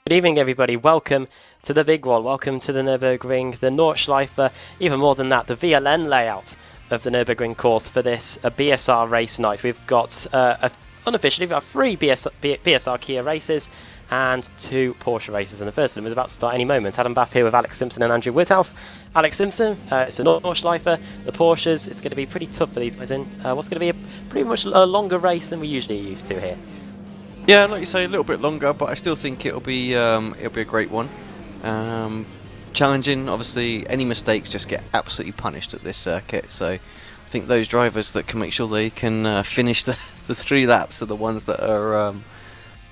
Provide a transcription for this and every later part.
Good evening, everybody. Welcome to the big one. Welcome to the Nurburgring, the Nordschleife, even more than that, the VLN layout of the Nurburgring course for this BSR race night. We've got, unofficially, we've got 3 BSR Kia races and 2 Porsche races, and the first of them is about to start any moment. Adam Bath here with Alex Simpson and Andrew Woodhouse. Alex Simpson, it's the Nordschleife, the Porsches. It's going to be pretty tough for these guys in what's going to be pretty much a longer race than we usually are used to here. Yeah, like you say, a little bit longer, but I still think it'll be a great one. Challenging, obviously. Any mistakes just get absolutely punished at this circuit. So I think those drivers that can make sure they can finish the 3 laps are the ones that are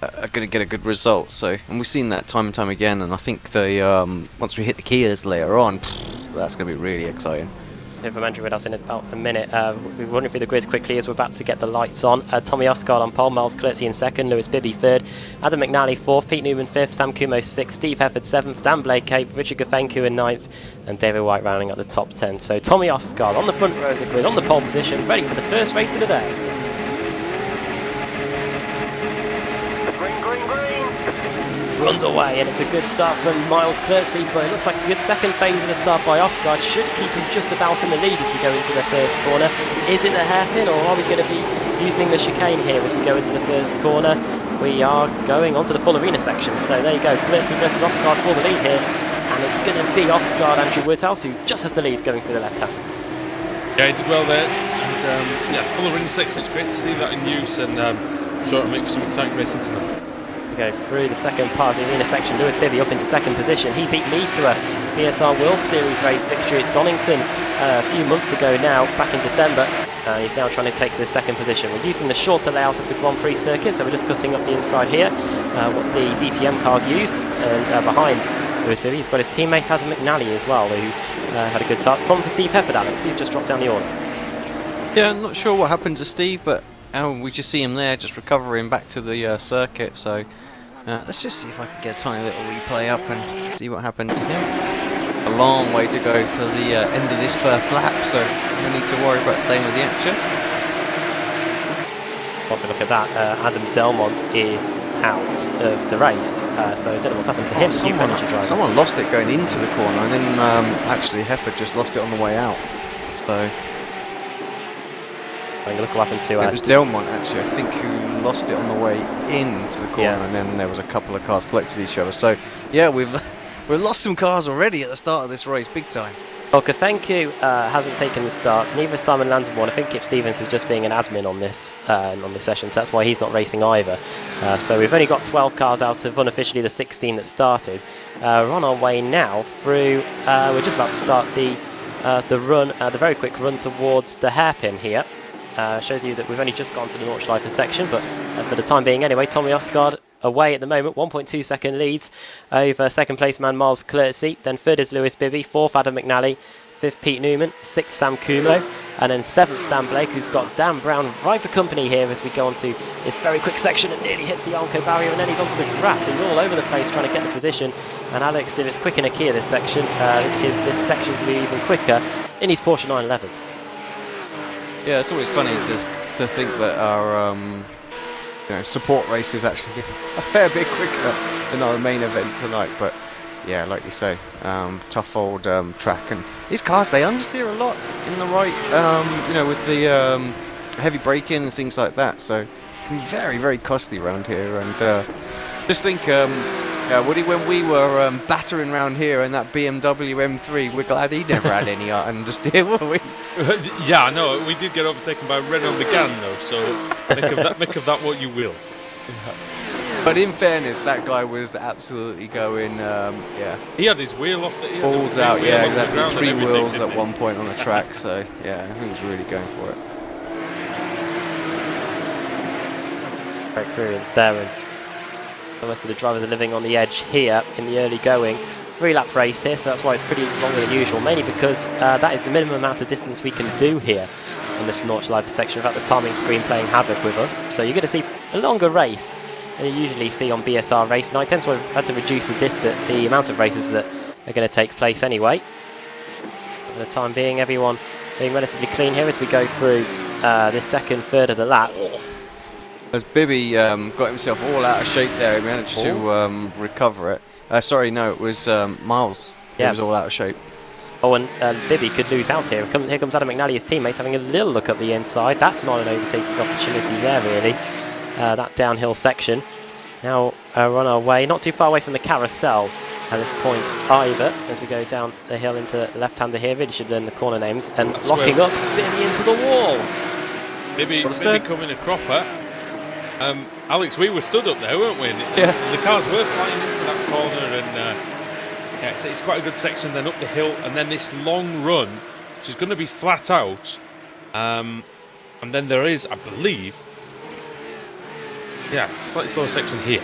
going to get a good result. So, and we've seen that time and time again. And I think the once we hit the Kias later on, that's going to be really exciting. From Andrew with us in about a minute. We're running through the grid quickly as we're about to get the lights on. Tommy Oscar on pole, Miles Klurtzy in second, Lewis Bibby third, Adam McNally fourth, Pete Newman fifth, Sam Kumo sixth, Steve Hefford seventh, Dan Blake Cape, Richard Gafenku in ninth, and David White rounding up the top 10. So Tommy Oscar on the front row of the grid, on the pole position, ready for the first race of the day. Runs away, and it's a good start from Miles Klurtzy, but it looks like a good second phase of the start by Oscar. Should keep him just about in the lead as we go into the first corner. Is it the hairpin, or are we going to be using the chicane here as we go into the first corner? We are going onto the full arena section, so there you go, Klurtzy versus Oscar for the lead here, and it's going to be Oscar, Andrew Woodhouse, who just has the lead going through the left hand. Yeah, he did well there, and yeah, full arena section, it's great to see that in use, and sure it'll make for some exciting racing tonight. We go through the second part of the arena section. Lewis Bibby up into second position. He beat me to a BSR World Series race victory at Donington a few months ago now, back in December. He's now trying to take the second position. We're using the shorter layout of the Grand Prix circuit, so we're just cutting up the inside here, what the DTM cars used, and behind Lewis Bibby, he's got his teammate Adam McNally as well, who had a good start. Problem for Steve Hefford, Alex. He's just dropped down the order. Yeah, I'm not sure what happened to Steve, but we just see him there, just recovering back to the circuit. So let's just see if I can get a tiny little replay up and see what happened to him. A long way to go for the end of this first lap, so no need to worry about staying with the action. Also look at that, Adam Delmont is out of the race, so I don't know what's happened to him. Someone lost it going into the corner, and then actually Hefford just lost it on the way out. So I'm going to look what happened to it was Delmont actually, I think, who lost it on the way into the corner, and then there was a couple of cars collected each other. So yeah, we've lost some cars already at the start of this race, big time. Well, Gafenku hasn't taken the start, and even Simon Landenborn. I think Kip Stevens is just being an admin on this session, so that's why he's not racing either. So we've only got 12 cars out of unofficially the 16 that started. We're on our way now through. We're just about to start the run, the very quick run towards the hairpin here. Shows you that we've only just gone to the Nordschleife section, but for the time being anyway, Tommy Oscar away at the moment, 1.2 second leads over second place man Miles Klurtzy, then third is Lewis Bibby, fourth Adam McNally, fifth Pete Newman, sixth Sam Kumo, and then seventh Dan Blake, who's got Dan Brown right for company here as we go on to this very quick section. It nearly hits the Armco barrier, and then he's onto the grass. He's all over the place trying to get the position, and Alex, if it's quick in a Kia this section, this section's going to be even quicker in his Porsche 911s. Yeah, it's always funny to think that our support race is actually a fair bit quicker than our main event tonight. But yeah, like you say, tough old track, and these cars, they understeer a lot in the right, with the heavy braking and things like that. So it can be very, very costly around here. And just think, Woody, when we were battering around here in that BMW M3, we're glad he never had any understeer, were we? Yeah, no, we did get overtaken by Renault Megane though, so make of that what you will. But in fairness, that guy was absolutely going, yeah. He had his wheel off the balls out, yeah, exactly. 3 wheels at one point on the track, so yeah, he was really going for it. Experience there, and the rest of the drivers are living on the edge here in the early going. 3-lap race here, so that's why it's pretty longer than usual, mainly because that is the minimum amount of distance we can do here in this Nordschleife section. In fact, the timing screen playing havoc with us, so you're going to see a longer race than you usually see on BSR race night. Tends to have to reduce the amount of races that are going to take place anyway. For the time being, everyone being relatively clean here as we go through this second third of the lap. As Bibby got himself all out of shape there, he managed to recover it. Sorry, no, it was Miles. He was all out of shape. Oh, and Bibby could lose out here. Here comes Adam McNally, his teammates, having a little look at the inside. That's not an overtaking opportunity there, really. That downhill section. Now we're on our way, not too far away from the carousel at this point either, as we go down the hill into left-hander here. Really should learn the corner names. And that's locking up Bibby into the wall. Bibby coming a cropper. Alex, we were stood up there, weren't we? Yeah. The cars were flying into that corner, and yeah, it's quite a good section. Then up the hill, and then this long run, which is going to be flat out. And then there is, I believe, slightly slower section here.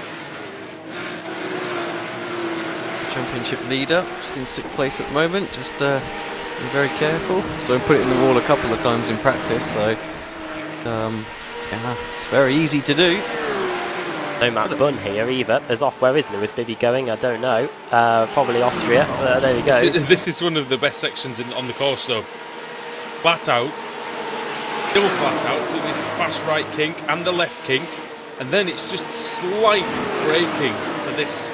Championship leader, just in 6th place at the moment. Just be very careful. So I put it in the wall a couple of times in practice. So yeah, it's very easy to do. No Matt Bunn here either. As off, where is Lewis Bibby going? I don't know. Probably Austria. There he goes. This is one of the best sections on the course, though. Flat out, still flat out through this fast right kink and the left kink, and then it's just slight braking for this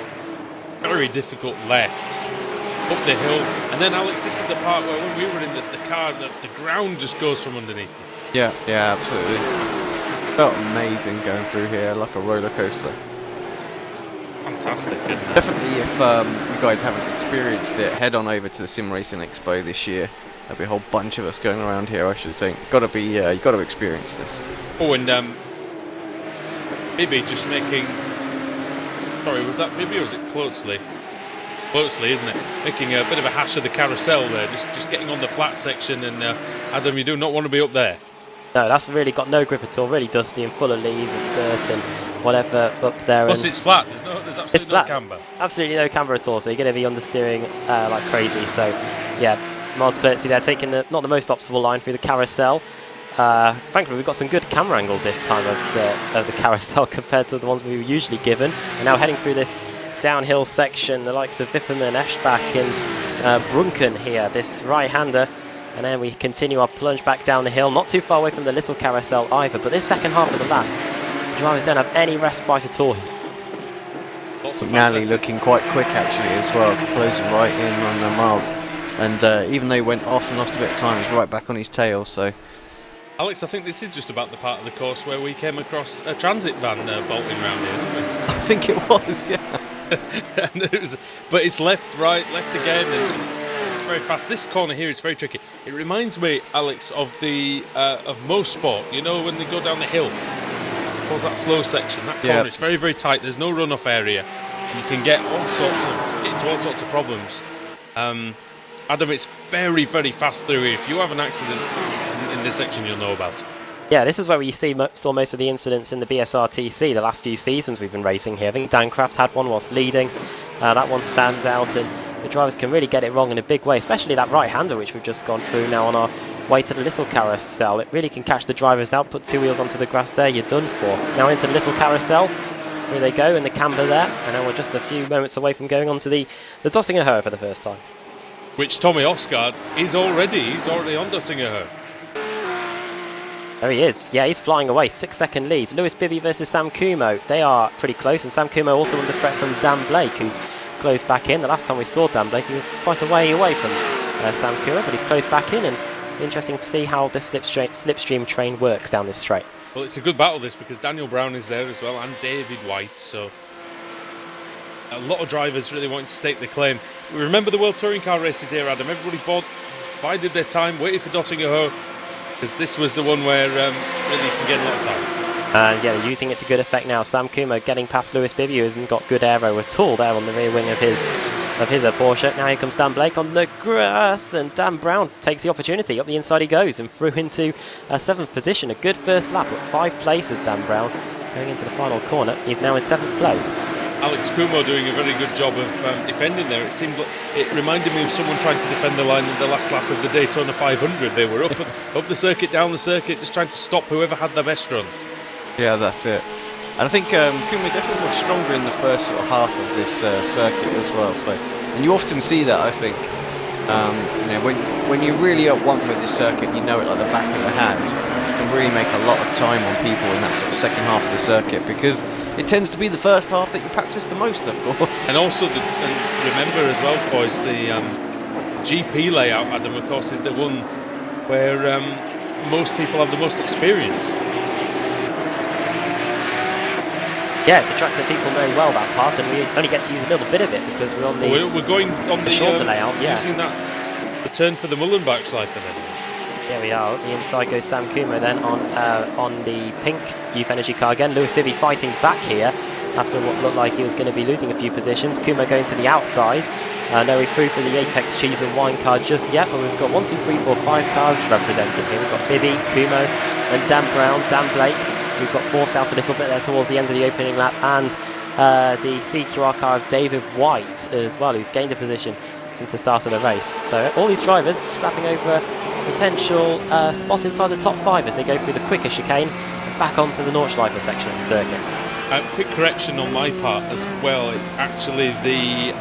very difficult left up the hill. And then Alex, this is the part where when we were in the car, the ground just goes from underneath you. Yeah, absolutely. Felt amazing going through here, like a roller coaster. Fantastic. Definitely, if you guys haven't experienced it, head on over to the Sim Racing Expo this year. There'll be a whole bunch of us going around here, I should think. Got to experience this. Oh, and Bibby just making. Sorry, was that Bibby or was it Closely? Closely, isn't it? Making a bit of a hash of the carousel there, just getting on the flat section. And Adam, you do not want to be up there. No, that's really got no grip at all. Really dusty and full of leaves and dirt and whatever up there. Plus, it's flat. There's absolutely no camber. Absolutely no camber at all. So you're going to be understeering like crazy. So, yeah, Miles Clertzy there taking not the most optimal line through the carousel. Thankfully, we've got some good camera angles this time of the carousel compared to the ones we were usually given. And now heading through this downhill section, the likes of Vipperman, Eschbach and Brunken here, this right-hander. And then we continue our plunge back down the hill, not too far away from the little carousel either. But this second half of the lap, the drivers don't have any respite at all. McNally looking quite quick actually as well, closing right in on the Miles. And even though he went off and lost a bit of time, he's right back on his tail. So, Alex, I think this is just about the part of the course where we came across a transit van bolting around here, didn't we? I think it was, yeah. But it's left, right, left again, and it's very fast. This corner here is very tricky. It reminds me, Alex, of the of Most Sport. You know, when they go down the hill towards that slow section, that corner is very, very tight. There's no runoff area. You can get into all sorts of problems. Adam, it's very, very fast through here. If you have an accident in this section, you'll know about it. Yeah, this is where we saw most of the incidents in the BSRTC the last few seasons we've been racing here. I think Dan Kraft had one whilst leading. That one stands out, and the drivers can really get it wrong in a big way, especially that right-hander which we've just gone through now on our way to the little carousel. It really can catch the drivers out, put 2 wheels onto the grass there, you're done for. Now into the little carousel. Here they go in the camber there, and now we're just a few moments away from going on to the Dottinger Höhe for the first time. Which Tommy Osgaard is already on Dottinger Höhe. There he is. Yeah, he's flying away. 6-second lead. Lewis Bibby versus Sam Kumo. They are pretty close, and Sam Kumo also under threat from Dan Blake, who's closed back in. The last time we saw Dan Blake, he was quite a way away from Sam Kumo, but he's closed back in, and interesting to see how this slipstream train works down this straight. Well, it's a good battle, this, because Daniel Brown is there as well, and David White, so a lot of drivers really wanting to stake the claim. We remember the World Touring Car races here, Adam. Everybody bided their time, waited for Dottinger Höhe, because this was the one where really you can get a lot of time. Yeah, they're using it to good effect now. Sam Kumo getting past Lewis Bibby, who hasn't got good aero at all there on the rear wing of his Porsche. Now here comes Dan Blake on the grass, and Dan Brown takes the opportunity. Up the inside he goes and through into 7th position. A good first lap at 5 places, Dan Brown. Going into the final corner, he's now in 7th place. Alex Kumo doing a very good job of defending there. It seemed like it reminded me of someone trying to defend the line in the last lap of the Daytona 500. They were up the circuit, down the circuit, just trying to stop whoever had the best run. Yeah, that's it. And I think Kumo definitely looked stronger in the first sort of half of this circuit as well. So, and you often see that, I think. You know, when you're really at one with this circuit, you know it like the back of the hand. You can really make a lot of time on people in that sort of second half of the circuit, because it tends to be the first half that you practice the most, of course. And also, and remember as well, boys, the GP layout, Adam, of course, is the one where most people have the most experience. Yeah, it's a track that people know well, that pass, and we only get to use a little bit of it because we're on the we're going on the shorter layout. Yeah, using the turn for the Mullenbach slide for them. Here we are. The inside goes Sam Kuma then on the pink Youth Energy car again. Lewis Bibby fighting back here after what looked like he was going to be losing a few positions. Kuma going to the outside. No, we're through for the Apex Cheese and Wine car just yet, but we've got 1, 2, 3, 4, 5 cars represented here. We've got Bibby, Kumo, and Dan Brown, Dan Blake. We've got forced out a little bit there towards the end of the opening lap, and the CQR car of David White as well, who's gained a position since the start of the race. So all these drivers scrapping over potential spot inside the top 5 as they go through the quicker chicane back onto the Nordschleife section of the circuit. Quick correction on my part as well. It's actually the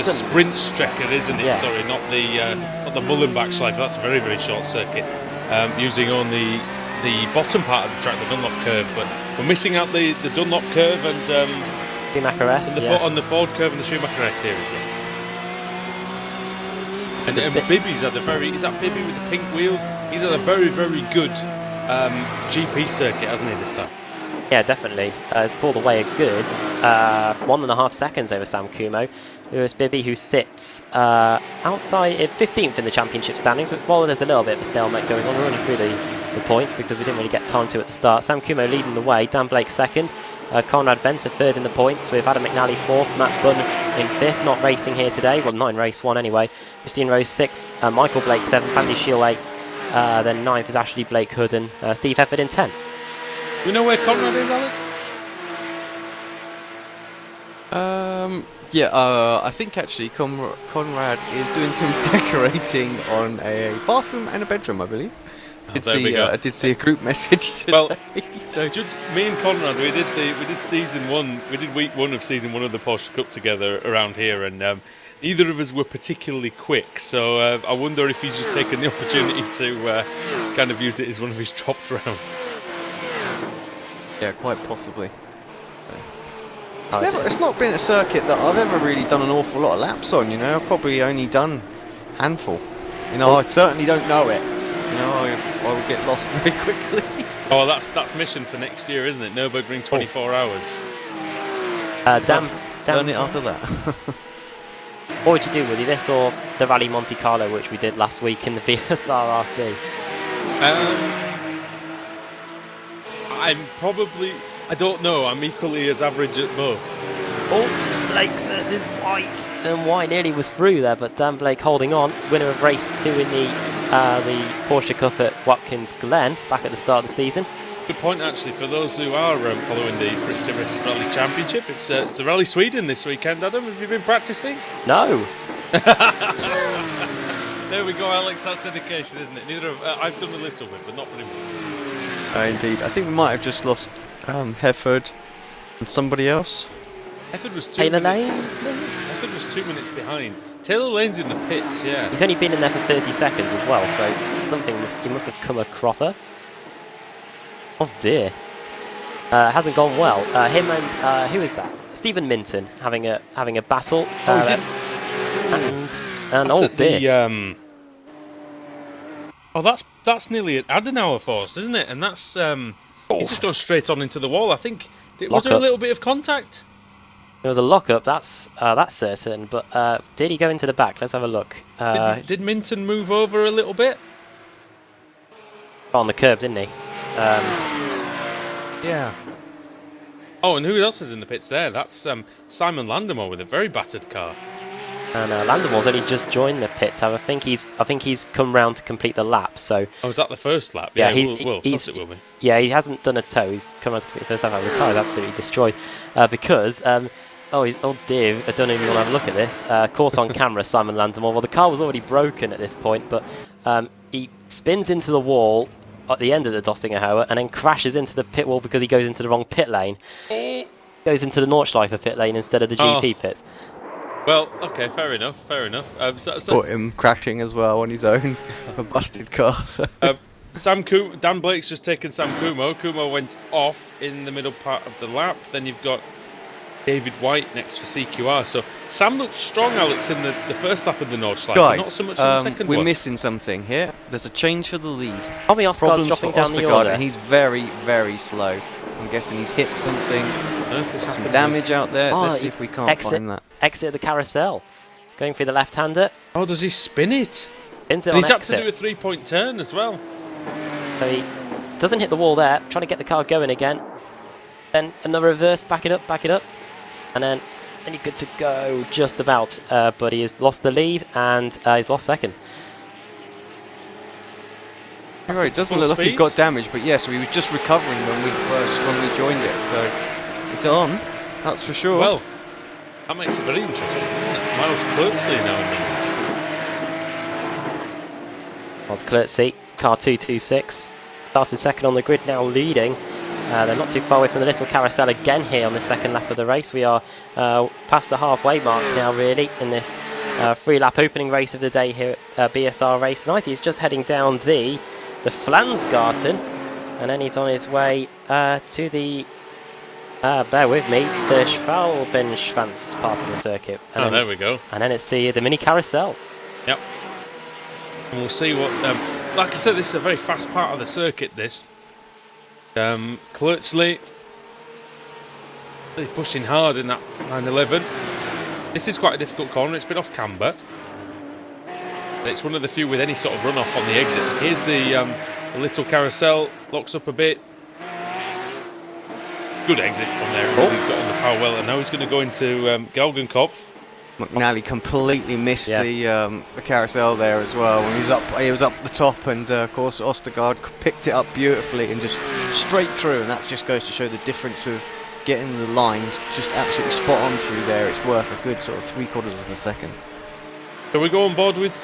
sprint Strecker, isn't it? Yeah. Sorry, not the Mullenbach Schleife. That's a very, very short circuit, using only the bottom part of the track, the Dunlop curve. But we're missing out the Dunlop curve and Schumacher S, on the Ford curve and the Schumacher S here. Yes. And Bibby's at is that Bibby with the pink wheels? He's at a very, very good GP circuit, hasn't he, this time? Yeah, definitely. Has pulled away a good 1.5 seconds over Sam Kumo. Lewis Bibby, who sits outside 15th in the championship standings. While there's a little bit of a stalemate going on, we're running through the points because we didn't really get time to at the start. Sam Kumo leading the way, Dan Blake second, Conrad Venter third in the points, with Adam McNally fourth, Matt Bunn in fifth, not racing here today, well not in race one anyway. Christine Rose sixth, Michael Blake seventh, Andy Shield eighth, then ninth is Ashley Blake Hood, and Steve Hefford in 10th. Do you know where Conrad is, Alex? I think actually Conrad is doing some decorating on a bathroom and a bedroom, I believe. I did see a group message today. Well, so me and Conrad, we did season one, we did week one of season one of the Porsche Cup together around here, and neither of us were particularly quick. So I wonder if he's just taken the opportunity to kind of use it as one of his chopped rounds. Yeah, quite possibly. It's not been a circuit that I've ever really done an awful lot of laps on, you know. I've probably only done a handful. You know, I certainly don't know it. You know, I will get lost very quickly. Oh, that's mission for next year, isn't it? Nurburgring 24 hours. Learn it after that. What would you do, Woody? This or the Rally Monte Carlo, which we did last week in the BSRTC? I don't know. I'm equally as average at both. Oh, Blake versus White, and White nearly was through there, but Dan Blake holding on. Winner of race 2 in the Porsche Cup at Watkins Glen back at the start of the season. Good point, actually, for those who are following the British Sim Racers Rally Championship. It's a Rally Sweden this weekend, Adam. Have you been practicing? No. There we go, Alex. That's dedication, isn't it? I've done a little bit, but not very much. Indeed. I think we might have just lost Hefford and somebody else. Hefford was 2 Taylor minutes. Lane? Hefford was 2 minutes behind. Taylor Lane's in the pits, yeah. He's only been in there for 30 seconds as well, so he must have come a cropper. Oh dear. Hasn't gone well. Him and who is that? Stephen Minton having a battle. And oh dear. That's nearly an Adenauer force, isn't it? And that's he's just gone straight on into the wall. I think was there a little bit of contact? There was a lock-up, that's certain, but did he go into the back? Let's have a look. Did Minton move over a little bit? On the curb, didn't he? Yeah. Oh, and who else is in the pits there? That's Simon Landemore with a very battered car. And Landemore's only just joined the pits. I think he's come round to complete the lap. So. Oh, is that the first lap? Yeah, it will be. Yeah, he hasn't done a tow. He's come round to complete the first lap. The car is absolutely destroyed because. Oh dear, I don't even want to have a look at this. Caught on camera, Simon Landemore. Well, the car was already broken at this point, but he spins into the wall at the end of the Dostinger and then crashes into the pit wall because he goes into the wrong pit lane. Goes into the Nordschleife pit lane instead of the GP pits. Well, okay, fair enough. Caught him crashing as well on his own, a busted car. So. Dan Blake's just taken Sam Kumo. Kumo went off in the middle part of the lap. Then you've got David White next for CQR. So Sam looked strong, Alex, in the first lap of the Nordschleife. Guys, Not so much in the second we're one. missing something here. There's a change for the lead. Bobby Oscard's Problems dropping for down the Ostergaard, order. and he's very, very slow. I'm guessing he's hit something. Some damage out there. Oh, Let's see if we can't find that. Exit the carousel. Going through the left-hander. Oh, does he spin it? Spins it And on he's had exit. to do a 3-point turn as well. So he doesn't hit the wall there. Trying to get the car going again. Then another reverse. Back it up. And then you're good to go just about. But he has lost the lead and he's lost second. You're right, it doesn't Full look like he's speed? got damage, but yeah, so he was just recovering when we joined it. So it's on, that's for sure. Well, that makes it very interesting, doesn't it? Miles closely now in the lead. Miles Klurtzy, car 226. Started second on the grid, now leading. They're not too far away from the little carousel again here on the second lap of the race. We are past the halfway mark now, really, in this 3-lap opening race of the day here at BSR Race Night. He's just heading down the Flansgarten, and then he's on his way to the, bear with me, the Schwalbenschwanz part of the circuit. And then, there we go. And then it's the mini carousel. Yep. And we'll see what... like I said, this is a very fast part of the circuit, this. Klurtzy really pushing hard in that 911. This is quite a difficult corner. It's been off camber. It's one of the few with any sort of runoff on the exit. Here's the little carousel, locks up a bit. Good exit from there. Really got on the power well, and now he's going to go into Galgenkopf. McNally completely missed the carousel there as well. When he was up the top, and of course Ostergaard picked it up beautifully and just straight through. And that just goes to show the difference with getting the line just absolutely spot on through there. It's worth a good sort of 3/4 of a second. So we go on board with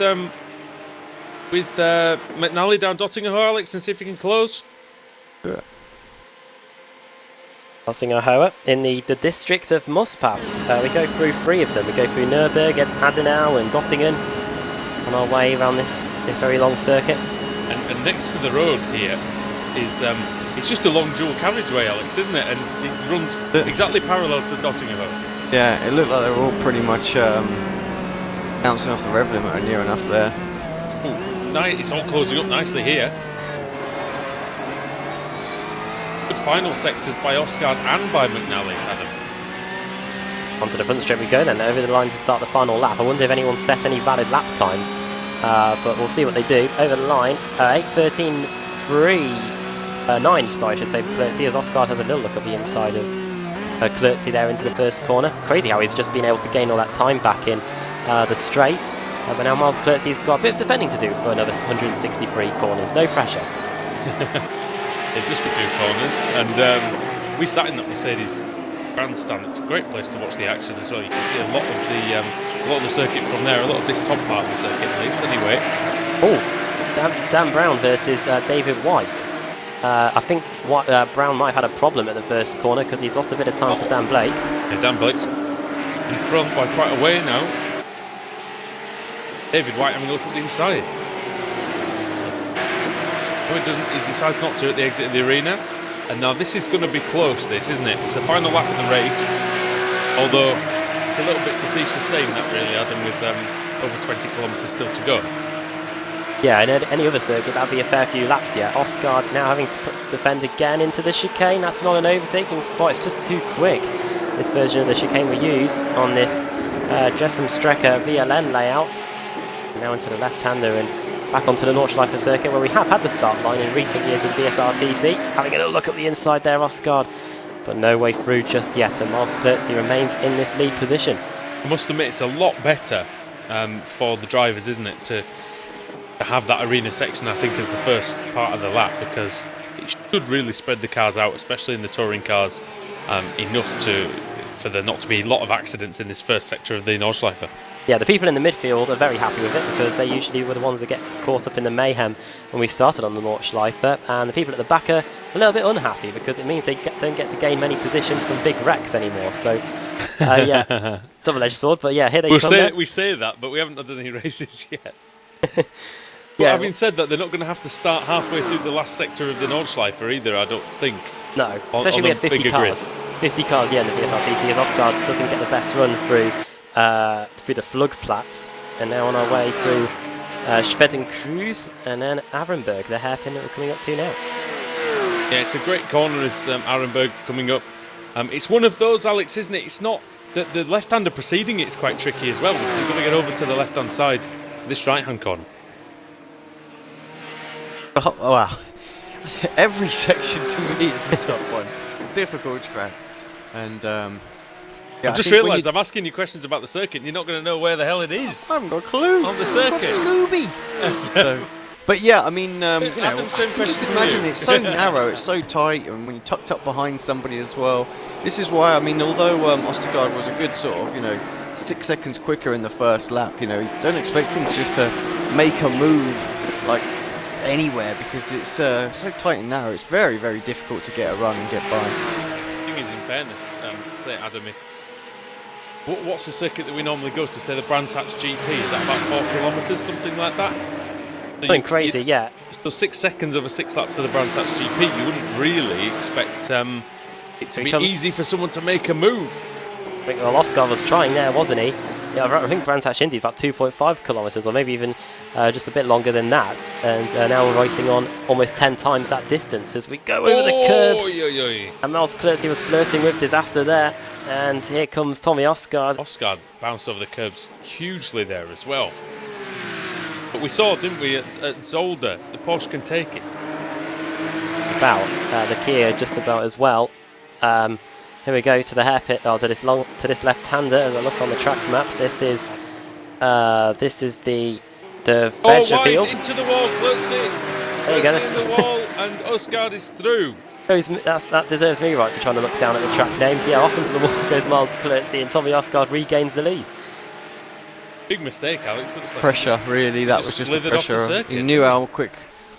McNally down Dottinger, Alex, and see if he can close. Yeah. Dottinger in the district of Mospaf. We go through 3 of them. We go through Nurburgring, Adenau and Dottingen on our way around this very long circuit. And next to the road here is it's just a long dual carriageway, Alex, isn't it? And it runs exactly parallel to Dottinger. Yeah, it looked like they were all pretty much bouncing off the rev limit or near enough there. It's all closing up nicely here. Good final sectors by Oscard and by McNally, Adam. Onto the front straight we go then, over the line to start the final lap. I wonder if anyone set any valid lap times, but we'll see what they do. Over the line, 8:13.9, sorry, I should say, Klurtzy, as Oscard has a little look at the inside of Klurtzy there into the first corner. Crazy how he's just been able to gain all that time back in the straight. But now Miles Klurtzy's got a bit of defending to do for another 163 corners. No pressure. Yeah, just a few corners. And we sat in that Mercedes grandstand. It's a great place to watch the action as well. You can see a lot of the circuit from there. A lot of this top part of the circuit, at least. Anyway. Oh, Dan Brown versus David White. I think Brown might have had a problem at the first corner because he's lost a bit of time to Dan Blake. Yeah, Dan Blake's in front by quite a way now. David White having a look at the inside. No, he decides not to at the exit of the arena. And now this is going to be close, this, isn't it? It's the final lap of the race. Although it's a little bit facetious saying that, really, Adam, with over 20 kilometres still to go. Yeah, in any other circuit, that'd be a fair few laps yet. Oscard now having to defend again into the chicane. That's not an overtaking spot, it's just too quick. This version of the chicane we use on this Jessam Strecker VLN layout. Now into the left-hander and back onto the Nordschleife circuit, where we have had the start line in recent years of the BSRTC. Having a little look at the inside there, Oscard, but no way through just yet, and Miles Klurtzy remains in this lead position. I must admit, it's a lot better for the drivers, isn't it, to have that arena section, I think, as the first part of the lap, because it should really spread the cars out, especially in the touring cars, enough for there not to be a lot of accidents in this first sector of the Nordschleife. Yeah, the people in the midfield are very happy with it because they usually were the ones that get caught up in the mayhem when we started on the Nordschleife, and the people at the back are a little bit unhappy because it means they don't get to gain many positions from big wrecks anymore. So, yeah, double-edged sword, but yeah, here they come. We say that, but we haven't done any races yet. But having said that, they're not going to have to start halfway through the last sector of the Nordschleife either, I don't think. No, especially we had 50 cars. 50 cars, yeah, in the BSRTC, as Oscar doesn't get the best run through the Flugplatz. And now on our way through Schwedenkreuz and then Arenberg, the hairpin that we're coming up to now. Yeah, it's a great corner as Arenberg coming up. It's one of those, Alex, isn't it? It's not that the left-hander preceding it is quite tricky as well, because you've got to get over to the left-hand side for this right-hand corner. Oh, wow. Every section to me is the top one. Difficult track. And I've just realised I'm asking you questions about the circuit and you're not going to know where the hell it is. I haven't got a clue. On the circuit. Scooby. So, but yeah, I mean, you know, Adam, just imagine it's so narrow, it's so tight, and when you're tucked up behind somebody as well. This is why, I mean, although Ostergaard was a good sort of, 6 seconds quicker in the first lap, don't expect him just to make a move like anywhere, because it's so tight and narrow. It's very, very difficult to get a run and get by. The thing is, in fairness, say Adam, what's the circuit that we normally go to? Say the Brands Hatch GP, is that about 4 kilometres, something like that? Something crazy, yeah. So 6 seconds over 6 laps of the Brands Hatch GP, you wouldn't really expect it to be easy for someone to make a move. I think Oscar was trying there, wasn't he? Yeah, I think Brands Hatch Indy is about 2.5 kilometres, or maybe even just a bit longer than that. And now we're racing on almost 10 times that distance as we go over the curbs. And Miles Klurtzy was flirting with disaster there. And here comes Tommy Oscar. Oscar bounced over the curbs hugely there as well. But we saw, didn't we, at Zolder, the Porsche can take it. About the Kia just about as well. Here we go to the hairpit. To this left-hander. As I look on the track map, this is the Veggie field. Into the wall, Klurtzy. There you go. Into the wall, and Oscar is through. That deserves me right for trying to look down at the track names. Yeah, off into the wall goes Miles Klurtzy, and Tommy Oscar regains the lead. Big mistake, Alex. Like pressure, really. That was just a pressure. He knew how quick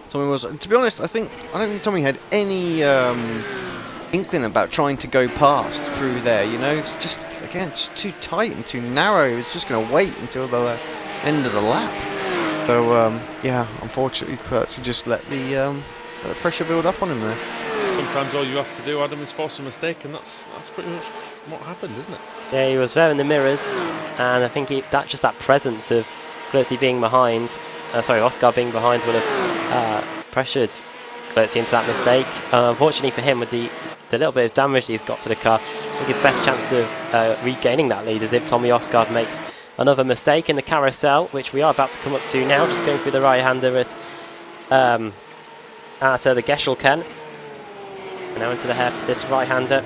Tommy was. And to be honest, I don't think Tommy had any inkling about trying to go past through there. Just too tight and too narrow. He was just going to wait until the end of the lap. So yeah, unfortunately, Klurtzy just let the pressure build up on him there. Sometimes all you have to do, Adam, is force a mistake, and that's pretty much what happened, isn't it? Yeah, he was there in the mirrors, and I think that presence of Klurtzy being behind, Oscar being behind would have pressured Klurtzy into that mistake. Unfortunately for him, with the little bit of damage he's got to the car, I think his best chance of regaining that lead is if Tommy Oscar makes another mistake in the carousel, which we are about to come up to now, just going through the right-hander at the Geshelken. And now into this right-hander,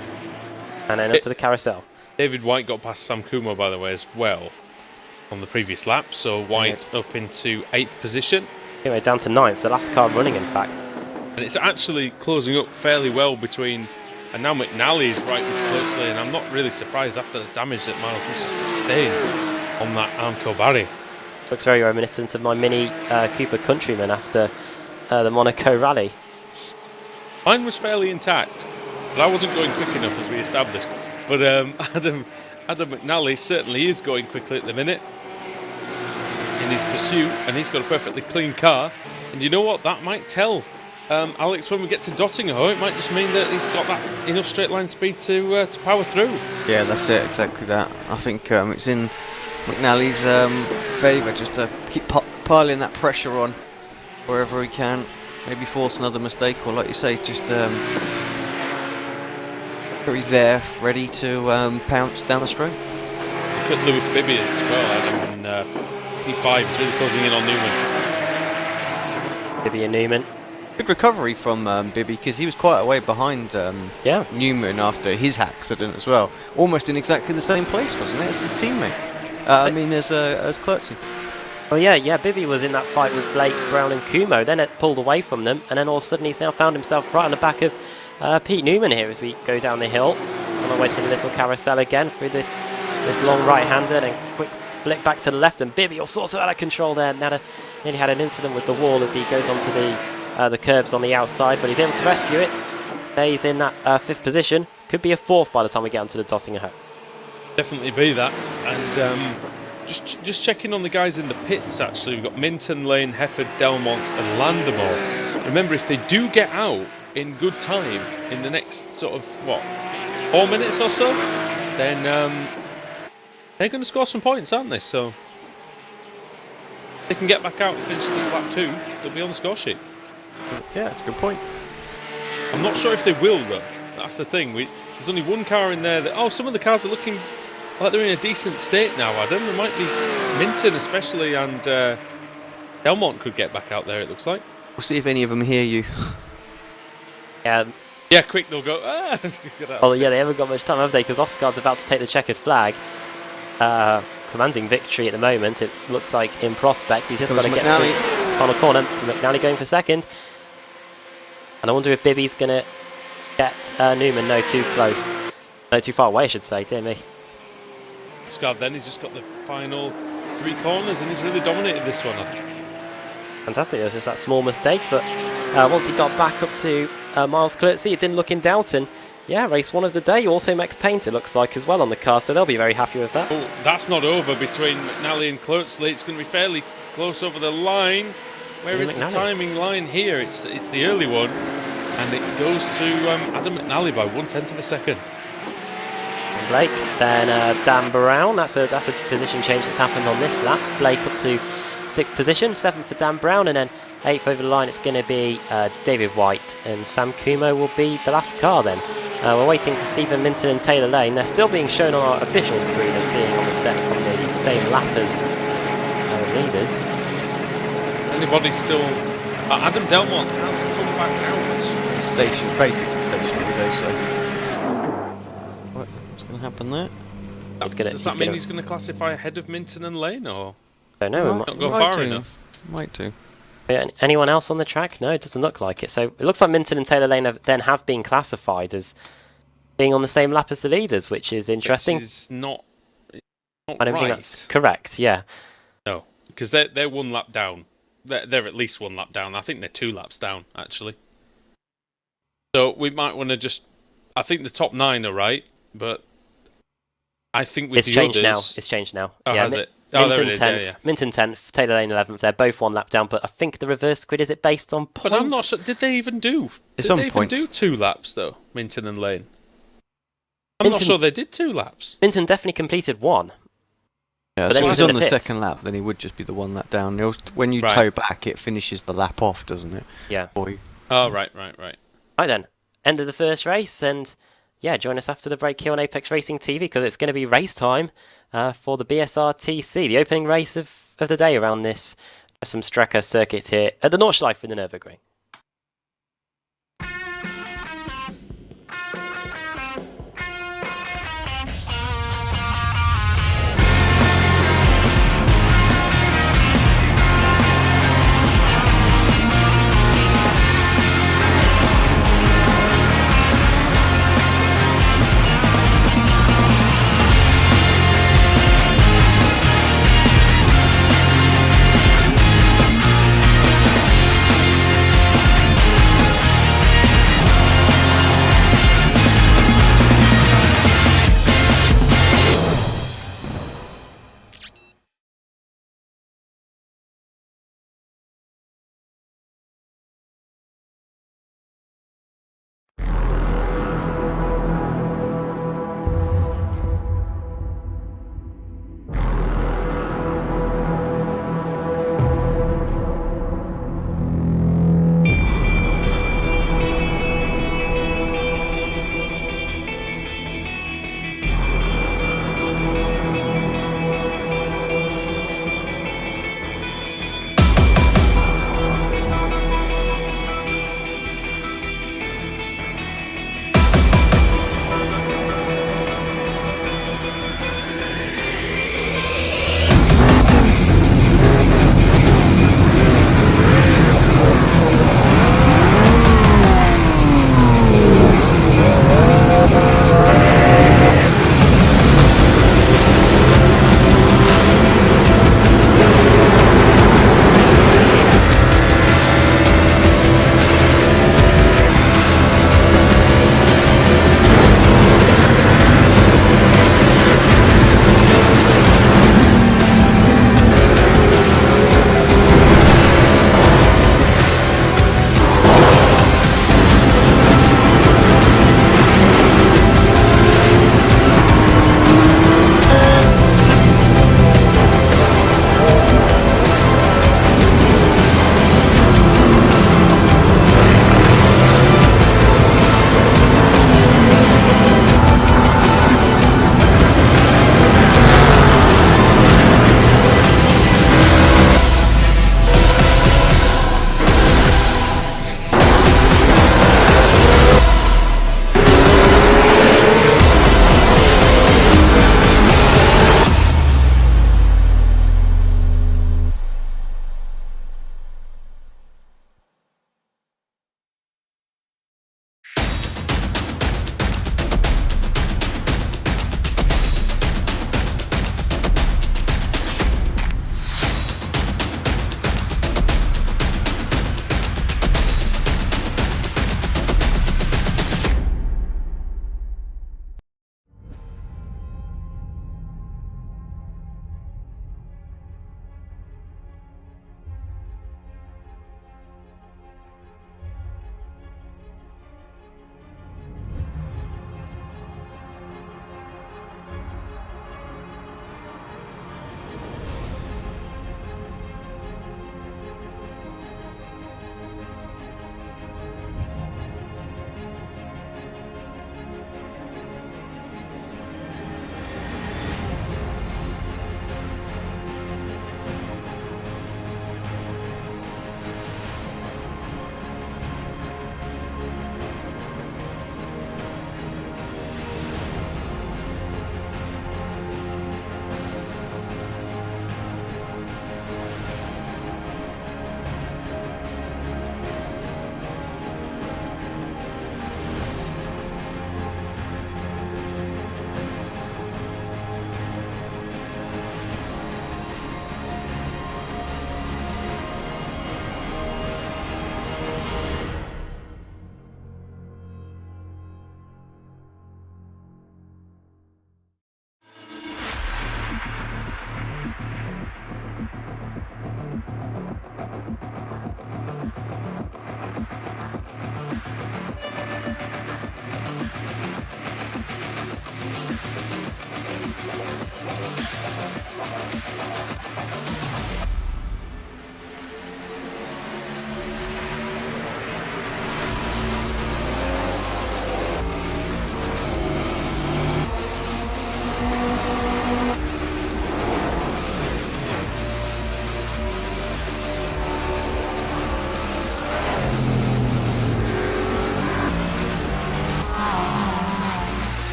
and then onto the carousel. David White got past Sam Kumo, by the way, as well on the previous lap. So White up into 8th position. Anyway, down to 9th, the last car running, in fact. And it's actually closing up fairly well between, and now McNally is right with Klurtzy, and I'm not really surprised after the damage that Miles must have sustained on that Armco Barry. Looks very reminiscent of my Mini Cooper Countryman after the Monaco Rally. Mine was fairly intact, but I wasn't going quick enough, as we established. But Adam McNally certainly is going quickly at the minute in his pursuit, and he's got a perfectly clean car. And you know what? That might tell Alex when we get to Dottingham. It might just mean that he's got that enough straight line speed to power through. Yeah, that's it, exactly that. I think it's in McNally's favour just to keep piling that pressure on wherever he can. Maybe force another mistake, or like you say, just he's there, ready to pounce down the straight. Look at Lewis Bibby as well, Adam, and P5 is really closing in on Newman. Bibby and Newman. Good recovery from Bibby, because he was quite a way behind Newman after his accident as well. Almost in exactly the same place, wasn't it? As his teammate. As Klurtzy. Well, yeah, Bibby was in that fight with Blake, Brown and Kumo, then it pulled away from them, and then all of a sudden he's now found himself right on the back of Pete Newman here as we go down the hill. On our way to the little carousel again through this long right-hander, and quick flick back to the left, and Bibby all sorts of out of control there. Nearly had an incident with the wall as he goes onto the curbs on the outside, but he's able to rescue it. Stays in that 5th position. Could be a 4th by the time we get onto the Dottingham. Definitely be that, and Just checking on the guys in the pits. Actually, we've got Minton, Lane, Hefford, Delmont, and Landemore. Remember, if they do get out in good time in the next sort of 4 minutes or so, then they're going to score some points, aren't they? So they can get back out and finish lap 2. They'll be on the score sheet. Yeah, that's a good point. I'm not sure if they will run. That's the thing. There's only one car in there that. Some of the cars are looking like they're in a decent state now, Adam. There might be Minton especially, and Delmont could get back out there, it looks like. We'll see if any of them hear you. Yeah, quick, they'll go, Oh, yeah, they haven't got much time, have they? Because Oscar's about to take the checkered flag. Commanding victory at the moment. It looks like in prospect. He's just got to get through the final corner. McNally going for second. And I wonder if Bibby's going to get Newman. No, too close. No, too far away, I should say. Dear me. Oscar then, he's just got the final 3 corners and he's really dominated this one. Fantastic. There was just that small mistake, but once he got back up to Miles Klurtzy, it didn't look in doubt. And yeah, race 1 of the day. Also, McPaint, it looks like, as well on the car, so they'll be very happy with that. Oh, that's not over between McNally and Klurtzy. It's going to be fairly close over the line. Where is the timing line here? It's the early one, and it goes to Adam McNally by 1/10 of a second. Blake, then Dan Brown. That's a position change that's happened on this lap. Blake up to 6th position, 7th for Dan Brown, and then 8th over the line. It's going to be David White, and Sam Kumo will be the last car then. We're waiting for Stephen Minton and Taylor Lane. They're still being shown on our official screen as being on the same lap as leaders. Anybody still? Adam Delmont has come back out. Basically stationary though, so. What's going to happen there? Does that mean he's going to classify ahead of Minton and Lane, or? I don't know. Not go far enough. Might do. Anyone else on the track? No, it doesn't look like it. So it looks like Minton and Taylor Lane have been classified as being on the same lap as the leaders, which is interesting. Which is not I don't think that's correct. Yeah. No, because they're 1 lap down. They're at least 1 lap down. I think they're 2 laps down actually. So we might want to just. I think the top 9 are right, but I think with it's the changed others, now. It's changed now. Oh, yeah, has it? Oh, there it is. 10th, yeah. Minton 10th, Taylor Lane 11th. They're both 1 lap down, but I think the reverse grid, is it based on points? But I'm not sure. Did they even do? It's did on they points. Even do 2 laps though, Minton and Lane? I'm not sure they did 2 laps. Minton definitely completed 1. Yeah, so if he's on the second lap, then he would just be the 1 lap down. When you tow back, it finishes the lap off, doesn't it? Yeah. Oh, right. Right then, end of the first race, and yeah, join us after the break here on Apex Racing TV, because it's going to be race time for the BSRTC, the opening race of the day around this some Strecker circuit here at the Nordschleife in the Nurburgring.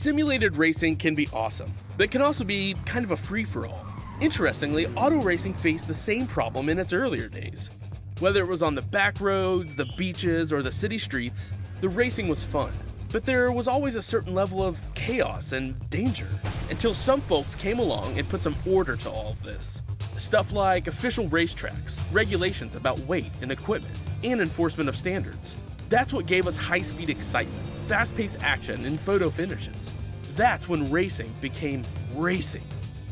Simulated racing can be awesome, but it can also be kind of a free-for-all. Interestingly, auto racing faced the same problem in its earlier days. Whether it was on the back roads, the beaches, or the city streets, the racing was fun. But there was always a certain level of chaos and danger, until some folks came along and put some order to all of this. Stuff like official racetracks, regulations about weight and equipment, and enforcement of standards. That's what gave us high-speed excitement, fast-paced action, and photo finishes. That's when racing became racing.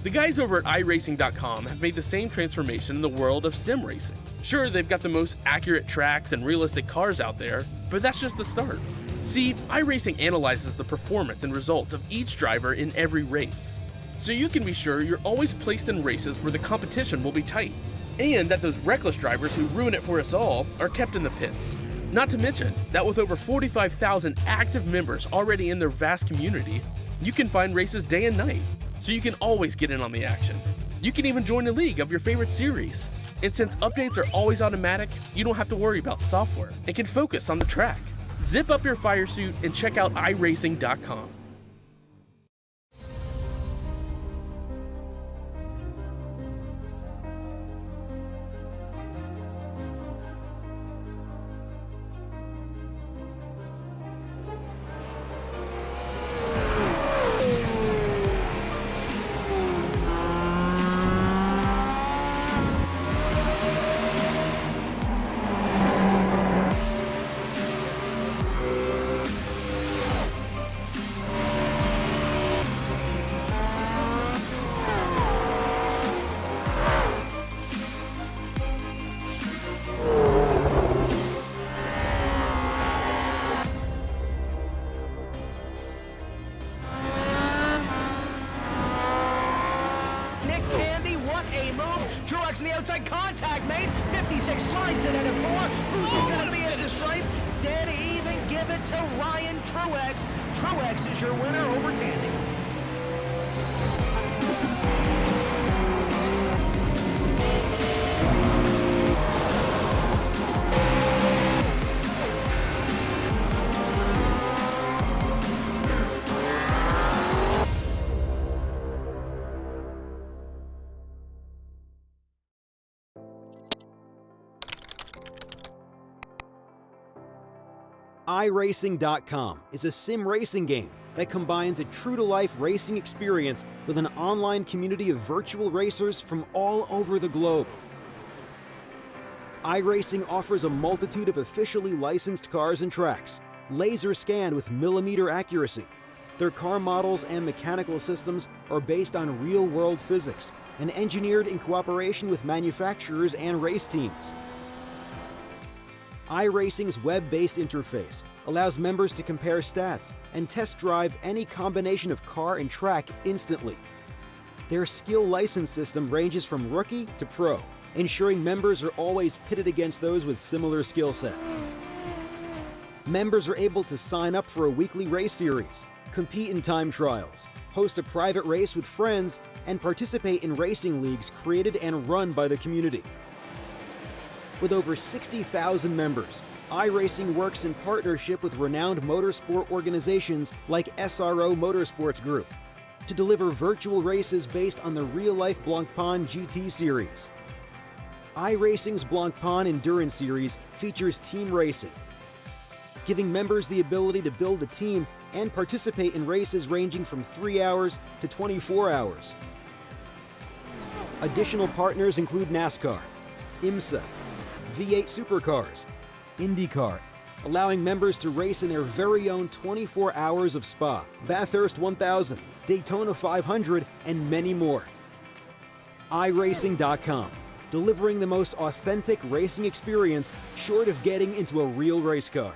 The guys over at iRacing.com have made the same transformation in the world of sim racing. Sure, they've got the most accurate tracks and realistic cars out there, but that's just the start. See, iRacing analyzes the performance and results of each driver in every race, so you can be sure you're always placed in races where the competition will be tight, and that those reckless drivers who ruin it for us all are kept in the pits. Not to mention that with over 45,000 active members already in their vast community, you can find races day and night, so you can always get in on the action. You can even join a league of your favorite series. And since updates are always automatic, you don't have to worry about software and can focus on the track. Zip up your fire suit and check out iRacing.com. in the outside contact made. 56 slides it at a 4. Who's going to be at the stripe? Dead even. Give it to Ryan Truex. Truex is your winner over Tandy. iRacing.com is a sim racing game that combines a true-to-life racing experience with an online community of virtual racers from all over the globe. iRacing offers a multitude of officially licensed cars and tracks, laser scanned with millimeter accuracy. Their car models and mechanical systems are based on real-world physics and engineered in cooperation with manufacturers and race teams. iRacing's web-based interface allows members to compare stats and test drive any combination of car and track instantly. Their skill license system ranges from rookie to pro, ensuring members are always pitted against those with similar skill sets. Members are able to sign up for a weekly race series, compete in time trials, host a private race with friends, and participate in racing leagues created and run by the community. With over 60,000 members, iRacing works in partnership with renowned motorsport organizations like SRO Motorsports Group to deliver virtual races based on the real-life Blancpain GT series. iRacing's Blancpain Endurance Series features team racing, giving members the ability to build a team and participate in races ranging from 3 hours to 24 hours. Additional partners include NASCAR, IMSA, V8 Supercars, IndyCar, allowing members to race in their very own 24 hours of Spa, Bathurst 1000, Daytona 500, and many more. iRacing.com, delivering the most authentic racing experience short of getting into a real race car.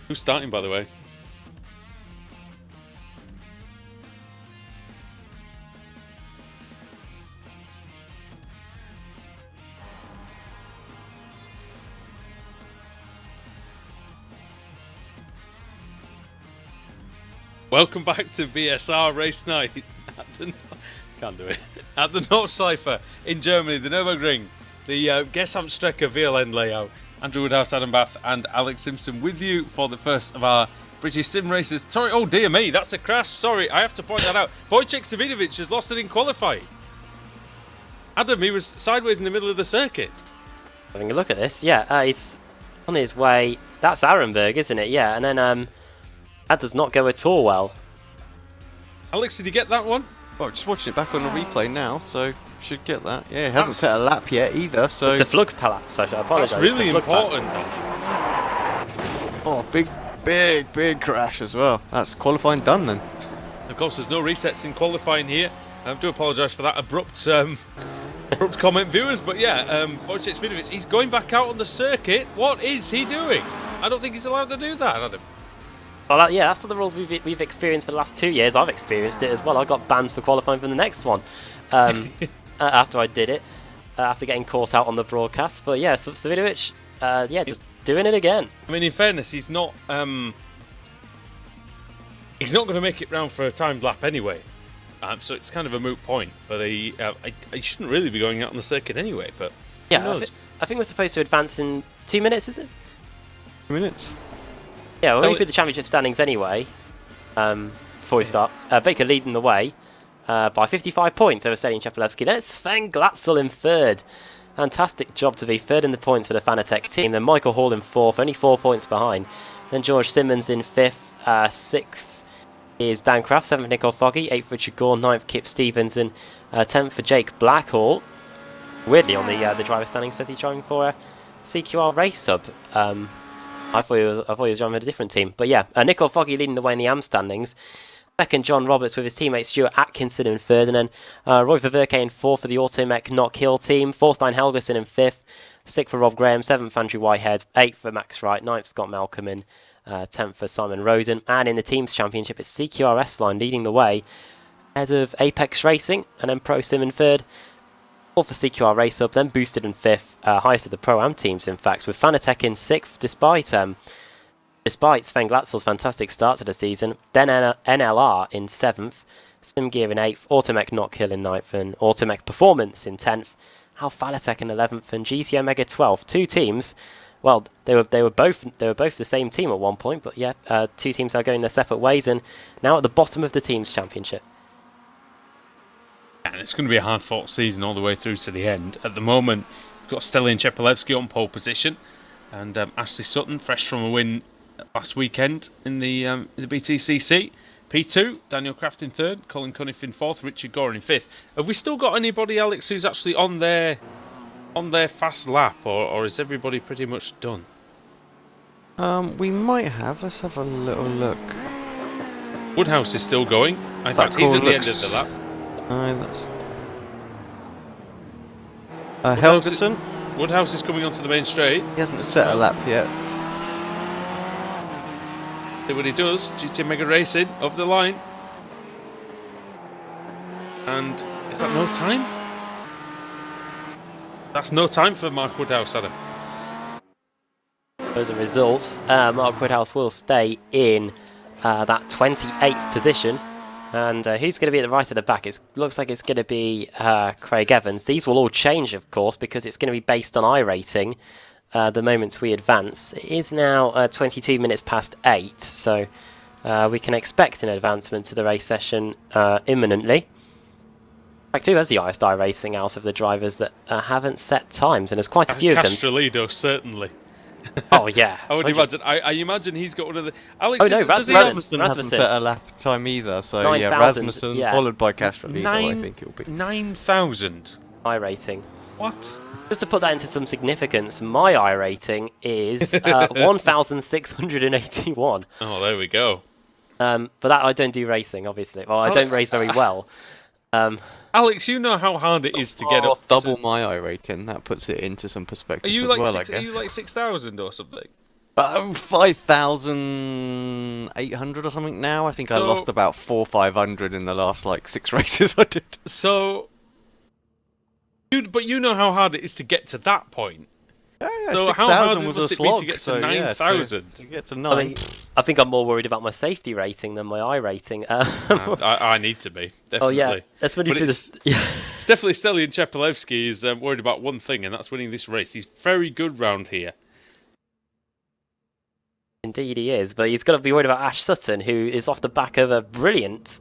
Who's starting, by the way? Welcome back to BSR Race Night at the, can't do it, at the Nordschleife in Germany, the Nurburgring, the Gesamtstrecke VLN layout. Andrew Woodhouse, Adam Bath and Alex Simpson with you for the first of our British sim races. Sorry, oh dear me, that's a crash. Sorry, I have to point that out. Wojciech Savinovic has lost it in qualifying. Adam, he was sideways in the middle of the circuit. Having a look at this, yeah, he's on his way. That's Arenberg, isn't it? Yeah, and then that does not go at all well. Alex, did you get that one? Well, just watching it back on the replay now, so should get that. Yeah, it hasn't set a lap yet either, so... It's a Flugplatz, so I apologise. That's really important. Oh, big crash as well. That's qualifying done then. Of course, there's no resets in qualifying here. I do apologise for that abrupt comment, viewers, but yeah, Wojciech Savinovic, he's going back out on the circuit. What is he doing? I don't think he's allowed to do that, Adam. Well, yeah, that's the rules we've experienced for the last 2 years. I've experienced it as well. I got banned for qualifying for the next one after I did it, after getting caught out on the broadcast. But yeah, so Savinovic, yeah, just doing it again. I mean, in fairness, he's not going to make it round for a timed lap anyway. So it's kind of a moot point. But he shouldn't really be going out on the circuit anyway. But yeah, I think we're supposed to advance in 2 minutes, is it? 2 minutes. Yeah, we're going through the championship standings anyway. Before we start, Baker leading the way by 55 points over Stelian Chepelevsky. Then it's Sven Glatzel in third. Fantastic job to be third in the points for the Fanatec team. Then Michael Hall in fourth, only 4 points behind. Then George Simmons in fifth. Sixth is Dan Kraft, seventh Nicole Foggy, eighth Richard Gore, ninth Kip Stevens, and 10th for Jake Blackhall. Weirdly, on the driver standing says he's driving for a CQR race sub. I thought he was driving for a different team. But yeah, Nicole Foggy leading the way in the AM standings. Second, John Roberts with his teammate Stuart Atkinson in third. And then Roy Ververke in fourth for the Automech Knock Hill team. Forstein Helgerson in fifth. Sixth for Rob Graham. Seventh, Andrew Whitehead. Eighth for Max Wright. Ninth, Scott Malcolm. And 10th for Simon Roden. And in the teams championship, it's CQR S-Line leading the way ahead of Apex Racing. And then Pro Sim in third. Fourth for CQR Race Up, then boosted in fifth, highest of the Pro-Am teams, in fact, with Fanatec in sixth, despite Sven Glatzel's fantastic start to the season. Then NLR in seventh, Simgear in eighth, Automech Knock Hill in ninth, and Automech Performance in 10th, Fanatec in 11th, and GT Omega 12th. Two teams. Well, they were both the same team at one point, but yeah, two teams are going their separate ways, and now at the bottom of the teams championship. And it's going to be a hard-fought season all the way through to the end. At the moment, we've got Stelian Chepelevsky on pole position, and Ashley Sutton, fresh from a win last weekend in the BTCC. P2, Daniel Kraft in third, Colin Cunniff in fourth, Richard Gore in fifth. Have we still got anybody, Alex, who's actually on their fast lap, or is everybody pretty much done? We might have. Let's have a little look. Woodhouse is still going. In fact, he's at the end of the lap. That's Helgerson. Woodhouse is coming onto the main straight. He hasn't set a lap yet. See what he does. GT Mega Racing over the line. And is that no time? That's no time for Mark Woodhouse, Adam. Those are results. Mark Woodhouse will stay in that 28th position. And who's going to be at the right of the back? It looks like it's going to be Craig Evans. These will all change, of course, because it's going to be based on iRating the moment we advance. It is now 22 minutes past 8, so we can expect an advancement to the race session imminently. Track 2 has the highest iRating out of the drivers that haven't set times, and there's quite a few of them. Castrolido, certainly. Oh yeah, I would imagine. I imagine he's got one of the. Alex, oh no, Rasmussen hasn't set a lap time either. So 9, yeah, 000, Rasmussen yeah. followed by Castrolido. I think it'll be 9,000 iRating. What? Just to put that into some significance, my iRating is 1,681. Oh, there we go. But that I don't do racing, obviously. Well, I don't race very well. Alex, you know how hard it is to get up. Double my iRating. That puts it into some perspective Are you as like well, I guess. Are you like 6,000 or something? 5,800 or something now. I think I lost about 400-500 in the last like 6 races I did. So, but you know how hard it is to get to that point. Yeah, So 6,000 was a slog. To get so to 9,000? to get to 9. I think I'm more worried about my safety rating than my iRacing. I need to be, definitely. Oh yeah, that's when you through this. Yeah. It's definitely Stelian Chepelevsky is worried about one thing, and that's winning this race. He's very good round here. Indeed he is, but he's got to be worried about Ash Sutton, who is off the back of a brilliant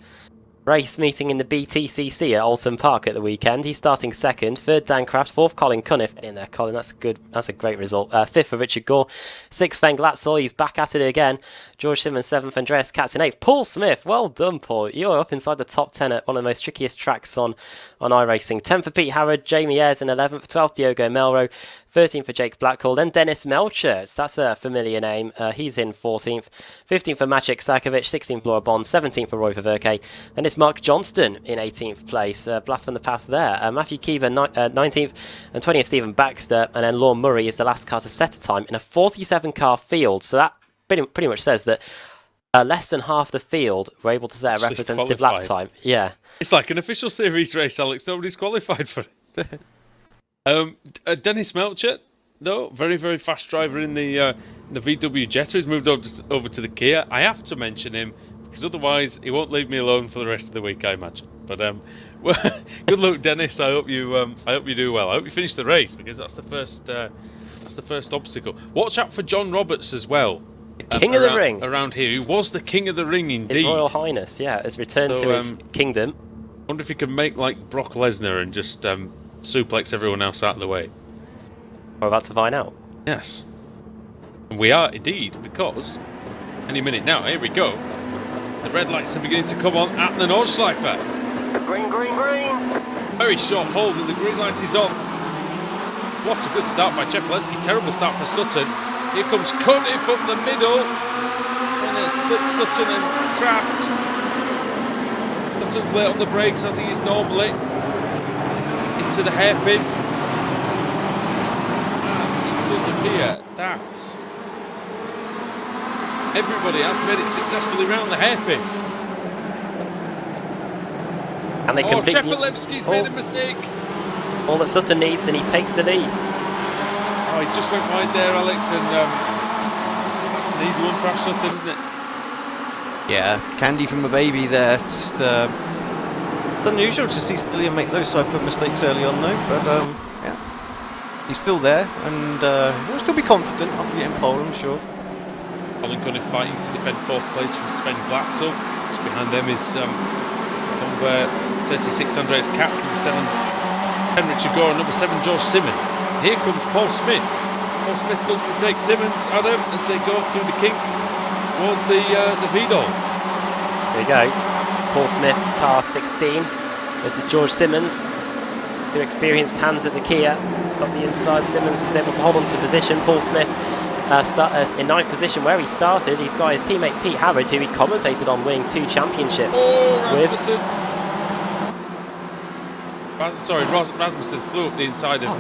race meeting in the BTCC at Alton Park at the weekend. He's starting second. Third, Dan Craft. Fourth, Colin Cunniff. Get in there, Colin. That's good. That's a great result. Fifth for Richard Gore. Sixth, Sven Glatzel. He's back at it again. George Simmons, seventh. Andreas Katz in eighth. Paul Smith. Well done, Paul. You're up inside the top 10 at one of the most trickiest tracks on iRacing. 10th for Pete Harrod. Jamie Ayres in 11th. 12th, Diogo Melro. 13th for Jake Blackhall. Then Dennis Melchers. That's a familiar name. He's in 14th. 15th for Maciek Sakovic. 16th, Laura Bond. 17th for Roy Ververke. Then it's Mark Johnston in 18th place. Blast from the past there. Matthew Keever, 19th. And 20th, Stephen Baxter. And then Lorne Murray is the last car to set a time in a 47-car field. So that pretty much says that less than half the field were able to set a representative lap time. Yeah. It's like an official series race, Alex. Nobody's qualified for it. Dennis Melcher, though, very, very fast driver in the VW Jetta. He's moved over to the Kia. I have to mention him because otherwise he won't leave me alone for the rest of the week, I imagine. But well, good luck, Dennis. I hope you do well. I hope you finish the race because that's the first obstacle. Watch out for John Roberts as well. King of the Ring around here. He was the King of the Ring indeed. His Royal Highness, yeah, has returned to his kingdom. I wonder if he can make like Brock Lesnar and just suplex everyone else out of the way. We're about to find out. Yes. And we are indeed, because any minute now, here we go. The red lights are beginning to come on at the Nordschleife. Green, green, green. Very short hold and the green light is on. What a good start by Chepelevsky. Terrible start for Sutton. Here comes Cunniff up the middle. And it splits Sutton and Kraft. Sutton's late on the brakes as he is normally. Into the hairpin. And it does appear that everybody has made it successfully round the hairpin. And they Chepelevsky's made a mistake. All that Sutton needs, and he takes the lead. Oh, he just went wide there, Alex, and that's an easy one for Ash Sutton, isn't it? Yeah, candy from a baby there. Just unusual to see Stelian make those type of mistakes early on, though. But yeah, he's still there, and he'll still be confident after getting pole, I'm sure. Colin Cunniff fighting to defend fourth place from Sven Glatzel. Just behind them is number 36 Andreas Katz, number 7 Henrik Gore, and number 7 George Simmons. Here comes Paul Smith. Paul Smith looks to take Simmons, Adam, as they go through the kink towards the V-Doll. There you go. Paul Smith, car 16. This is George Simmons, two experienced hands at the Kia. Up the inside, Simmons is able to hold on to the position. Paul Smith in ninth position where he started. He's got his teammate Pete Harrod, who he commentated on winning 2 championships Rasmussen. Rasmussen flew up the inside of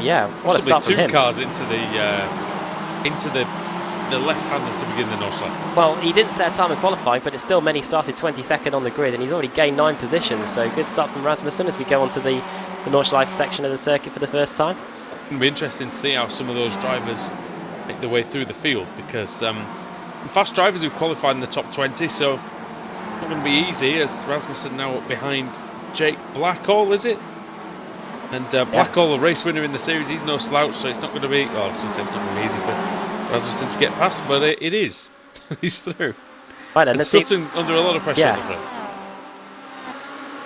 what a start from him. 2 cars into the left-hander to begin the Nordschleife. Well, he didn't set a time and qualify, but it's still meant he started 22nd on the grid, and he's already gained 9 positions. So good start from Rasmussen as we go onto the Nordschleife section of the circuit for the first time. It'll be interesting to see how some of those drivers make their way through the field, because fast drivers who qualified in the top 20, so it's not going to be easy, as Rasmussen now up behind Jake Blackhall, is it? And Blackhall, the race winner in the series, he's no slouch, so it's not going to be, well, I was going to say it's not going to be easy for Rasmussen to get past, but it is. He's through. Right, and Sutton under a lot of pressure on the front.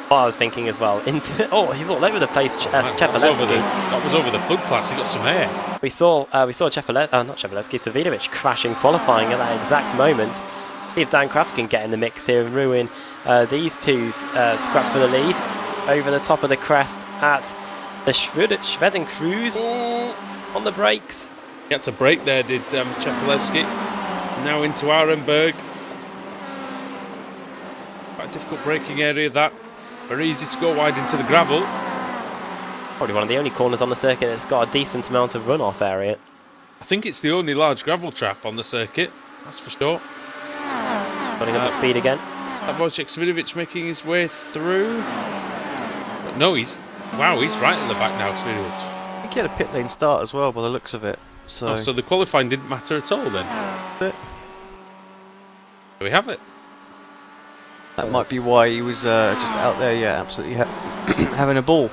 What I was thinking as well. He's all over the place. Chepelevsky. That was over the flood class. He got some air. We saw Savinovic crash in qualifying at that exact moment. See if Dan Crafts can get in the mix here and ruin these two's scrap for the lead over the top of the crest at the Schwedenkreuz on the brakes. He had to brake there, did Chepelevsky. Now into Arenberg. Quite a difficult braking area that. Very easy to go wide into the gravel. Probably one of the only corners on the circuit that's got a decent amount of runoff area. I think it's the only large gravel trap on the circuit, that's for sure. Putting up the speed again. Wojciech Svidovic making his way through. But no, he's right at the back now, Svidovic. I think he had a pit lane start as well by the looks of it. So, So the qualifying didn't matter at all then. There we have it. that might be why he was just out there, yeah, absolutely having a ball.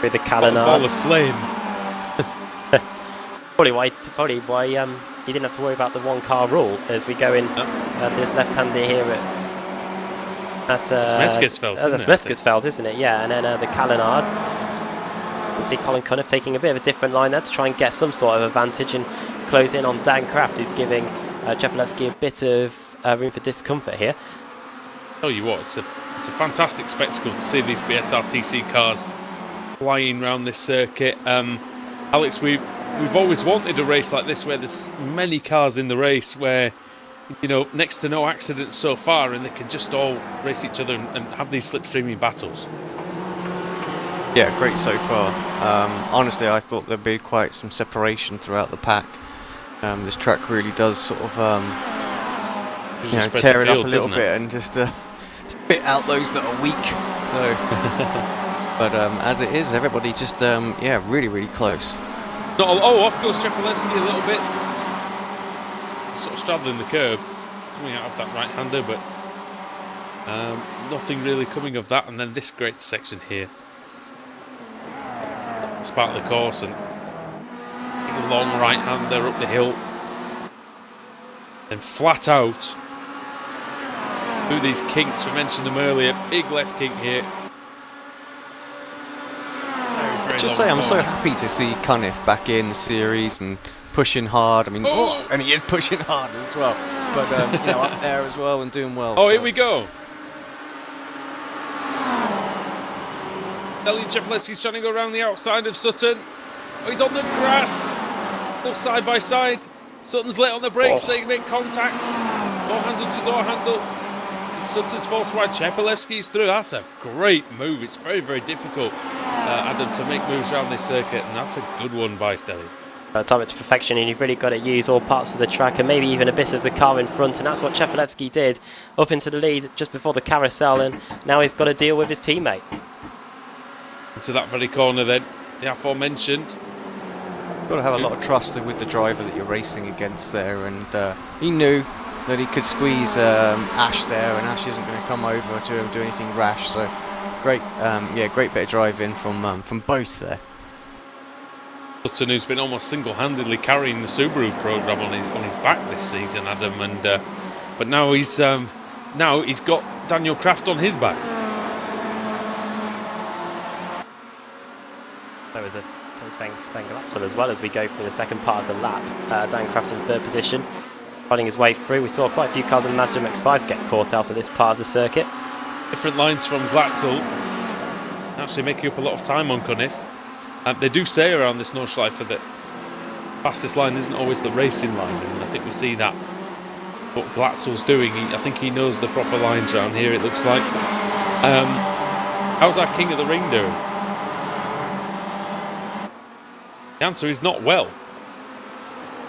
With the Ball Calenard. of flame. Probably why he didn't have to worry about the one-car rule as we go in to this left-hander here at Meskesveld, that's isn't it, I think? Meskesveld, isn't it? Yeah, and then the Calenard. You can see Colin Cunniff taking a bit of a different line there to try and get some sort of advantage and close in on Dan Kraft, who's giving Chepelevsky a bit of room for discomfort here. Tell you what, it's a fantastic spectacle to see these BSRTC cars flying around this circuit. Alex, we've always wanted a race like this where there's many cars in the race, where next to no accidents so far, and they can just all race each other and have these slipstreaming battles. Yeah, great so far. Honestly, I thought there'd be quite some separation throughout the pack. This track really does sort of tear it up a little bit and just spit out those that are weak. So, but as it is, everybody just really, really close. Off goes Chepelevsky a little bit. Sort of straddling the curb, coming out of that right-hander, but nothing really coming of that. And then this great section here. It's part of the course, and a long right-hander up the hill. And flat out through these kinks, we mentioned them earlier. Big left kink here. Just say I'm so happy to see Cunniff back in the series and pushing hard. I mean, and he is pushing hard as well. But up there as well and doing well. Here we go. Elliot Chepelevsky's trying to go around the outside of Sutton. He's on the grass. All side by side. Sutton's late on the brakes. They make contact. Door handle to door handle. Sutton's forced wide. Chepelevsky's through. That's a great move. It's very, very difficult, Adam, to make moves around this circuit, and that's a good one by Stelly. By the time it's perfection, and you've really got to use all parts of the track and maybe even a bit of the car in front, and that's what Chepelevsky did up into the lead just before the carousel, and now he's got to deal with his teammate. Into that very corner then, the aforementioned. You've got to have a lot of trust with the driver that you're racing against there, and he knew that he could squeeze Ash there, and Ash isn't going to come over to do anything rash. So great, great bit of driving from both there. Sutton, who's been almost single-handedly carrying the Subaru program on his back this season, Adam, and but now he's got Daniel Kraft on his back. There was Sven Glatzel as well as we go through the second part of the lap. Dan Kraft in third position, sliding his way through. We saw quite a few cars in the Mazda MX-5s get caught out of this part of the circuit. Different lines from Glatzel, actually making up a lot of time on Cunniff. They do say around this Nordschleife that fastest line isn't always the racing line, and I think we see that what Glatzel's doing. I think he knows the proper lines around here, it looks like. How's our King of the Ring doing? The answer is not well.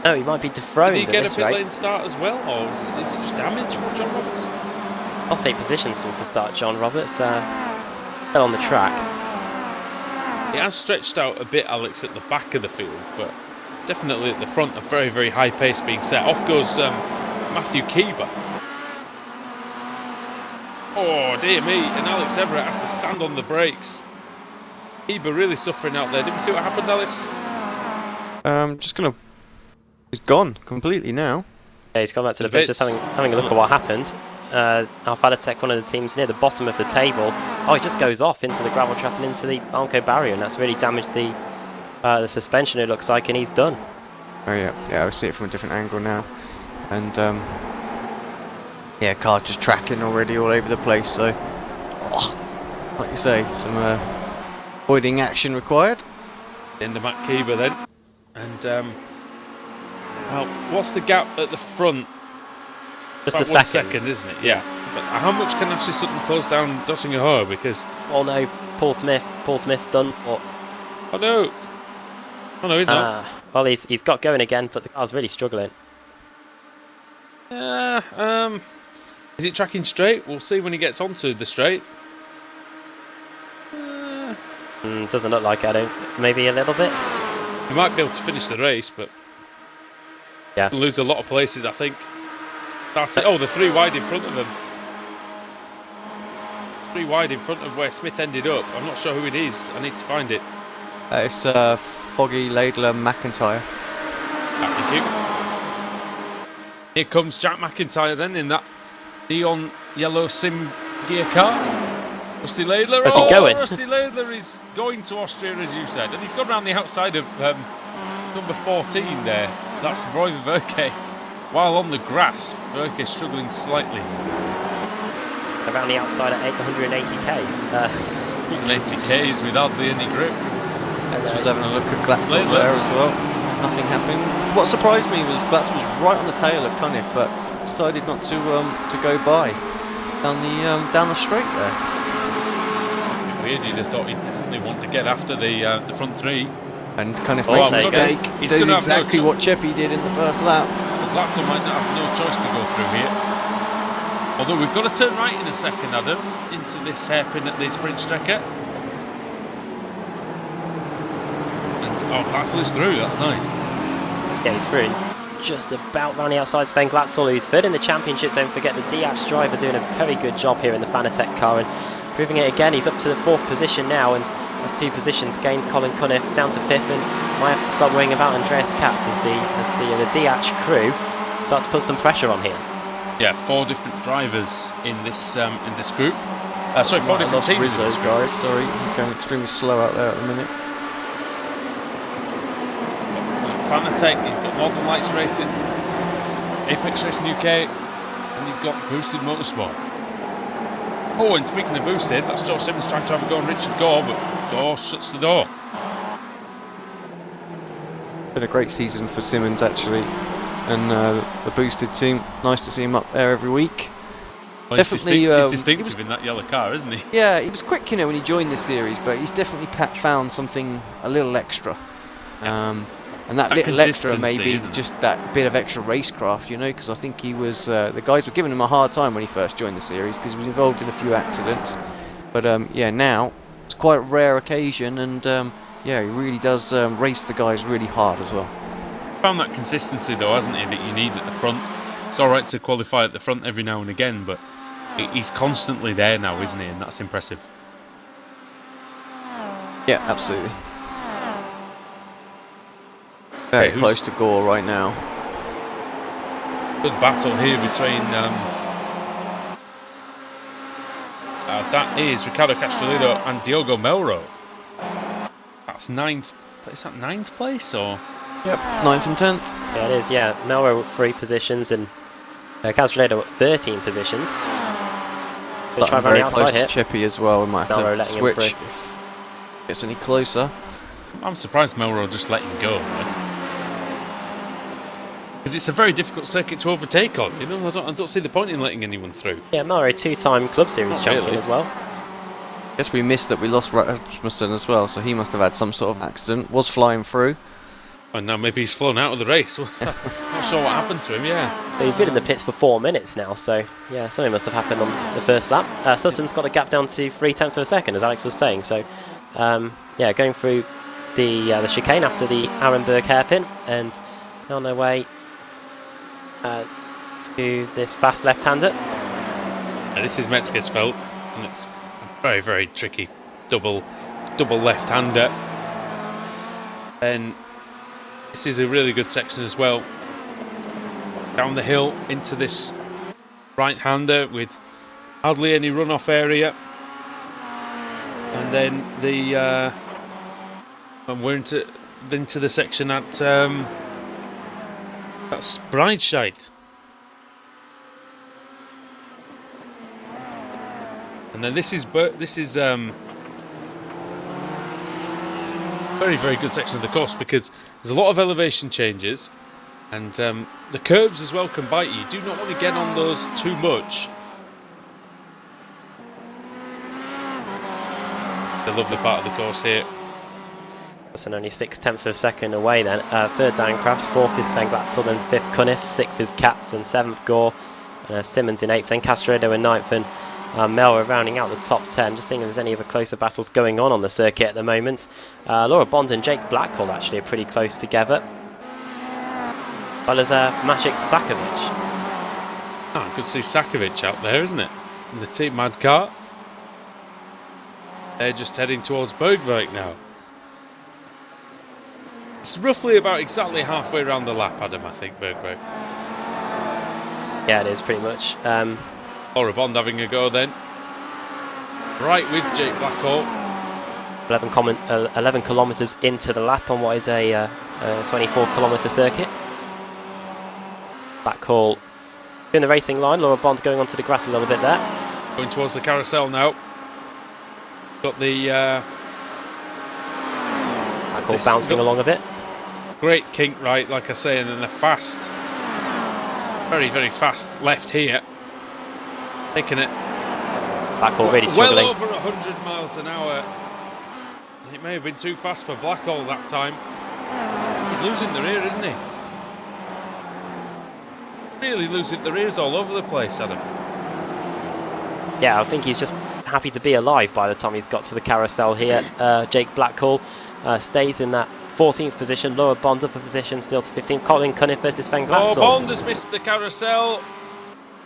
No, he might be dethroned. Did he get at a this pit rate. lane start as well, or is it just damage from John Roberts? Lost 8 positions since the start, John Roberts. Still on the track. It has stretched out a bit, Alex, at the back of the field, but definitely at the front, a very, very high pace being set. Off goes Matthew Keeber. Oh, dear me, and Alex Everett has to stand on the brakes. Keeber really suffering out there. Did we see what happened, Alex? He's gone completely now. Yeah, he's gone back to the bridge, just having a look at what happened. Alfa Tech, one of the teams near the bottom of the table. Oh, he just goes off into the gravel trap and into the Armco barrier, and that's really damaged the suspension, it looks like, and he's done. Oh yeah, I see it from a different angle now, and car just tracking already all over the place. So, like you say, some avoiding action required. Into Matt Keeber then, and well, what's the gap at the front? Just about a 1 second. second, isn't it? Yeah. But how much can Ashley Sutton close down Dottinger Hoa? Because Oh no, Paul Smith's done for. oh no, he's not. Well, he's got going again, but the car's really struggling. Is it tracking straight? We'll see when he gets onto the straight. Doesn't look like it. Maybe a little bit. He might be able to finish the race, but yeah, lose a lot of places, I think. Oh, the 3 wide in front of him. 3 wide in front of where Smith ended up. I'm not sure who it is. I need to find it. It's Foggy Laidler McIntyre. Thank you. Here comes Jack McIntyre then in that neon yellow sim gear car. Rusty Laidler. Where's he going? Rusty Laidler is going to Austria, as you said, and he's gone around the outside of number 14 there. That's Roy Verke. While on the grass, Verke struggling slightly. Around the outside at 180 Ks. 180 Ks with hardly any grip. Glatz was having a look at Glatzel there as well. Nothing happened. What surprised me was Glatz was right on the tail of Cunniff, but decided not to go by down the straight there. Weird, you'd have thought he'd definitely want to get after the front 3. And Cunniff makes a mistake. He's did gonna exactly what Cheppy did in the first lap. Glatzel might not have no choice to go through here. Although we've got to turn right in a second, Adam, into this hairpin at the sprint Strecker. Oh, Glatzel is through, that's nice. Yeah, he's through. Just about round the outside. Sven Glatzel, who's third in the championship. Don't forget the Diaz driver doing a very good job here in the Fanatec car and proving it again. He's up to the 4th position now, and that's 2 positions gained. Colin Cunniff down to 5th, and might have to start worrying about Andreas Katz as the Diaz crew start to put some pressure on here. Yeah, 4 different drivers in this group. Sorry, 4 different teams. Rizzo, guys. Sorry, he's going extremely slow out there at the minute. Fanatec, you've got Northern Lights Racing, Apex Racing UK, and you've got Boosted Motorsport. Oh, and speaking of Boosted, that's Joe Simmons trying to have a go on Richard Gore, but Gore shuts the door. Been a great season for Simmons actually, and the Boosted team. Nice to see him up there every week. Well, definitely, he's distinctive in that yellow car, isn't he? Yeah, he was quick, when he joined this series, but he's definitely found something a little extra. And that little extra maybe just that bit of extra racecraft, because I think he was, the guys were giving him a hard time when he first joined the series because he was involved in a few accidents. But yeah, now it's quite a rare occasion, and yeah, he really does race the guys really hard as well. Found that consistency though, hasn't he, that you need at the front. It's alright to qualify at the front every now and again, but he's constantly there now, isn't he? And that's impressive. Yeah, absolutely. Very close to Gore right now. Good battle here between that is Ricardo Castrolido and Diogo Melro. That's 9th. Is that 9th place or? Yep, 9th and 10th. Yeah, it is. Yeah, Melro at 3 positions and Castrolido at 13 positions. Gonna try very around the close outside to here. Chippy as well. We might have Melro to letting him switch through. if it gets any closer. I'm surprised Melro just let him go. Because it's a very difficult circuit to overtake on. I don't see the point in letting anyone through. Yeah, Melro 2-time Club Series champion really. as well. Guess we missed that we lost Rasmussen as well, so he must have had some sort of accident. Was flying through. And now maybe he's flown out of the race. Not sure what happened to him, yeah. But he's been in the pits for 4 minutes now, so yeah, something must have happened on the first lap. Sutton's got the gap down to 0.3 of a second, as Alex was saying. So yeah, going through the chicane after the Arenberg hairpin, and on their way to this fast left-hander. This is Metzgersfeld, and it's a very, very tricky double left-hander. And this is a really good section as well. Down the hill into this right-hander with hardly any runoff area. And then and we're into the section at that's Breitscheid. And then this is very, very good section of the course because there's a lot of elevation changes, and the curbs as well can bite you. You do not want to get on those too much. The lovely part of the course here. That's only 6/10 of a second away then. Third Dan Krabs, fourth is Sven Glatzel, then fifth Cunniff, sixth is Katz, and seventh Gore. Simmons in eighth, then Castredo in ninth, and Mel are rounding out the top 10. Just seeing if there's any other closer battles going on the circuit at the moment. Laura Bond and Jake Blackhall actually are pretty close together. As well as Maciek Sakovic. Oh, good to see Sakovic out there, isn't it? In the Team Mad car. They're just heading towards Bergwijk now. It's roughly about exactly halfway around the lap, Adam, I think, Bergwijk. Yeah, it is pretty much. Laura Bond having a go then. Right with Jake Blackhall. 11 kilometres into the lap on what is a 24-kilometre circuit. Blackhall in the racing line. Laura Bond going onto the grass a little bit there. Going towards the carousel now. Got the Blackhall bouncing along a bit. Great kink right, like I say, and then a fast, very, very fast left here. Taking it. Blackhall really struggling. Well over 100 miles an hour. It may have been too fast for Blackhall that time. He's losing the rear, isn't he? Really losing the rears all over the place, Adam. Yeah, I think he's just happy to be alive by the time he's got to the carousel here. Jake Blackhall stays in that 14th position. Laura Bond up a position still to 15th. Colin Cunniff versus Sven Glatzel. Oh, Bond has missed the carousel.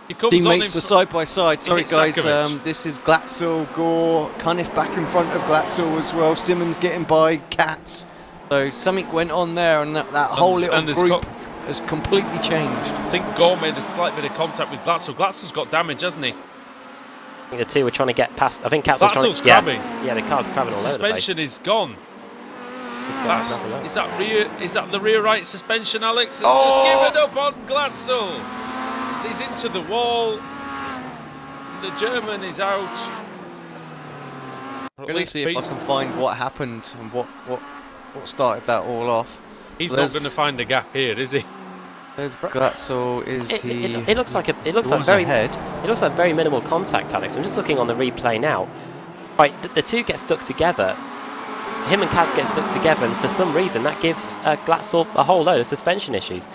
He comes Teammates on are side by side. Sorry guys, Sakovic. this is Glatzel, Gore, Cunniff back in front of Glatzel as well. Simmons getting by Katz. So something went on there, and that whole little group has completely changed. I think Gore made a slight bit of contact with Glatzel. Glatzel's got damage, hasn't he? I think the two were trying to get past. I think Katz was trying to. crabbing. Yeah, the car's crabbing all over the place. Suspension is gone. Is that the rear right suspension, Alex? It's just given up on Glatzel. He's into the wall. The German is out. I'm going to see if I can find what happened and what started that all off. He's not going to find a gap here, is he? There's Glatzel. It looks like very minimal contact, Alex. I'm just looking on the replay now. Right, the two get stuck together. Him and Kaz get stuck together, and for some reason that gives Glatzel a whole load of suspension issues.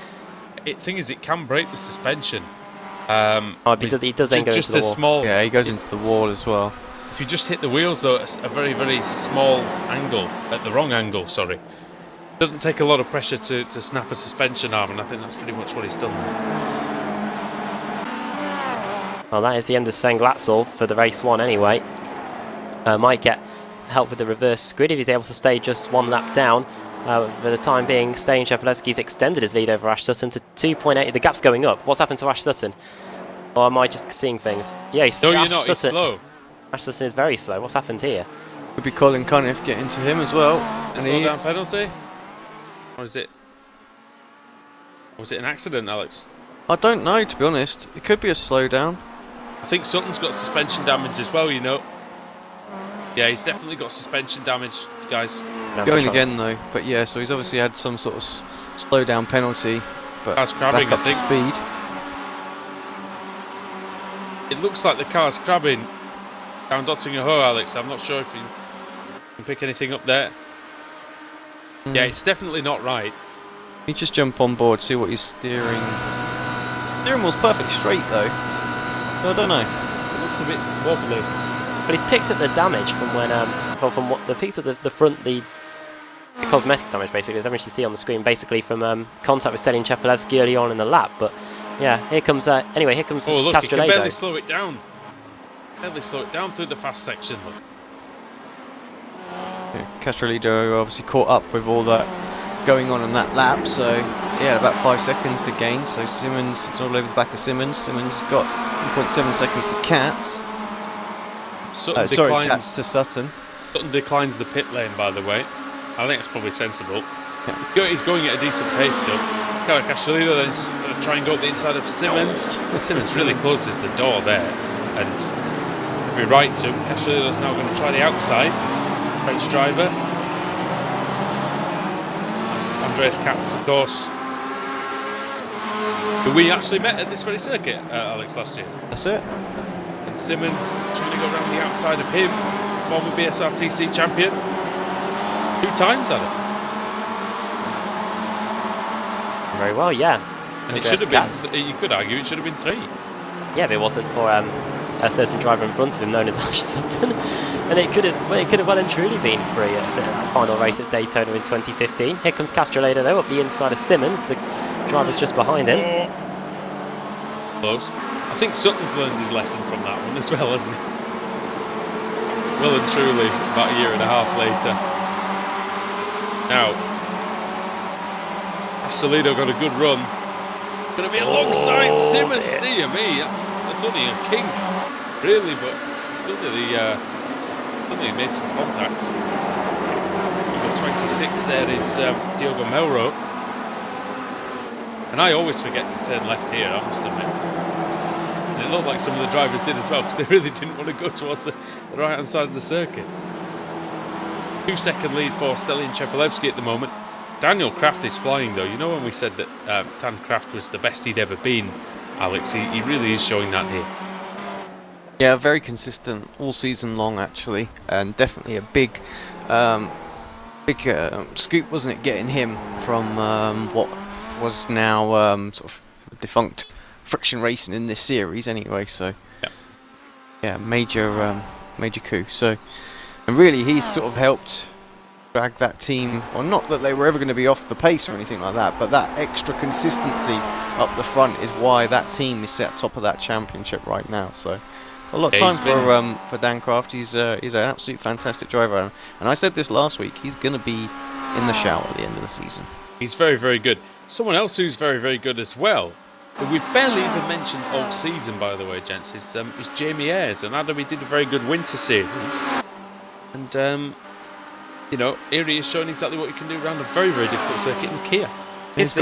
The thing is, it can break the suspension. He does then go into the wall. Yeah, he goes into the wall as well. If you just hit the wheels, though, at a very, very small angle, at the wrong angle, sorry. It doesn't take a lot of pressure to snap a suspension arm, and I think that's pretty much what he's done there. Well, that is the end of Sven Glatzel for the race one anyway. Might get help with the reverse grid if he's able to stay just one lap down. For the time being, Stane Shepelevsky's extended his lead over Ash Sutton to 2.8. The gap's going up. What's happened to Ash Sutton? Or am I just seeing things? Yeah, no, you're not. He's slow. Ash Sutton is very slow. What's happened here? Could be Colin Cunniff getting to him as well. A slowdown penalty? Or is it? Was it an accident, Alex? I don't know, to be honest. It could be a slowdown. I think Sutton's got suspension damage as well, you know. Yeah, he's definitely got suspension damage, guys. Going again though, but yeah, so he's obviously had some sort of slowdown penalty, but car's crabbing, back up to speed. It looks like the car's crabbing down Dottinger Ho, Alex. I'm not sure if you can pick anything up there. Yeah, it's definitely not right. You just jump on board, see what he's steering. Steering wheel's perfectly straight though. So I don't know. It looks a bit wobbly. But he's picked up the damage from when, from what the piece of the front, the cosmetic damage basically, the damage you see on the screen, basically from contact with Stane Shepelevsky early on in the lap. But yeah, here comes anyway, here comes oh, look, Castredo. He can barely slow it down. Barely slow it down through the fast section. Look. Yeah, Castredo obviously caught up with all that going on in that lap, so he had about 5 seconds to gain. So Simmons, it's all over the back of Simmons. Simmons got 1.7 seconds to Katz. Sorry, Katz to Sutton. Sutton declines the pit lane, by the way. I think that's probably sensible. Yeah. He's going at a decent pace still. Castredo then is going to try and go up the inside of Simmons. Simmons really closes the door there. And if we right to him, Castredo's now going to try the outside. French driver. That's Andreas Katz, of course. Who we actually met at this very circuit, Alex, last year. That's it. And Simmons trying to go around the outside of him. Former BSRTC champion. 2 times, Adam. Very well, yeah. And it Andreas should Katz. have been, you could argue it should have been 3. Yeah, if it wasn't for a certain driver in front of him known as Ash Sutton. And it could have well and truly been 3 at the final race at Daytona in 2015. Here comes Castrolado though, up the inside of Simmons. The driver's just behind him. Close. I think Sutton's learned his lesson from that one as well, hasn't he? Well and truly, about a year and a half later. Now, Castellino got a good run. Going to be alongside Simmons, dear me. That's only a king, really, but still nearly made some contact. Number 26 there is Diogo Melro. And I always forget to turn left here, I must admit. And it looked like some of the drivers did as well, because they really didn't want to go towards the right-hand side of the circuit. 2-second lead for Stelian Chepelevsky at the moment. Daniel Kraft is flying though. You know when we said that Dan Kraft was the best he'd ever been, Alex, he really is showing that here. Yeah, very consistent all season long actually, and definitely a big scoop, wasn't it, getting him from what was now sort of defunct friction racing in this series anyway. So yeah, major coup. So, and really he's sort of helped drag that team, or not that they were ever going to be off the pace or anything like that, but that extra consistency up the front is why that team is set top of that championship right now. So a lot of time for Dan Kraft. He's an absolute fantastic driver, and I said this last week, he's going to be in the shout at the end of the season. He's very, very good. Someone else who's very, very good as well, who we've barely even mentioned all season, by the way, gents, is Jamie Ayres. And Adam, he did a very good winter series, and you know, here he is showing exactly what he can do around a very, very difficult circuit in Kia.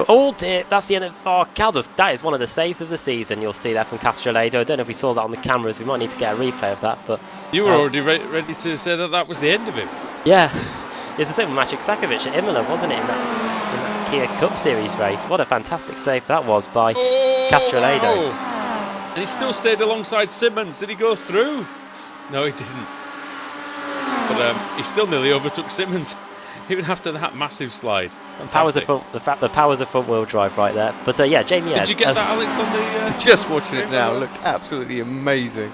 Oh dear, that's the end of Caldas. That is one of the saves of the season. You'll see there from Castrolado. I don't know if we saw that on the cameras. We might need to get a replay of that. But you were already ready to say that was the end of him. Yeah, it's the same with Maciek Sakovic at Imola, wasn't it, in that Kia Cup Series race? What a fantastic save that was by Castrolado. And he still stayed alongside Simmons. Did he go through? No, he didn't. But he still nearly overtook Simmons, even after that massive slide. The powers of front wheel drive right there. But yeah, Jamie Ayres. Did you get that, Alex, on the? Just watching it now, looked absolutely amazing.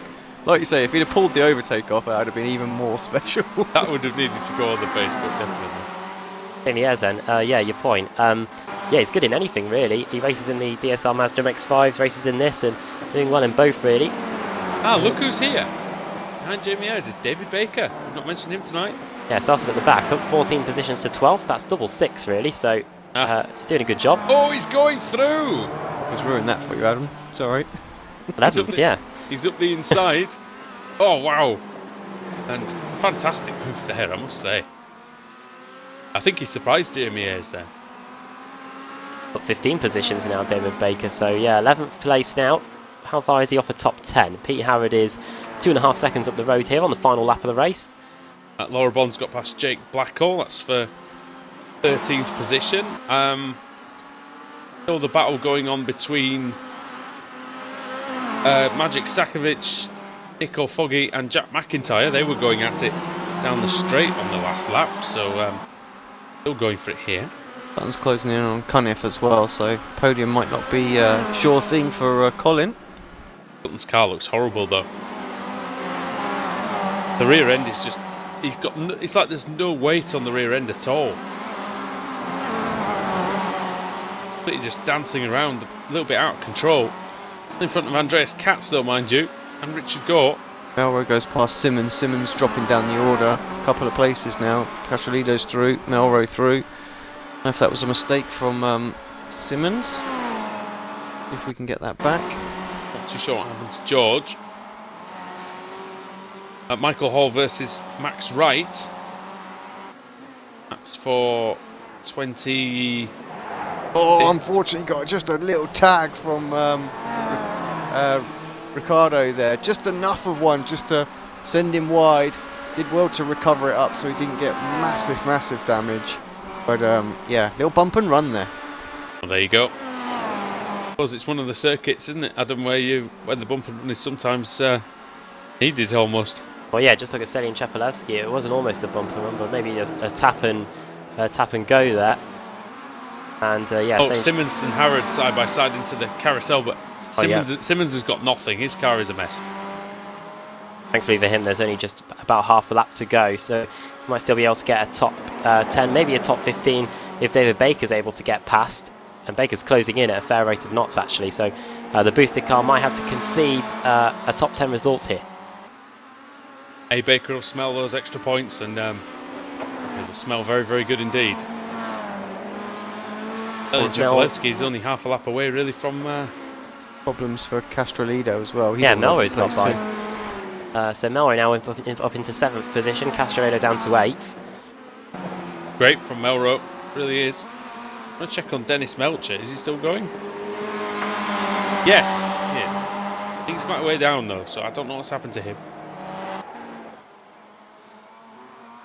Like you say, if he'd have pulled the overtake off, it would have been even more special. That would have needed to go on the Facebook, definitely. Jamie Ayres then, yeah, your point. Yeah, he's good in anything really. He races in the BSR Mazda MX-5s, races in this, and doing well in both really. Ah, look who's here. Behind Jamie Ayres is David Baker. I've not mentioned him tonight. Yeah, started at the back, up 14 positions to 12th. That's double 6 really, so he's doing a good job. Oh, he's going through! He's ruined that for you, Adam. It's alright. 11th, yeah. He's up the inside. Oh, wow. And fantastic move there, I must say. I think he surprised Jamie Ayres there. Up 15 positions now, David Baker. So yeah, 11th place now. How far is he off a top 10? Pete Howard is 2.5 seconds up the road here on the final lap of the race. Laura Bond's got past Jake Blackall. That's for 13th position. Still the battle going on between Maciek Sakovic, Nico Foggy and Jack McIntyre. They were going at it down the straight on the last lap, so still going for it here. Button's closing in on Cunniff as well, so podium might not be a sure thing for Colin. Sutton's car looks horrible though. The rear end is just, it's like there's no weight on the rear end at all. Completely just dancing around, a little bit out of control. It's in front of Andreas Katz though, mind you, and Richard Gort. Melro goes past Simmons. Simmons dropping down the order a couple of places now. Castrolido's through, Melro through. I don't know if that was a mistake from Simmons. If we can get that back. Not too sure what happened to George. Michael Hall versus Max Wright. That's for 20. Oh, unfortunately got just a little tag from Ricardo there. Just enough of one just to send him wide. Did well to recover it up so he didn't get massive damage. But yeah, little bump and run there. Well, there you go. I suppose it's one of the circuits, isn't it, Adam, where the bump and run is sometimes needed almost. Well, yeah, just look at Stelian Chepelevsky. It wasn't almost a bump and run, but maybe just a tap and go there. And yeah, Oh, Simmons and Harrod side by side into the carousel, but Simmons, yeah. Simmons has got nothing. His car is a mess. Thankfully for him, there's only just about half a lap to go, so he might still be able to get a top 10, maybe a top 15 if David Baker's able to get past. And Baker's closing in at a fair rate of knots, actually, so the boosted car might have to concede a top 10 result here. Hey, Baker will smell those extra points, and it'll smell very, very good indeed. Jablowski is only half a lap away, really, from... Problems for Castrolido as well. He's yeah, on Melrose got place by. So Melrose now up into 7th position, Castrolido down to 8th. Great from Melrose, really is. I'm going to check on Dennis Melcher. Is he still going? Yes, he is. I think he's quite a way down, though, so I don't know what's happened to him.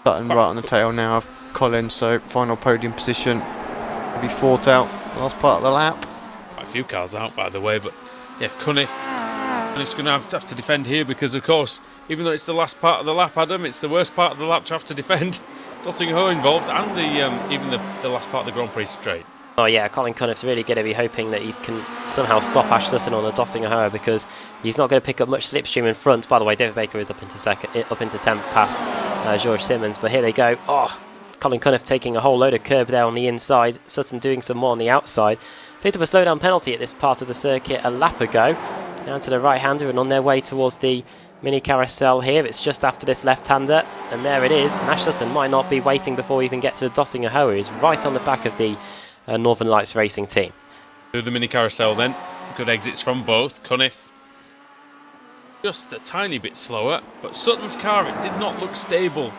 Button right on the tail now of Collins, so final podium position. He'll be 4th out, last part of the lap. Quite a few cars out, by the way, but yeah, Cunniff's going to have to defend here because, of course, even though it's the last part of the lap, Adam, it's the worst part of the lap to have to defend. Dottinghoe involved, and even the last part of the Grand Prix straight. Oh yeah, Colin Cunniff's really going to be hoping that he can somehow stop Ash Sutton on the Dottinghoe because he's not going to pick up much slipstream in front. By the way, David Baker is up into 10th past George Simmons, but here they go. Oh, Colin Cunniff taking a whole load of curb there on the inside, Sutton doing some more on the outside. Picked up a slowdown penalty at this part of the circuit a lap ago. Down to the right-hander and on their way towards the mini carousel here. It's just after this left-hander, and there it is. Ash Sutton might not be waiting before we even get to the Dottinghoe. He's right on the back of the Northern Lights Racing team. Do the mini carousel then. Good exits from both. Cunniff just a tiny bit slower, but Sutton's car, it did not look stable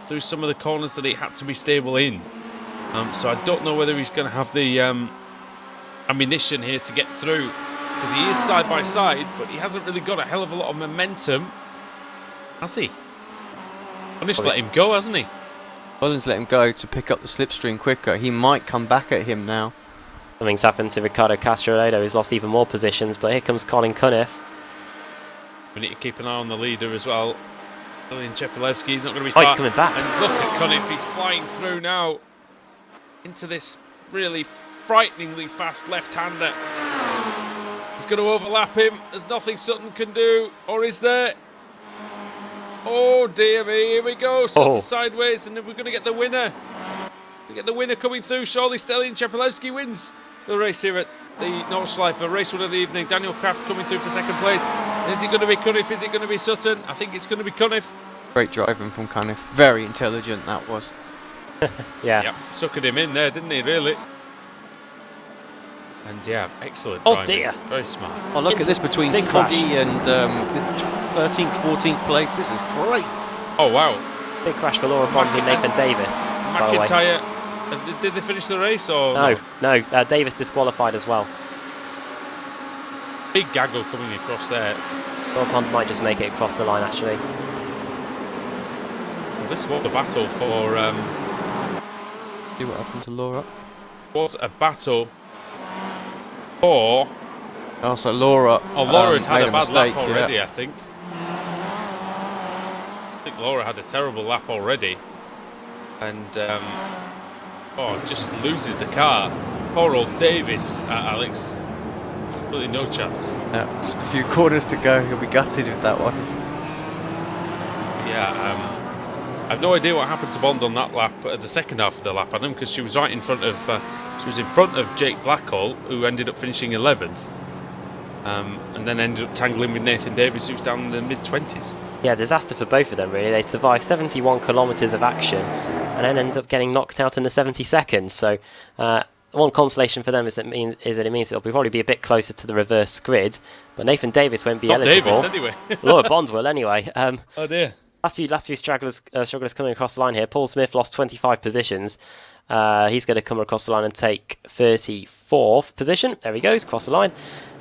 through some of the corners that it had to be stable in. So I don't know whether he's going to have the ammunition here to get through, because he is side by side, but he hasn't really got a hell of a lot of momentum, has he? Cunniff's let him go, hasn't he? Collins let him go to pick up the slipstream quicker. He might come back at him now. Something's happened to Ricardo Castrolado, who's lost even more positions, but here comes Colin Cunniff. We need to keep an eye on the leader as well. Stelian Chepelevsky, he's not going to be far. Oh, he's coming back. And look at Cunniff, he's flying through now into this really frighteningly fast left-hander. He's going to overlap him. There's nothing Sutton can do, or is there? Oh dear me, here we go. Sutton sideways, and then we're going to get the winner. We get the winner coming through. Surely Stelian Chepelevsky wins the race here at the Nordschleife, race one of the evening. Daniel Kraft coming through for 2nd place. Is it going to be Cunniff? Is it going to be Sutton? I think it's going to be Cunniff. Great driving from Cunniff. Very intelligent that was. Yeah. Yep, suckered him in there, didn't he, really? And yeah, excellent Oh driving. dear. Very smart. Oh, look at this between big Foggy crash. and the 13th, 14th place. This is great. Oh, wow. Big crash for Laura Bond and Nathan Davis, by the way. McIntyre, did they finish the race or No, Davis disqualified as well. Big gaggle coming across there. Laura Bond might just make it across the line, actually. Well, this was a battle for... See what happened to Laura. was a battle for... Oh, so Laura. Oh, Laura had made a bad mistake, lap already, yeah. I think. I think Laura had a terrible lap already. And, just loses the car. Poor old Davis, Alex. Really no chance. Yeah, just a few corners to go. He'll be gutted with that one. Yeah, I have no idea what happened to Bond on that lap, at the second half of the lap, Adam, because she was right in front of... she was in front of Jake Blackhall, who ended up finishing 11th. And then ended up tangling with Nathan Davis, who's down in the mid-20s. Yeah, disaster for both of them, really. They survived 71 kilometres of action and then ended up getting knocked out in the 70-seconds. So one consolation for them is that it means it'll probably be a bit closer to the reverse grid. But Nathan Davis won't be eligible. Davis, anyway. Laura Bonds will, anyway. Oh, dear. Last few stragglers coming across the line here. Paul Smith lost 25 positions. He's going to come across the line and take 34th position. There he goes, across the line.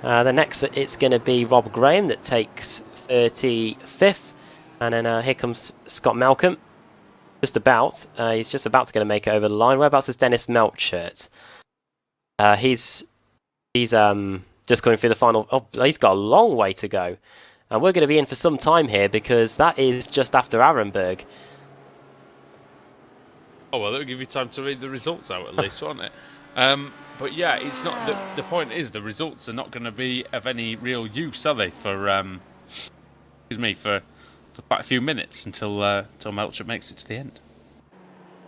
Then next it's going to be Rob Graham that takes 35th. And then here comes Scott Malcolm. He's just about to get a make it over the line. Whereabouts is Dennis Melchert? He's just going through the final. Oh, he's got a long way to go. And we're going to be in for some time here because that is just after Arenberg. Oh, well, that'll give you time to read the results out at least, won't it? But yeah, it's not. The point is, the results are not going to be of any real use, are they? For for quite a few minutes until Melcher makes it to the end.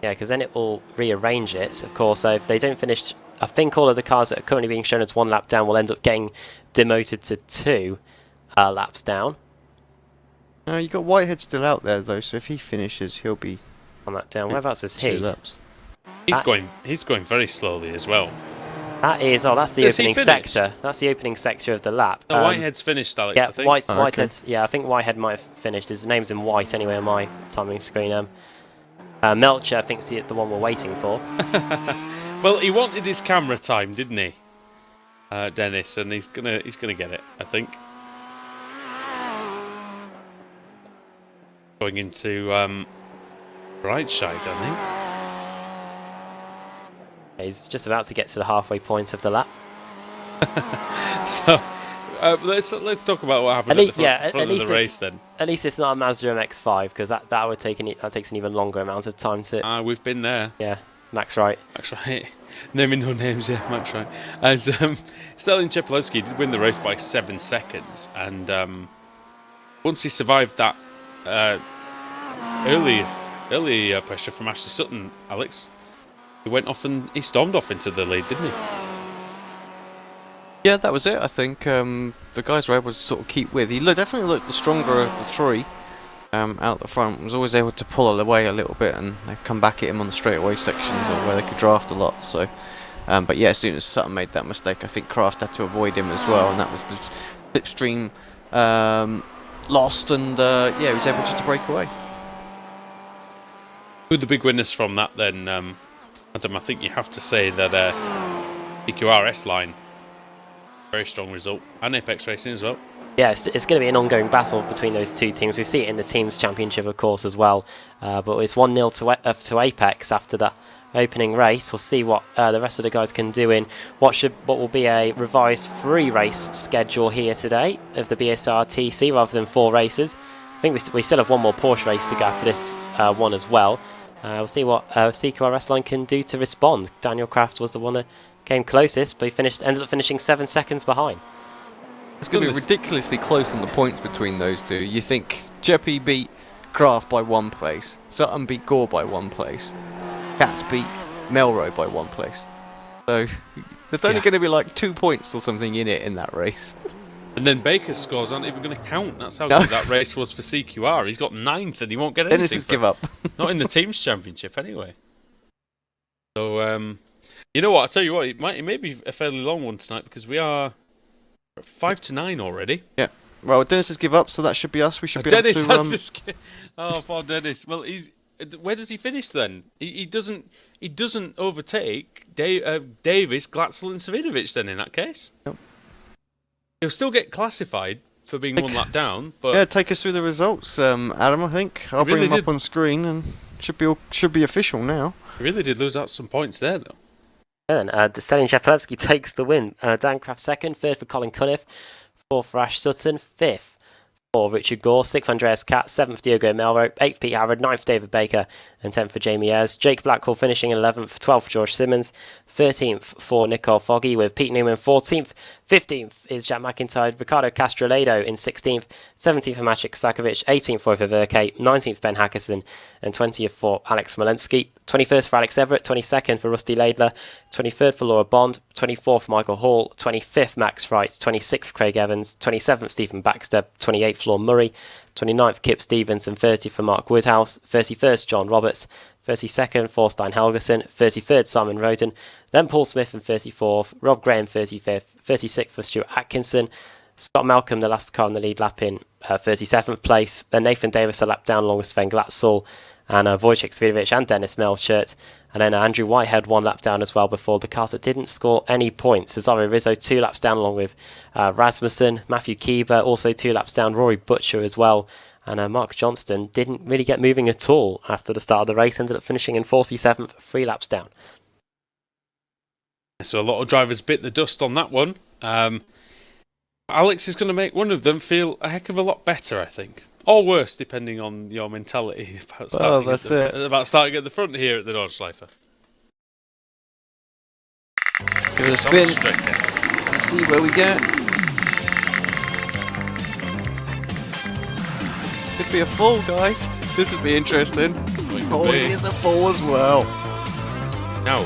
Yeah, because then it will rearrange it. Of course, if they don't finish, I think all of the cars that are currently being shown as 1 lap down will end up getting demoted to 2 laps down. You got Whitehead still out there though, so if he finishes, he'll be On that down. Whereabouts is 2 he? laps. He's going very slowly as well. That is. Oh, that's the Has he opening finished? sector. That's the opening sector of the lap. No, Whitehead's finished, Alex. Yeah, I think. Whitehead's. Yeah, I think Whitehead might have finished. His name's in white anyway on my timing screen. Melcher, I think, is the one we're waiting for. Well, he wanted his camera time, didn't he, Dennis? And he's gonna get it, I think. Going into right side, I think. He's just about to get to the halfway point of the lap. So let's talk about what happened at the front of the race then. At least it's not a Mazda MX-5 because that takes an even longer amount of time to. We've been there. Yeah, Max Wright. Max Wright. Naming no names, yeah, Max Wright. As Stalin Chepolowski did win the race by 7 seconds, and once he survived that early pressure from Ashley Sutton, Alex, he went off and he stormed off into the lead, didn't he? Yeah, that was it. I think the guys were able to sort of keep with. He definitely looked the stronger of the 3 out the front. Was always able to pull away a little bit, and they come back at him on the straightaway sections or where they could draft a lot. So, but yeah, as soon as Sutton made that mistake, I think Kraft had to avoid him as well, and that was the slipstream lost, and yeah, he was able just to break away. Who are the big winners from that then, Adam? I think you have to say that EQR S-Line, very strong result, and Apex Racing as well. Yeah, it's going to be an ongoing battle between those 2 teams. We see it in the teams championship, of course, as well. But it's 1-0 to Apex after that opening race. We'll see what the rest of the guys can do in what will be a revised 3-race schedule here today of the BSRTC rather than 4 races. I think we still have one more Porsche race to go after this one as well. We'll see what CQR S-Line can do to respond. Daniel Crafts was the one that came closest, but he ended up finishing 7 seconds behind. It's going to be ridiculously close on the points between those 2. You think Jeppy beat Kraft by 1 place, Sutton beat Gore by 1 place, Katz beat Melrose by 1 place. So there's only going to be like 2 points or something in it in that race. And then Baker's scores aren't even going to count. That's how good that race was for CQR. He's got 9th and he won't get anything. Dennis give up. Not in the teams championship anyway. So you know what? I'll tell you what. It may be a fairly long one tonight because we are 5 to 9 already. Yeah. Well, Dennis has give up, so that should be us. We should be Dennis able to. Has just... Oh, poor Dennis. Well, where does he finish then? He doesn't overtake Davis, Glatzel, and Savinovic then in that case. Nope. He'll still get classified for being 1 lap down, but yeah, take us through the results, Adam. I think I'll bring them up on screen, and should be official now. He really did lose out some points there, though. And Stalin Chepolowski takes the win. Dan Kraft 2nd, 3rd for Colin Cunliffe, 4th for Ash Sutton, 5th for Richard Gore, 6th Andreas Katz, 7th Diogo Melro, 8th Pete Harrod, 9th David Baker, and 10th for Jamie Ayres. Jake Blackwell finishing 11th, 12th for George Simmons, 13th for Nicole Foggy with Pete Newman 14th, 15th is Jack McIntyre, Ricardo Castroledo in 16th, 17th for Maciek Stakovic, 18th for Verke, 19th Ben Hackerson, and 20th for Alex Smolensky. 21st for Alex Everett, 22nd for Rusty Laidler, 23rd for Laura Bond, 24th for Michael Hall, 25th Max Wright, 26th for Craig Evans, 27th Stephen Baxter, 28th for Lorne Murray, 29th Kip Stevens, and 30th for Mark Woodhouse, 31st John Roberts, 32nd Thorstein Helgerson, 33rd Simon Roden, then Paul Smith in 34th, Rob Graham 35th, 36th for Stuart Atkinson, Scott Malcolm, the last car in the lead lap, in 37th place, then Nathan Davis a lap down along with Sven Glatzel, and Wojciech Svidovic and Dennis Melchert, and then Andrew Whitehead 1 lap down as well before the cars that didn't score any points. Cesario Rizzo 2 laps down along with Rasmussen, Matthew Keeber also 2 laps down, Rory Butcher as well, and Mark Johnston didn't really get moving at all after the start of the race, ended up finishing in 47th, 3 laps down. So a lot of drivers bit the dust on that one. Alex is going to make one of them feel a heck of a lot better, I think. Or worse, depending on your mentality about starting, at the front here at the Nordschleife. Give it a It's on spin. the straight there. Let's see where we get. Could be a full, guys. This would be interesting. Oh, it is a full as well. Now,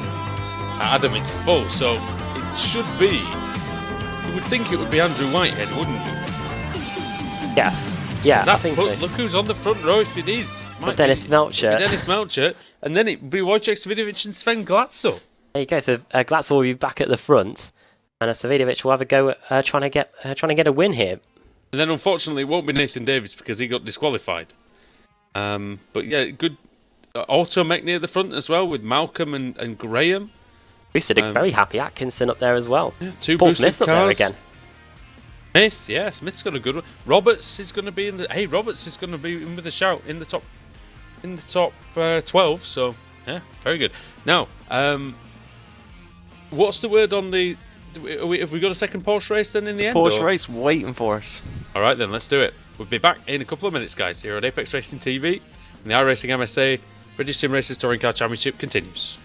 Adam, it's full, so it should be. You would think it would be Andrew Whitehead, wouldn't you? Yes. Yeah, I think so. Look who's on the front row if it is. But Dennis Melcher. Dennis Melcher, and then it'd be Wojciech Savidovic and Sven Glatzel. There you go. So Glatzel will be back at the front, and Savidovic will have a go at trying to get a win here. And then unfortunately it won't be Nathan Davis because he got disqualified. But yeah, good auto mech near the front as well with Malcolm and Graham. Boosted a very happy Atkinson up there as well. Yeah, two Paul boosted Smith's up there cars. again. Smith, yeah, Smith's got a good one. Roberts is going to be in the. Hey, Roberts is going to be in with a shout in the top 12. So yeah, very good. Now, what's the word on the? Have we got a second Porsche race then in the end? Porsche race waiting for us. All right, then let's do it. We'll be back in a couple of minutes, guys. Here on Apex Racing TV, and the iRacing MSA British Sim Racers Touring Car Championship continues.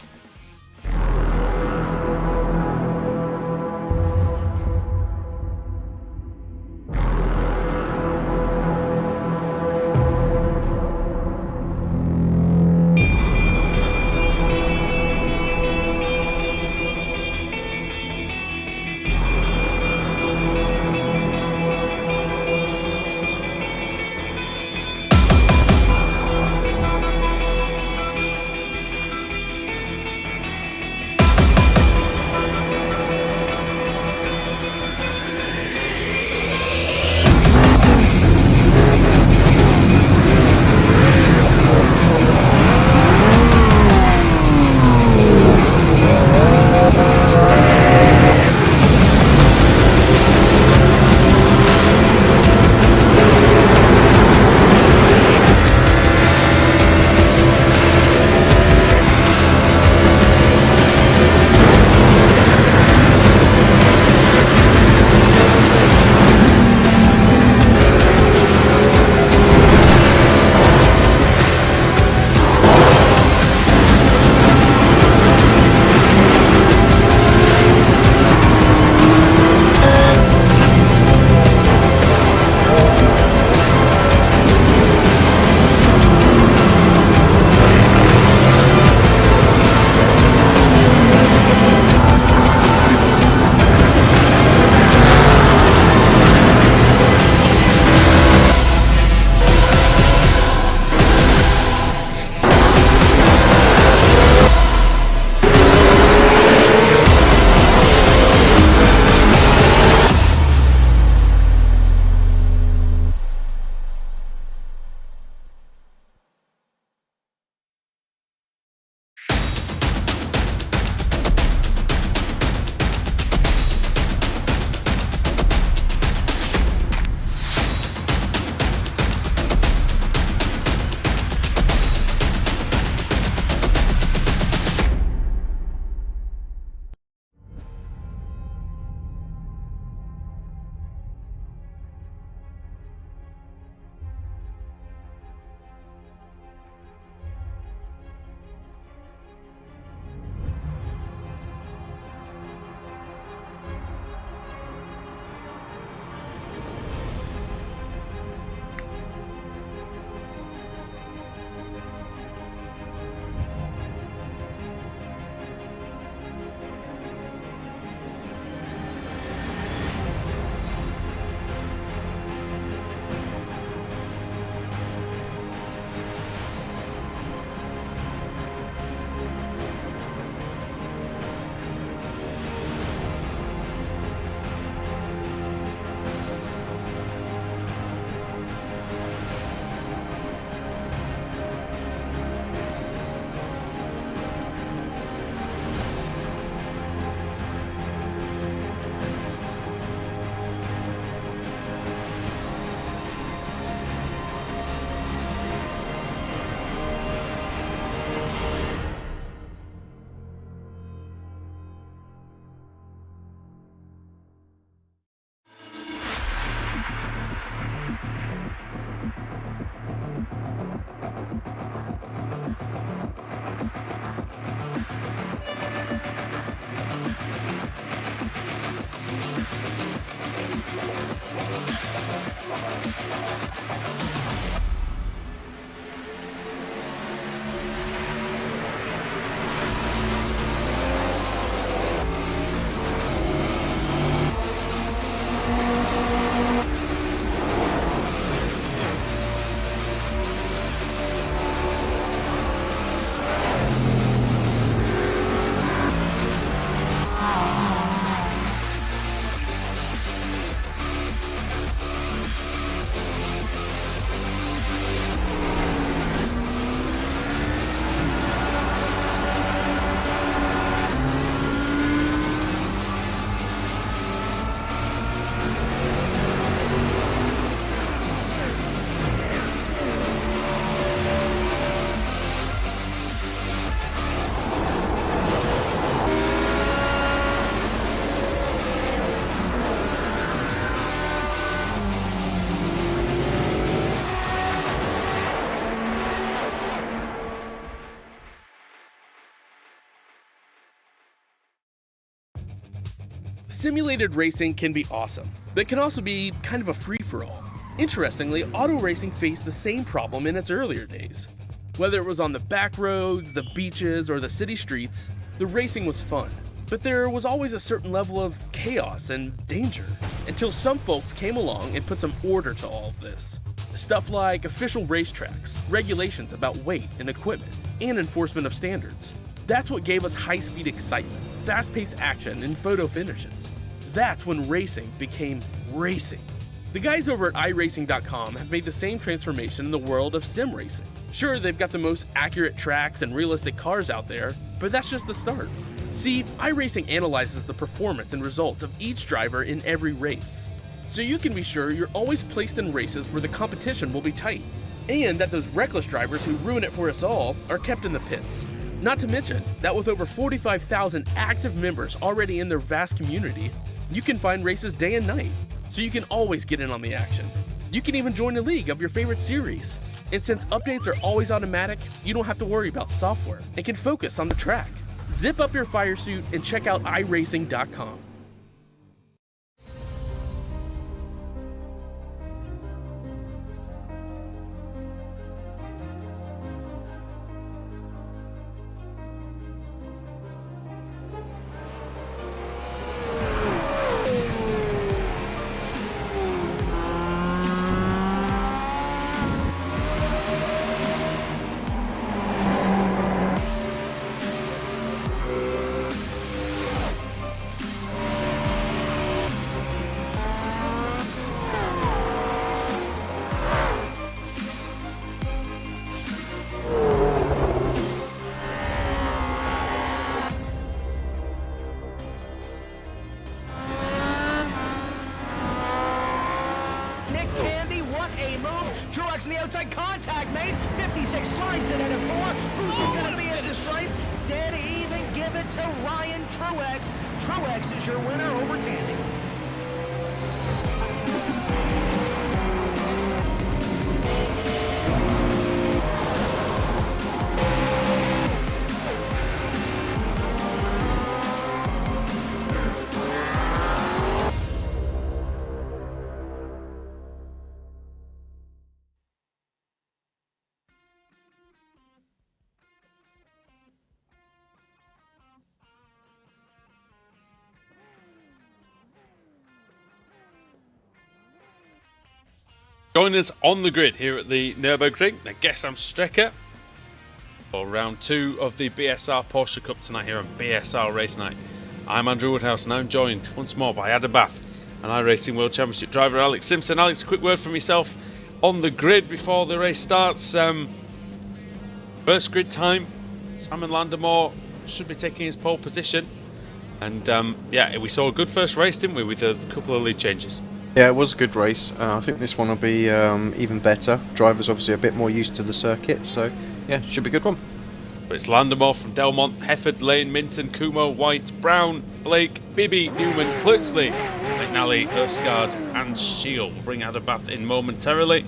Simulated racing can be awesome, but it can also be kind of a free-for-all. Interestingly, auto racing faced the same problem in its earlier days. Whether it was on the back roads, the beaches, or the city streets, the racing was fun. But there was always a certain level of chaos and danger, until some folks came along and put some order to all of this. Stuff like official racetracks, regulations about weight and equipment, and enforcement of standards. That's what gave us high-speed excitement, fast-paced action, and photo finishes. That's when racing became racing. The guys over at iRacing.com have made the same transformation in the world of sim racing. Sure, they've got the most accurate tracks and realistic cars out there, but that's just the start. See, iRacing analyzes the performance and results of each driver in every race, so you can be sure you're always placed in races where the competition will be tight, and that those reckless drivers who ruin it for us all are kept in the pits. Not to mention that with over 45,000 active members already in their vast community, you can find races day and night, so you can always get in on the action. You can even join a league of your favorite series. And since updates are always automatic, you don't have to worry about software and can focus on the track. Zip up your fire suit and check out iRacing.com. In the outside, contact made. 56 slides it at a 4. Who's going to be at the stripe? Dead even. Give it to Ryan Truex. Truex is your winner over Tandy. Joining us on the grid here at the Nurburgring, the Gesam Strecke for round 2 of the BSR Porsche Cup tonight here on BSR Race Night. I'm Andrew Woodhouse and I'm joined once more by Adam Bath and iRacing World Championship driver Alex Simpson. Alex, a quick word from yourself on the grid before the race starts. First grid time, Simon Landemore should be taking his pole position. And yeah, we saw a good first race, didn't we, with a couple of lead changes. Yeah, it was a good race. I think this one will be even better. Drivers obviously a bit more used to the circuit, so yeah, should be a good one. But it's Landemore from Delmont, Hefford, Lane, Minton, Kumo, White, Brown, Blake, Bibby, Newman, Klutsley, McNally, Erskard and Shield. We'll bring Adam Bath in momentarily.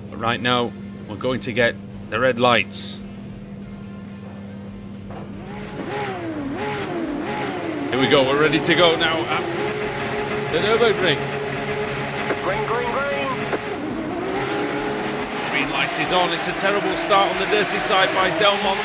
But right now, we're going to get the red lights. Here we go, we're ready to go now at the Nurburgring. Green, green, green. Green light is on. It's a terrible start on the dirty side by Delmont.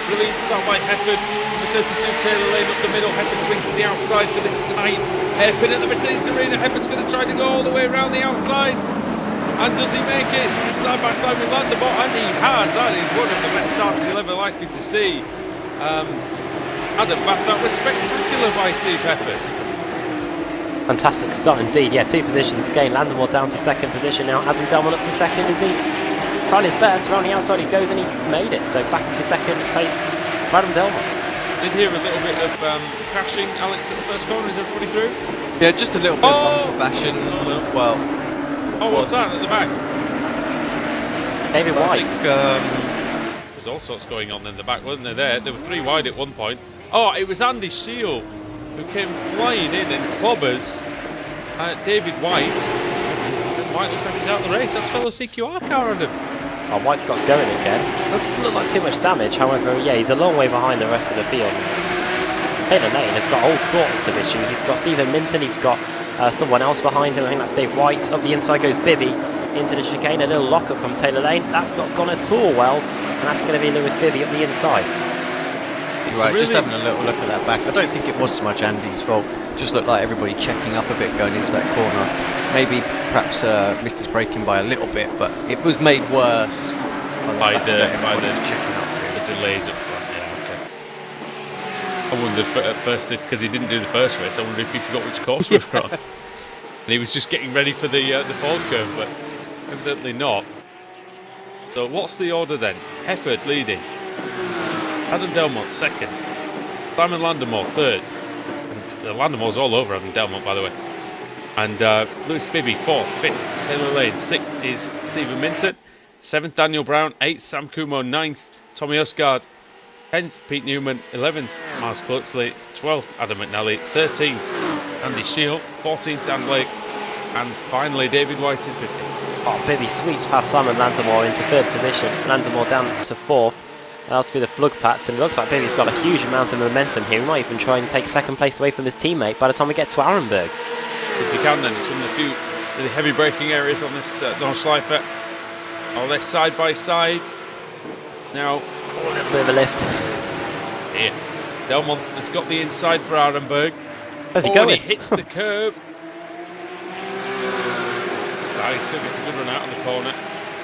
Brilliant start by Hefford. The 32 Taylor Lane up the middle. Hefford swings to the outside for this tight hairpin at the Mercedes Arena. Hefford's going to try to go all the way around the outside. And does he make it? He's side by side with Landemore, and he has. That is one of the best starts you'll ever likely to see. Adam Bath, that was spectacular by Steve Hefford. Fantastic start indeed. Yeah, 2 positions gained. Landemore down to 2nd position now. Adam Delmont up to 2nd. Is he running his best? Around the outside he goes and he's made it. So back into 2nd place for Adam Delmont. Did hear a little bit of crashing, Alex, at the first corner. Is everybody through? Yeah, just a little bit of bumper bashing. Well, oh, what's that at the back? David White. I think, There's all sorts going on in the back, wasn't there? There were 3 wide at one point. Oh, it was Andy Shield who came flying in and clobbers David White. And White looks like he's out of the race. That's fellow CQR car, Adam. Oh, White's got going again. It doesn't look like too much damage. However, yeah, he's a long way behind the rest of the field. Taylor Lane has got all sorts of issues. He's got Stephen Minton, he's got someone else behind him. I think that's Dave White. Up the inside goes Bibby into the chicane. A little lock-up from Taylor Lane. That's not gone at all well. And that's going to be Lewis Bibby up the inside. Right, just having a little look at that back. I don't think it was so much Andy's fault. Just looked like everybody checking up a bit going into that corner. Maybe perhaps missed his braking by a little bit, but it was made worse by the checking up. The delays up front. Yeah, okay. I wondered at first because he didn't do the first race. I wondered if he forgot which course we were on, and he was just getting ready for the forward curve, but evidently not. So what's the order then? Hefford leading. Adam Delmont second, Simon Landemore third, and Landemore's all over Adam Delmont, by the way, and Lewis Bibby fourth, fifth Taylor Lane, sixth is Stephen Minton, seventh Daniel Brown, eighth Sam Kumo, ninth Tommy Osgaard, 10th Pete Newman, 11th Miles Cluxley, 12th Adam McNally, 13th Andy Shield, 14th Dan Blake, and finally David White in 15th. Oh, Bibby sweeps past Simon Landemore into third position. Landemore down to fourth. That's through the flug pats, and it looks like Bibby's got a huge amount of momentum here. He might even try and take second place away from his teammate by the time we get to Arenberg. If you can, then it's one of the few really heavy braking areas on this Nordschleife. Oh, they're side by side. Now, a little bit of a lift. Here, Delmont has got the inside for Arenberg. Where's he going? He hits the curb. He still gets a good run out on the corner.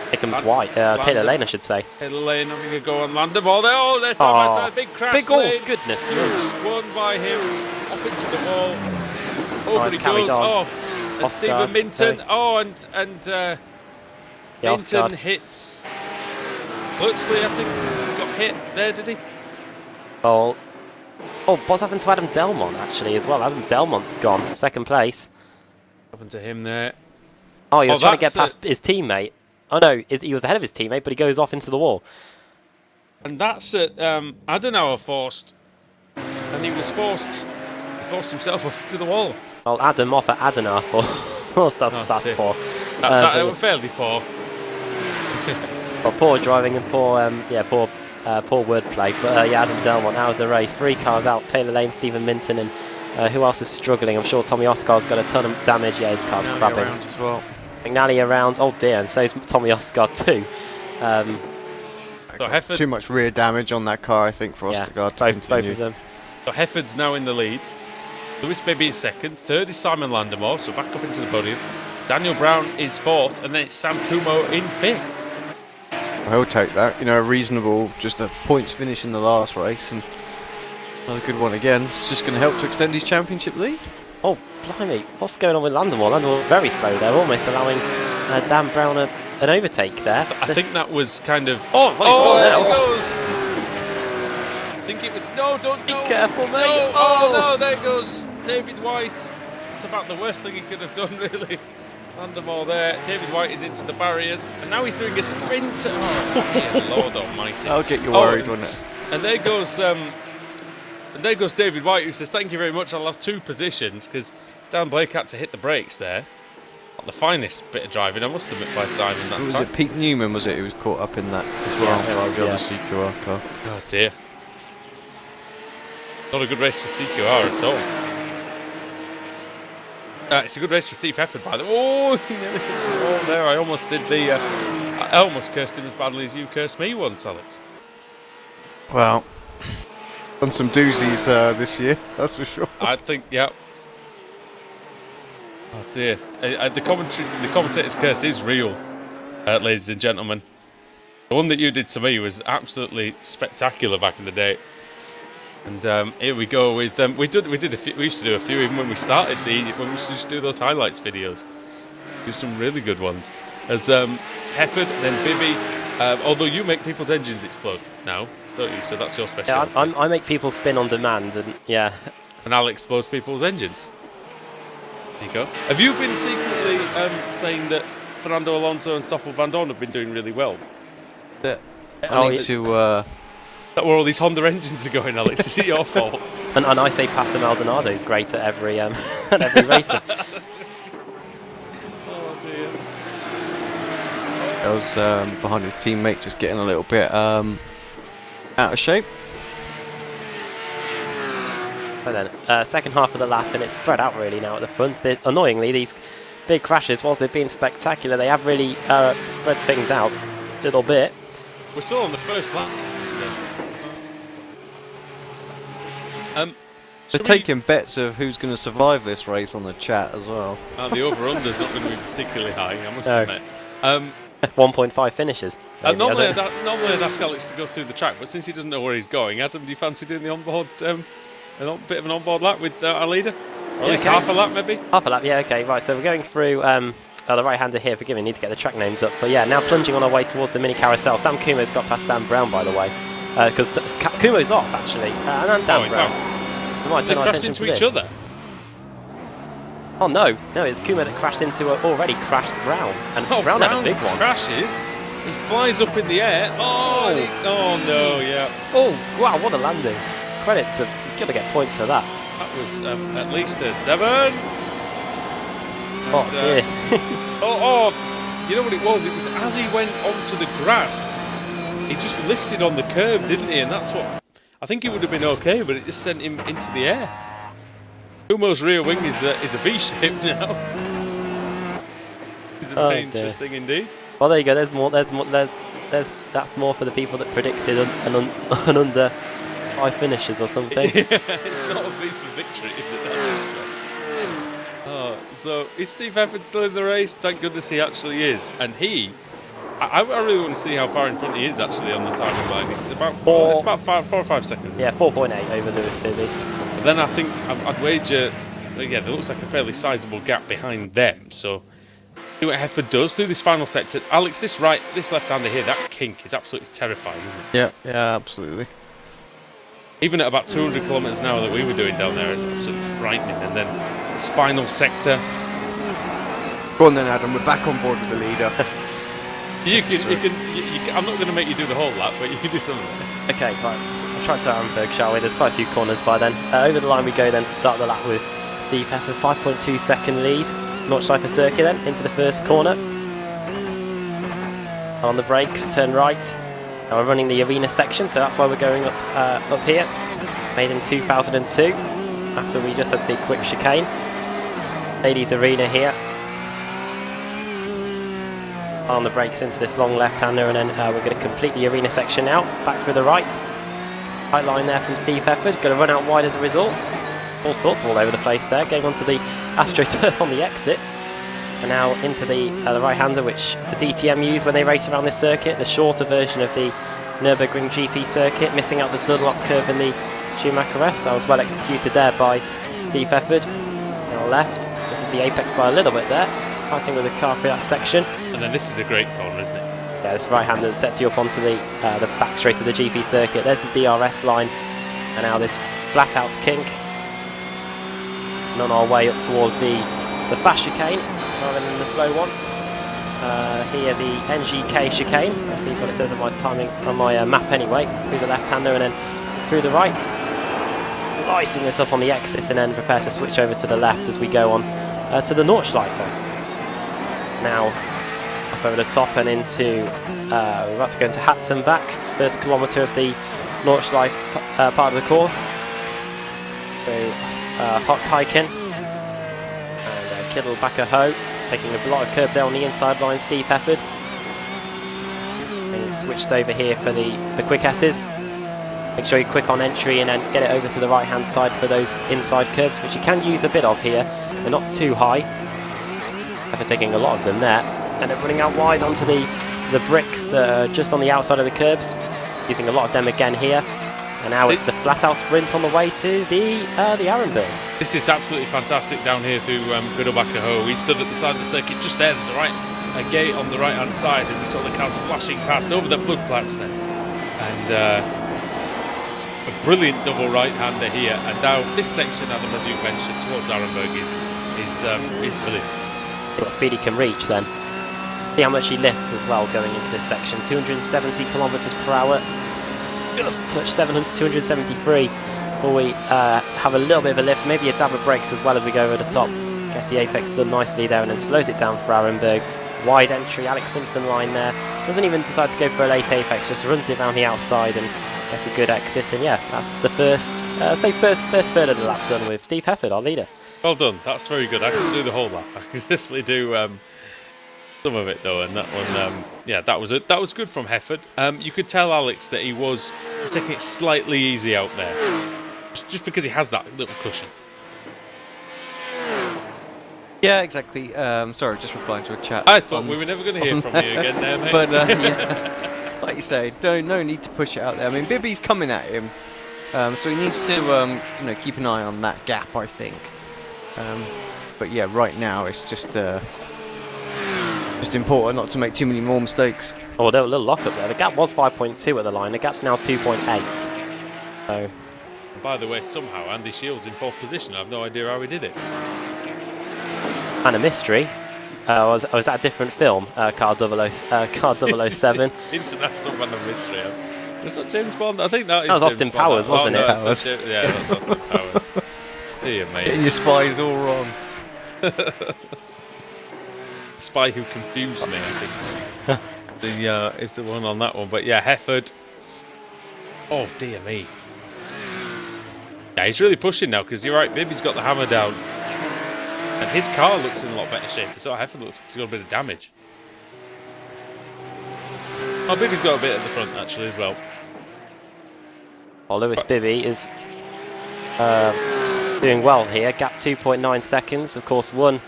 Here comes White, Taylor Lane, I should say. Taylor Lane having a go on Landemore there. Oh, they're side by side. Big crash. Big goal. Goodness. Won by him. Off into the wall. Over he goes. On. Oh, and Stephen Minton. Oh, and Minton hits Cluxley, I think. Got hit there, did he? Oh, what's happened to Adam Delmont, actually, as well? Adam Delmont's gone. Second place. What happened to him there? Oh, he was trying to get past his teammate. Oh no, he was ahead of his teammate, but he goes off into the wall. And that's at Adenauer forced, and he forced himself off into the wall. Well, Adam off at Adenauer forced that's poor. That was fairly poor. Well, poor driving and poor wordplay. But yeah, Adam Delmont out of the race. 3 cars out. Taylor Lane, Stephen Minton, and who else is struggling? I'm sure Tommy Oscar's got a ton of damage. Yeah, his car's crapping. Around as well. McNally around. Oh dear, and so is Tommy Oscar too. So too much rear damage on that car, I think, for Oscar to continue. Both of them. So Hefford's now in the lead. Lewis Bibby is second. Third is Simon Landemore, so back up into the podium. Daniel Brown is fourth, and then it's Sam Kumo in fifth. He'll take that. You know, a reasonable, just a points finish in the last race, and another good one again. It's just going to help to extend his championship lead. Oh, blimey. What's going on with Landemore? Landemore very slow there, almost allowing Dan Brown an overtake there. I think that was kind of... Oh, there it goes! I think it was... No, don't... Be careful, mate! No, oh, no, there goes David White. It's about the worst thing he could have done, really. Landemore there. David White is into the barriers, and now he's doing a sprint. Oh, dear Lord Almighty! I'll get you worried, wouldn't it? And there goes David White, who says, "Thank you very much. I'll have 2 positions," because Dan Blake had to hit the brakes there. Not the finest bit of driving, I must admit, by Simon that time. Was it Pete Newman? Was it who was caught up in that as well? Yeah, it was, the other CQR car. Oh dear! Not a good race for CQR at all. It's a good race for Steve Hefford, by the way. Oh, there! I almost did the. I almost cursed him as badly as you cursed me once, Alex. Well, done some doozies this year, that's for sure. I think, yeah. Oh dear! The commentator's curse is real, ladies and gentlemen. The one that you did to me was absolutely spectacular back in the day. And here we go with we used to do a few even when we started when we used to do those highlights videos. Do some really good ones. As Hefford, then Bibby. Although you make people's engines explode now, don't you? So that's your specialty. Yeah, I make people spin on demand, and yeah. And I'll expose people's engines. There you go. Have you been secretly saying that Fernando Alonso and Stoffel Van Dorn have been doing really well? I need to. That where all these Honda engines are going, Alex. Is it your fault? And I say Pastor Maldonado is great at every at every racing. Oh dear. That was behind his teammate, just getting a little bit out of shape. But then, second half of the lap, and it's spread out really now at the front. Annoyingly, these big crashes, whilst they've been spectacular, they have really spread things out a little bit. We're still on the first lap. They're taking bets of who's going to survive this race on the chat as well. The over-under's not going to be particularly high, I must No. admit. 1.5 finishes. Maybe, Normally I'd ask Alex to go through the track, but since he doesn't know where he's going, Adam, do you fancy doing the onboard, a bit of an onboard lap with our leader? Or at least half a lap, maybe? Half a lap, yeah, okay, right. So we're going through the right-hander here. Forgive me, need to get the track names up. But yeah, now plunging on our way towards the mini carousel. Sam Kumo's got past Dan Brown, by the way, because Kumo's off actually, and Dan Brown. We might They turn our crashed attention into to each this. other. Oh no, it's Kumo that crashed into an already crashed Brown, and Brown had a big one. Crashes. He flies up in the air. Oh no, yeah. Oh wow, what a landing! Credit to, you've got to get points for that. That was at least a 7. Oh dear. You know what it was? It was as he went onto the grass, he just lifted on the curb, didn't he? And that's what I think he would have been okay, but it just sent him into the air. Kumo's rear wing is a V-shape now. It's very interesting indeed. Well, there you go. There's more. That's more for the people that predicted an under 5 finishes or something. Yeah, it's not a V for victory, is it? So is Steve Efford still in the race? Thank goodness he actually is. And I really want to see how far in front he is actually on the timing line. It's about 4 or 5 seconds. Yeah, 4.8 over Lewis Bibby. Then I think I'd wager, there looks like a fairly sizable gap behind them. So see what Hefford does through this final sector. Alex, this left-hander here, that kink is absolutely terrifying, isn't it? Yeah, absolutely. Even at about 200 kilometres an hour that we were doing down there, it's absolutely frightening. And then this final sector. Go on then, Adam. We're back on board with the leader. I'm not going to make you do the whole lap, but you can do something. Okay, right. I'll try to Arenberg, shall we? There's quite a few corners by then. Over the line we go then to start the lap with Steve Efford, 5.2 second lead. Nordschleife circuit then into the first corner. On the brakes, turn right. Now we're running the arena section, so that's why we're going up here. Made in 2002, after we just had the quick chicane. Ladies arena here. On the brakes into this long left-hander, and then we're going to complete the arena section now. Back through the right. Tight line there from Steve Efford. Going to run out wide as a result. All sorts all over the place there. Going onto the AstroTurf on the exit. And now into the right-hander, which the DTM use when they race around this circuit. The shorter version of the Nurburgring GP circuit. Missing out the Dunlop curve in the Schumacher S. That was well executed there by Steve Efford. Now left. This is the apex by a little bit there. Fighting with the car for that section. And then this is a great corner, isn't it? Yeah, this right-hander that sets you up onto the back straight of the GP circuit. There's the DRS line, and now this flat-out kink. And on our way up towards the fast chicane, rather than the slow one. Here the NGK chicane. That's what it says on my timing on my map anyway. Through the left-hander and then through the right. Lighting this up on the exits, and then prepare to switch over to the left as we go on to the Nordschleife. Now up over the top and into we're about to go into Hatzenbach, first kilometre of the Nordschleife part of the course. So Hockheiken and Kittelbacher Ho taking a lot of curb there on the inside line. Steve Efford and switched over here for the quick S's. Make sure you're quick on entry and then get it over to the right hand side for those inside curbs, which you can use a bit of here. They're not too high. Efford taking a lot of them there. And they're running out wide onto the bricks that are just on the outside of the curbs. Using a lot of them again here. And now it's the flat-out sprint on the way to the Arenberg. This is absolutely fantastic down here through Kittelbacher Ho. We stood at the side of the circuit just there. There's a gate on the right-hand side, and we saw the cars flashing past over the floodplaats there. And a brilliant double right-hander here. And now this section, Adam, as you mentioned, towards Arenberg is brilliant. What speed he can reach then. See how much he lifts as well going into this section. 270 kilometers per hour. Just touch 273 before we have a little bit of a lift, maybe a dab of brakes as well as we go over the top. Gets the apex done nicely there and then slows it down for Arenberg. Wide entry, Alex Simpson line there. Doesn't even decide to go for a late apex, just runs it around the outside and That's a good exit, and yeah, that's the first third of the lap done with Steve Hefford, our leader. Well done. That's very good. I can do the whole lap. I can definitely do some of it though, and that one, yeah, that was good from Hefford. You could tell Alex that he was taking it slightly easy out there, just because he has that little cushion. Yeah, exactly. Sorry, just replying to a chat. I thought we were never going to hear from you again there, mate. But yeah, like you say, no need to push it out there. I mean, Bibby's coming at him, so he needs to you know, keep an eye on that gap, I think. But yeah, right now it's just important not to make too many more mistakes. Oh, there was a little lock up there. The gap was 5.2 at the line. The gap's now 2.8. So. By the way, somehow Andy Shields in 4th position. I have no idea how he did it. And a mystery. Was that a different film? Car 007. International Man of Mystery. Was that James Bond? I think that is. That was Austin Powers, wasn't it? Powers. Yeah, that's Austin Powers. Dear mate. Getting your spies all wrong. Spy Who Confused Me, I think. Is the one on that one. But yeah, Hefford. Oh dear me. Yeah, he's really pushing now, because you're right, Bibby's got the hammer down. And his car looks in a lot better shape. So Hefford looks like he's got a bit of damage. Oh, Bibby's got a bit at the front actually as well. Oh, Lewis Bibby is doing well here. Gap 2.9 seconds. Of course, won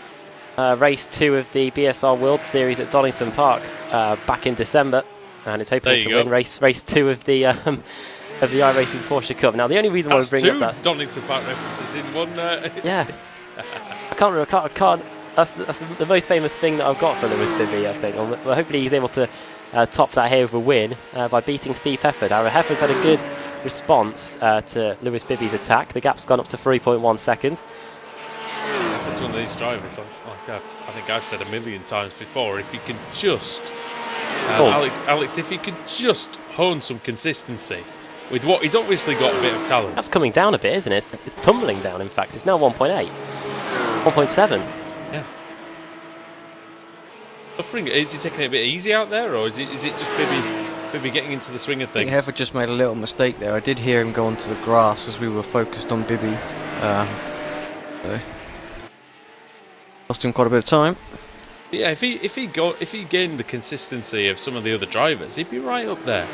race 2 of the BSR World Series at Donington Park back in December, and is hoping to win race 2 of the iRacing Porsche Cup. Now, the only reason why we bring up that Donington Park references in one. Yeah, I can't. That's the most famous thing that I've got for Lewis Bibby, I think. Well, hopefully he's able to top that here with a win by beating Steve Hefford. However, Hefford's had a good response to Lewis Bibby's attack. The gap's gone up to 3.1 seconds. Hefford's one of these drivers, I think I've said a million times before, if he can just, Alex, if he could just hone some consistency with what he's obviously got a bit of talent. That's coming down a bit, isn't it? It's tumbling down, in fact. It's now 1.8. 1.7. Yeah. Suffering. Is he taking it a bit easy out there, or is it just Bibby getting into the swing of things? I think Hefford just made a little mistake there. I did hear him go onto the grass as we were focused on Bibby. So lost him quite a bit of time. Yeah, if he gained the consistency of some of the other drivers, he'd be right up there.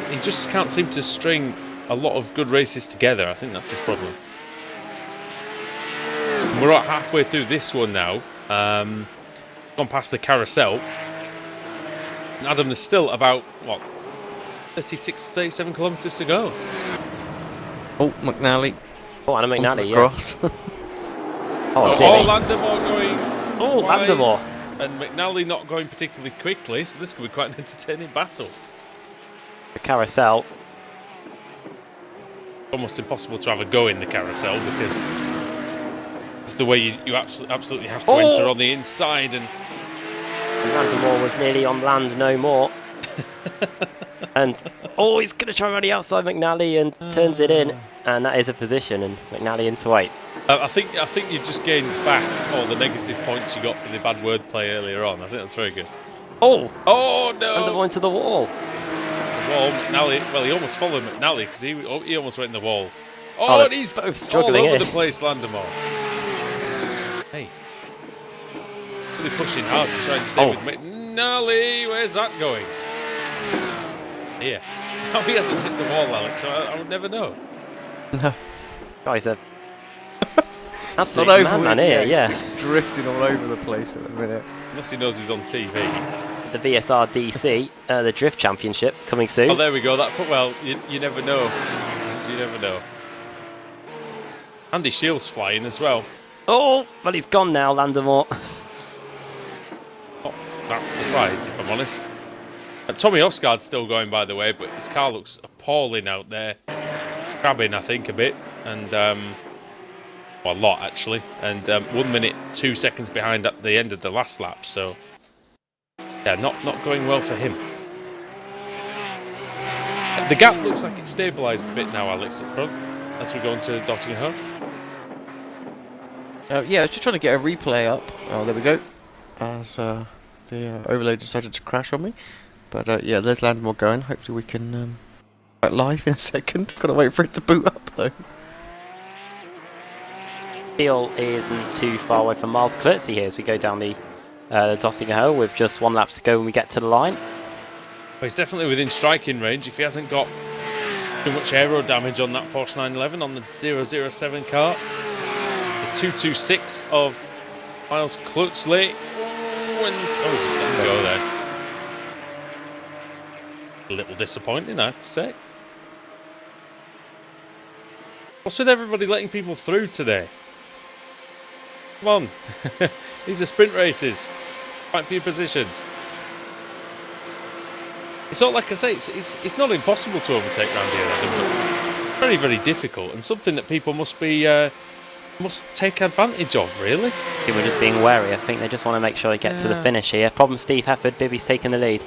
He just can't seem to string a lot of good races together. I think that's his problem. We're about halfway through this one now. Gone past the carousel. And Adam, there's still about, what, 37 kilometres to go. Oh, McNally. Oh, Anna McNally, yeah. Cross. Oh, dear. Landemore going. Oh, Landemore. And McNally not going particularly quickly, so this could be quite an entertaining battle. The carousel. Almost impossible to have a go in the carousel because of the way you absolutely have to enter on the inside. And Landemore was nearly on land no more. And he's going to try around the outside McNally and turns it in, and that is a position, and McNally into 8. I think you just gained back all the negative points you got for the bad wordplay earlier on. I think that's very good. Oh no! Landemore into the wall. Wall, McNally. Well, he almost followed McNally because he almost went in the wall. And he's both struggling all over here. the place, Landemore. Hey, really pushing hard to try and stay with McNally. Where's that going? Here. Oh, he hasn't hit the wall, Alex. So I would never know. No. Guys are absolutely madman here. Yeah. Drifting all over the place at the minute. Unless he knows he's on TV. The BSRTC, the Drift Championship, coming soon. Oh, there we go. You never know. You never know. Andy Shields flying as well. Oh, well, he's gone now, Landemore. Not that surprised, if I'm honest. Tommy Osgaard's still going, by the way, but his car looks appalling out there. Crabbing, I think, a bit. And, well, a lot, actually. And 1 minute, 2 seconds behind at the end of the last lap, so... yeah, not going well for him. The gap looks like it's stabilised a bit now, Alex, at front, as we go into Nottingham. Yeah, I was just trying to get a replay up. Oh, there we go. As the overload decided to crash on me. But yeah, there's Landmore going. Hopefully we can get live in a second. Gotta wait for it to boot up though. Shiel isn't too far away from Miles Klutzy here as we go down the Dossinger Hill with just 1 lap to go when we get to the line. Well, he's definitely within striking range if he hasn't got too much aero damage on that Porsche 911 on the 007 car. The 226 of Miles Klutzy. Oh, he's just let him go there. A little disappointing, I have to say. What's with everybody letting people through today? Come on. These are sprint races. Fight for your positions. It's not like I say, it's not impossible to overtake round here, Adam, but it's very, very difficult and something that people must take advantage of, really. People are just being wary. I think they just want to make sure they get to the finish here. Problem Steve Hefford, Bibby's taking the lead.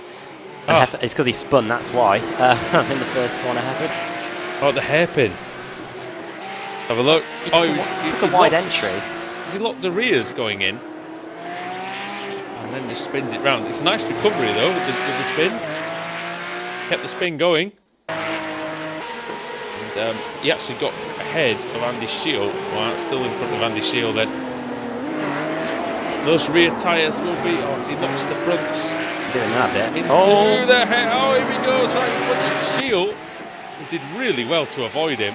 And it's because he spun, that's why. In the first corner, Hefford. Oh, the hairpin. Have a look. He took a wide entry. He locked the rears going in. And then just spins it round. It's a nice recovery, though, with the spin. Kept the spin going. And he actually got ahead of Andy Shiel. Well, still in front of Andy Shiel then. Those rear tyres will be... Oh, as he knocks the fronts. Doing that bit. Into the head. Oh, here he goes, right in front of Shiel. He did really well to avoid him.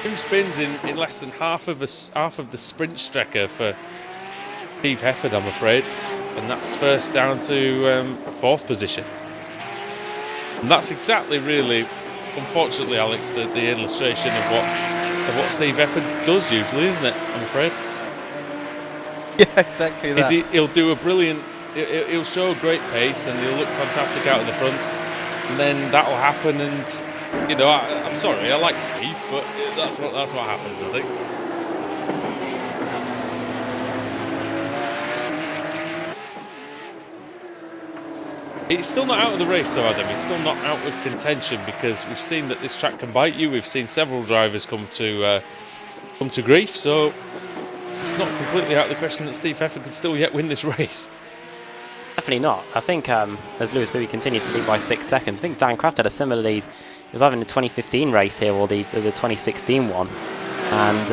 2 spins in less than half of the sprint strecker for Steve Hefford, I'm afraid. And that's first down to 4th position. And that's exactly, really, unfortunately, Alex, the illustration of what Steve Hefford does usually, isn't it? I'm afraid. Yeah, exactly that. He'll do a brilliant. He'll show great pace and he'll look fantastic out of the front, and then that'll happen. And you know, I'm sorry, I like Steve, but that's what happens, I think. He's still not out of the race though, Adam. He's still not out of contention because we've seen that this track can bite you. We've seen several drivers come to grief, so it's not completely out of the question that Steve Hefford could still yet win this race. Definitely not. I think as Lewis Bibby continues to lead by 6 seconds, I think Dan Kraft had a similar lead. He was either in the 2015 race here or the 2016 one. And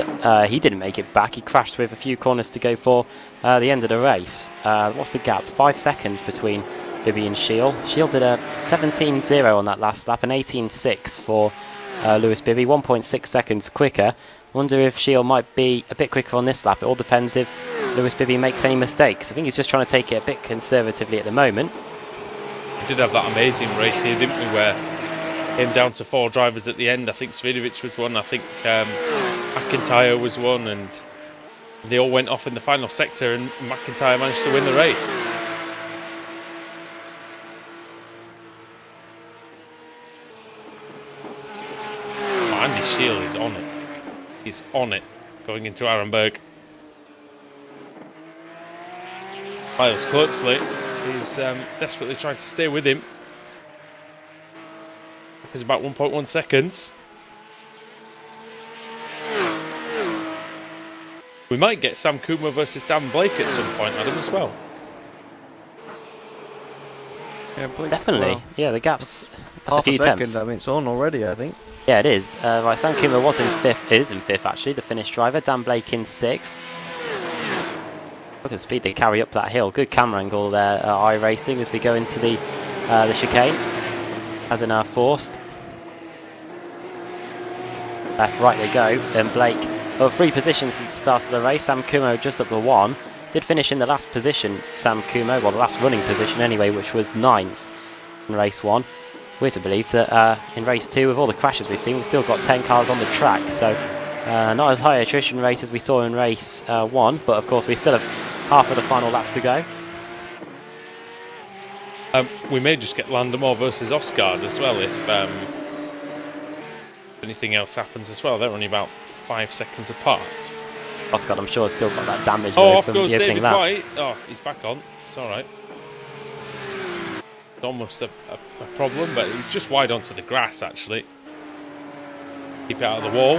he didn't make it back. He crashed with a few corners to go for the end of the race. What's the gap? 5 seconds between Bibby and Shiel. Shiel did a 17.0 on that last lap, and 18.6 for Lewis Bibby, 1.6 seconds quicker. Wonder if Shiel might be a bit quicker on this lap. It all depends if Lewis Bibby makes any mistakes. I think he's just trying to take it a bit conservatively at the moment. We did have that amazing race here, didn't we, where came down to 4 drivers at the end. I think Svidovic was one, I think McIntyre was one, and they all went off in the final sector, and McIntyre managed to win the race. Oh, Andy Shiel is on it. He's on it going into Arenberg. Miles Klutzy is desperately trying to stay with him. It's about 1.1 seconds. We might get Sam Kuma versus Dan Blake at some point, Adam, as well. Yeah, Blake, Definitely. well, Yeah, the gap's half a few a second. attempts. I mean, it's on already, I think. Yeah, it is. Right, Sam Kuma was in 5th. Is in 5th actually. The Finnish driver. Dan Blake in 6th. Look at the speed they carry up that hill. Good camera angle there at iRacing as we go into the chicane. As in our forced. Left, right they go. And Blake, 3 positions since the start of the race. Sam Kumo just up to 1. Did finish in the last position, Sam Kumo, well, the last running position anyway, which was 9th in race 1. We're to believe that in race 2, with all the crashes we've seen, we've still got 10 cars on the track. So not as high attrition race as we saw in race 1, but of course we still have half of the final laps to go. We may just get Landemore versus Osgard as well if anything else happens as well. They're only about 5 seconds apart. Osgard, I'm sure, has still got that damage off from goes the opening David lap. White. Oh, he's back on. It's all right. It's almost a problem, but it was just wide onto the grass, actually. Keep it out of the wall.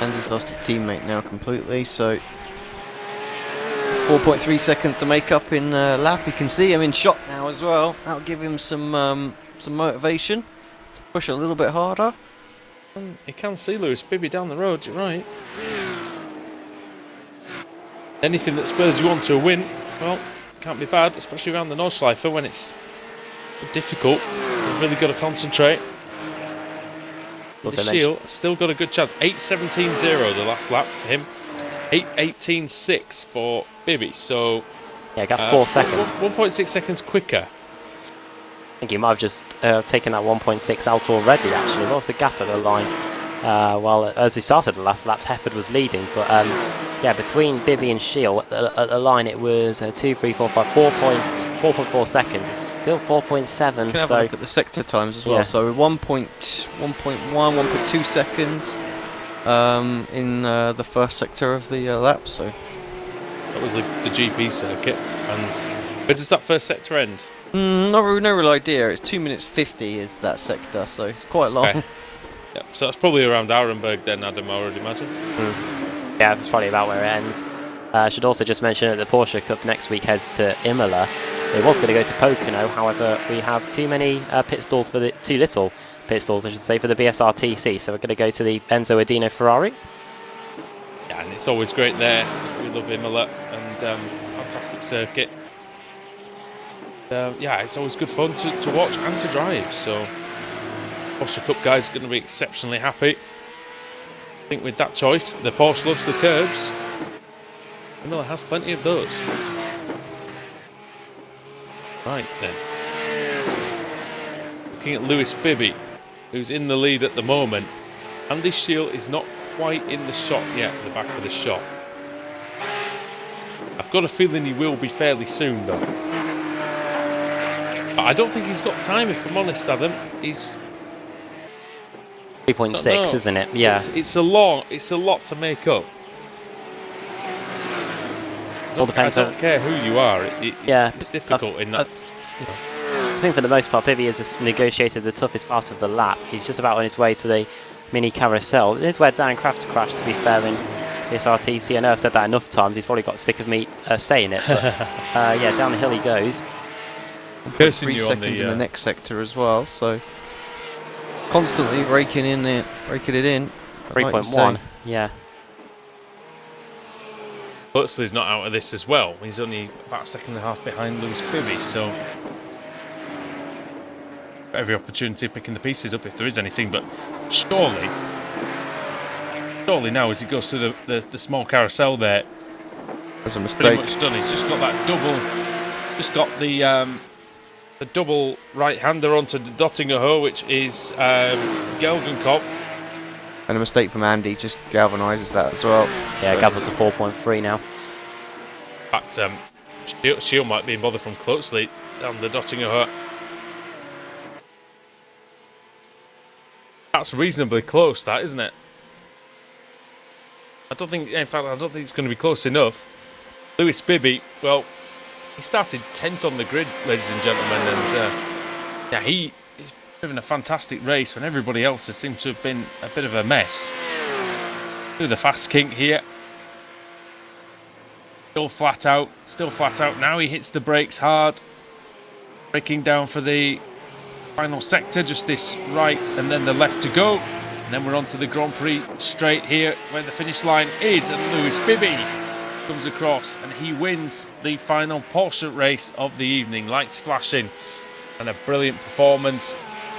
Andy's lost his teammate now completely, so 4.3 seconds to make up in lap. You can see him in shot now as well. That'll give him some motivation to push a little bit harder. You can see Lewis Bibby down the road, you're right. Anything that spurs you on to a win, well, can't be bad, especially around the Nordschleife when it's difficult. You've really got to concentrate. The Shield still got a good chance. 8.17.0 the last lap for him. 8.18.6 for Bibby. So yeah, got 4 seconds. 1.6 seconds quicker. I think he might have just taken that 1.6 out already, actually. What was the gap at the line? Well, as he started the last lap, Hefford was leading. But yeah, between Bibby and Shield at the line, it was 2, 3, 4, 5, 4.4 seconds. It's still 4.7. You can have a look at the sector times as well. So 1.1, 1.2 seconds in the first sector of the lap. So that was the GP circuit. And where does that first sector end? No real idea. It's 2 minutes 50 is that sector, so it's quite long. Okay. Yep, so that's probably around Arenberg then, Adam, I would imagine. Yeah, that's probably about where it ends. I should also just mention that the Porsche Cup next week heads to Imola. It was going to go to Pocono, however, we have too many pit stalls for too little pit stalls, I should say, for the BSRTC. So we're going to go to the Enzo Adino Ferrari. Yeah, and it's always great there. We love Imola, and fantastic circuit. Yeah, it's always good fun to watch and to drive. So Porsche Cup guys are going to be exceptionally happy. I think with that choice, the Porsche loves the curbs. Imola has plenty of those. Right then. Looking at Lewis Bibby, who's in the lead at the moment. Andy Shield is not quite in the shot yet, at the back of the shot. I've got a feeling he will be fairly soon though. But I don't think he's got time, if I'm honest, Adam. He's 3.6, isn't it? Yeah. It's a lot to make up. All depends. I don't care who you are. It's difficult in that. I think for the most part, Bibby has negotiated the toughest part of the lap. He's just about on his way to the mini carousel. It is where Dan Kraft crashed, to be fair, in BSRTC. I know I've said that enough times. He's probably got sick of me saying it. But yeah, down the hill he goes. 3 seconds in the next sector as well. So constantly raking it in. 3.1. Yeah. Huxley's not out of this as well. He's only about a second and a half behind Lewis Bibby, so every opportunity of picking the pieces up if there is anything. But surely now as he goes through the small carousel there, there's a mistake. Pretty much done. He's just got that double. Just got the double right-hander onto the Dottinger Ho, which is Gelgenkopf. And a mistake from Andy just galvanises that as well. Yeah, so. Gap up to 4.3 now. In fact, Shield might be in bother from closely down the Dottinger Ho. That's reasonably close, that, isn't it? I don't think it's going to be close enough. Lewis Bibby, well, he started 10th on the grid, ladies and gentlemen, and yeah, he's driven a fantastic race when everybody else has seemed to have been a bit of a mess. Through the fast kink here. Still flat out now. He hits the brakes hard. Braking down for the final sector, just this right and then the left to go. And then we're on to the Grand Prix straight here where the finish line is, and Lewis Bibby comes across and he wins the final Porsche race of the evening. Lights flashing and a brilliant performance.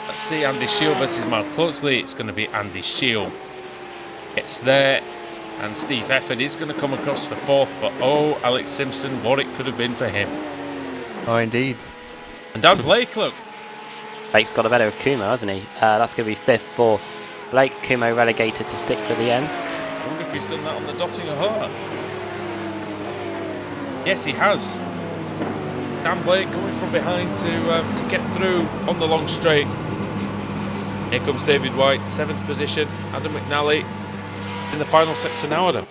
Let's see Andy Shield versus Mark Closely. It's going to be Andy Shield gets there, and Steve Hefford is going to come across for fourth, but oh, Alex Simpson, what it could have been for him. Oh, indeed. And Dan Blake, look. Blake's got a better of Kumo, hasn't he? That's going to be fifth for Blake. Kumo relegated to sixth at the end. I wonder if he's done that on the Dottinger Ho. Yes, he has. Dan Blake coming from behind to get through on the long straight. Here comes David White, 7th position. Adam McNally in the final sector now, Adam.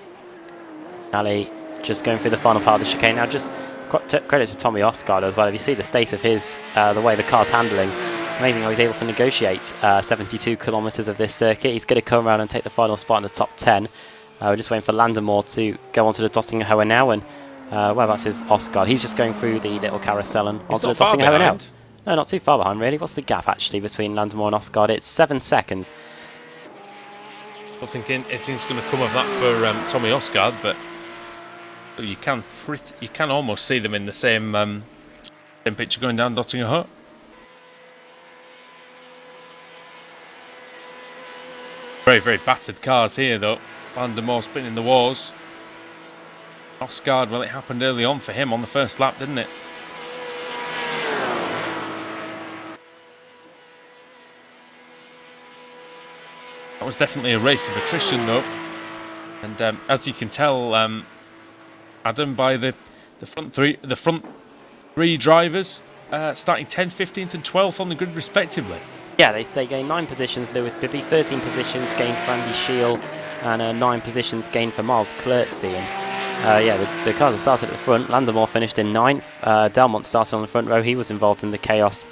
McNally just going through the final part of the chicane. Now, just credit to Tommy Oscar as well. If you see the state of his, the way the car's handling, amazing how he's able to negotiate 72 kilometres of this circuit. He's going to come around and take the final spot in the top 10. We're just waiting for Landemore to go onto the Dottinger Ho now, and Whereabouts is Oscar? He's just going through the little carousel and He's Oscar not far tossing Owen behind. out. No, not too far behind, really. What's the gap, actually, between Landemore and Oscar? It's 7 seconds. I'm not thinking anything's going to come of that for Tommy Osgard, but you can almost see them in the same picture going down Dottinger Hut. Very, very battered cars here, though. Landemore spinning the wars. Osgard, well, it happened early on for him on the first lap, didn't it? That was definitely a race of attrition, though. And as you can tell, Adam, by the front three drivers starting 10th, 15th and 12th on the grid respectively. Yeah, they gained 9 positions, Lewis Bibby, 13 positions gained for Andy Shield, and 9 positions gained for Miles Klurtzy. And yeah, the cars that started at the front. Landemore finished in 9th. Delmont started on the front row. He was involved in the chaos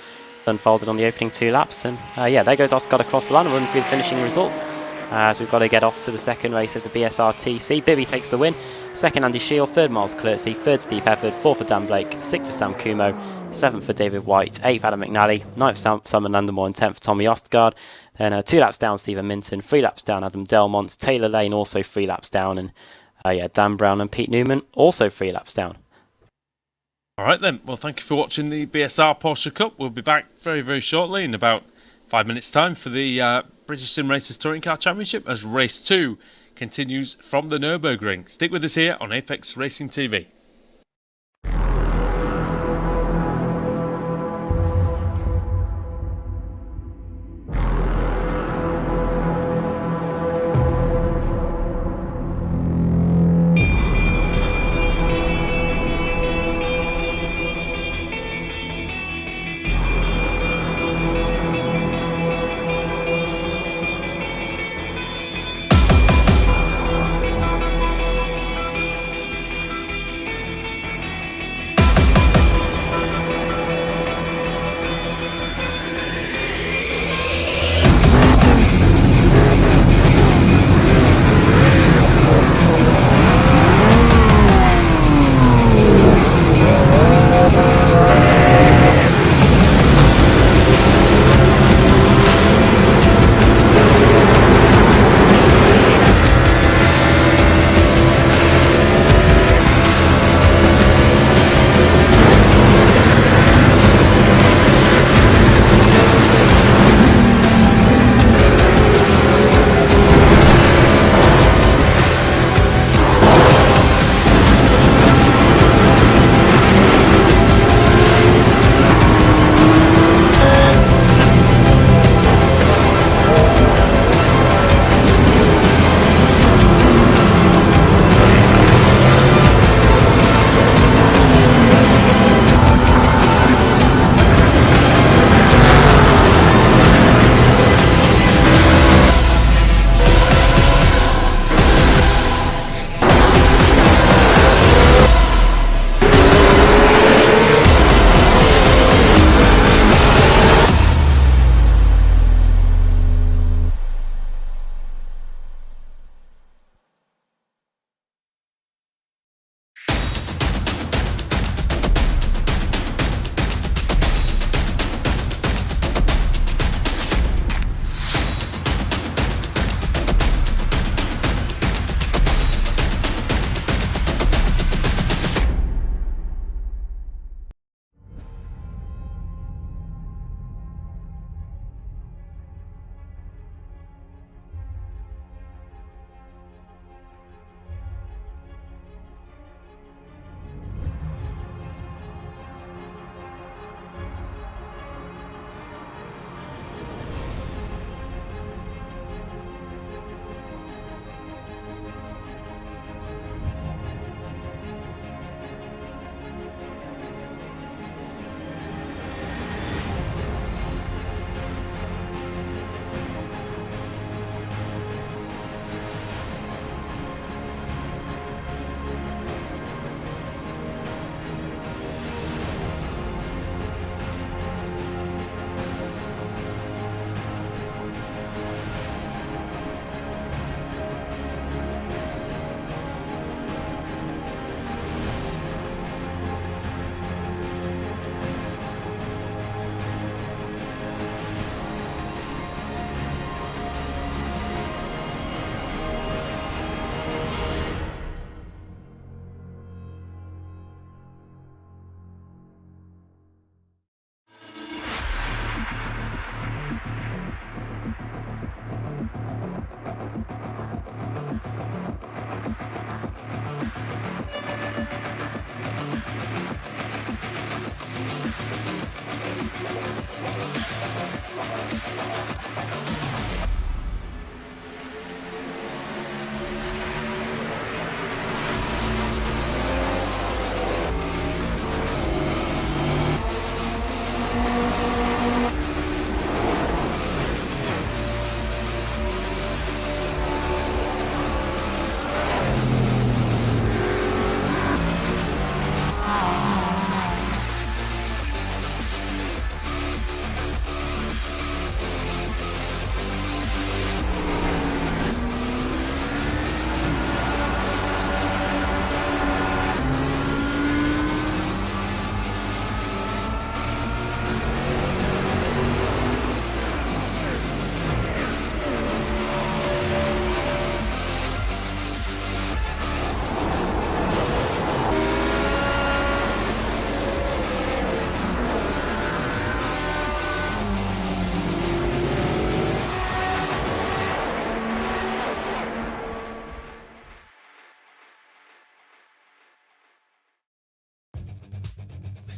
that unfolded on the opening 2 laps. And yeah, there goes Oscar across the line. We'll run through the finishing results, as we've got to get off to the second race of the BSRTC. Bibby takes the win. 2nd, Andy Shield. 3rd, Miles Klurtzy. 3rd, Steve Hefford. 4th for Dan Blake. 6th for Sam Kumo. 7th for David White. 8th, Adam McNally. 9th, Simon Landemore. And 10th for Tommy Ostgaard. Then 2 laps down, Stephen Minton. 3 laps down, Adam Delmont. Taylor Lane also 3 laps down. And yeah, Dan Brown and Pete Newman also 3 laps down. All right then. Well, thank you for watching the BSR Porsche Cup. We'll be back very, very shortly in about 5 minutes' time for the British Sim Racers Touring Car Championship as Race 2 continues from the Nurburgring. Stick with us here on Apex Racing TV.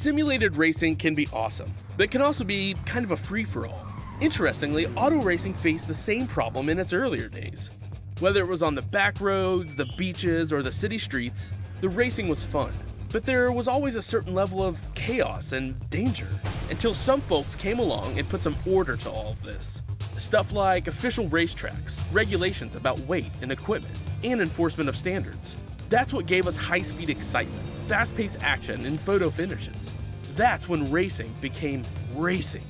Simulated racing can be awesome, but it can also be kind of a free-for-all. Interestingly, auto racing faced the same problem in its earlier days. Whether it was on the back roads, the beaches, or the city streets, the racing was fun. But there was always a certain level of chaos and danger, until some folks came along and put some order to all of this. Stuff like official racetracks, regulations about weight and equipment, and enforcement of standards. That's what gave us high-speed excitement, fast-paced action, and photo finishes. That's when racing became racing.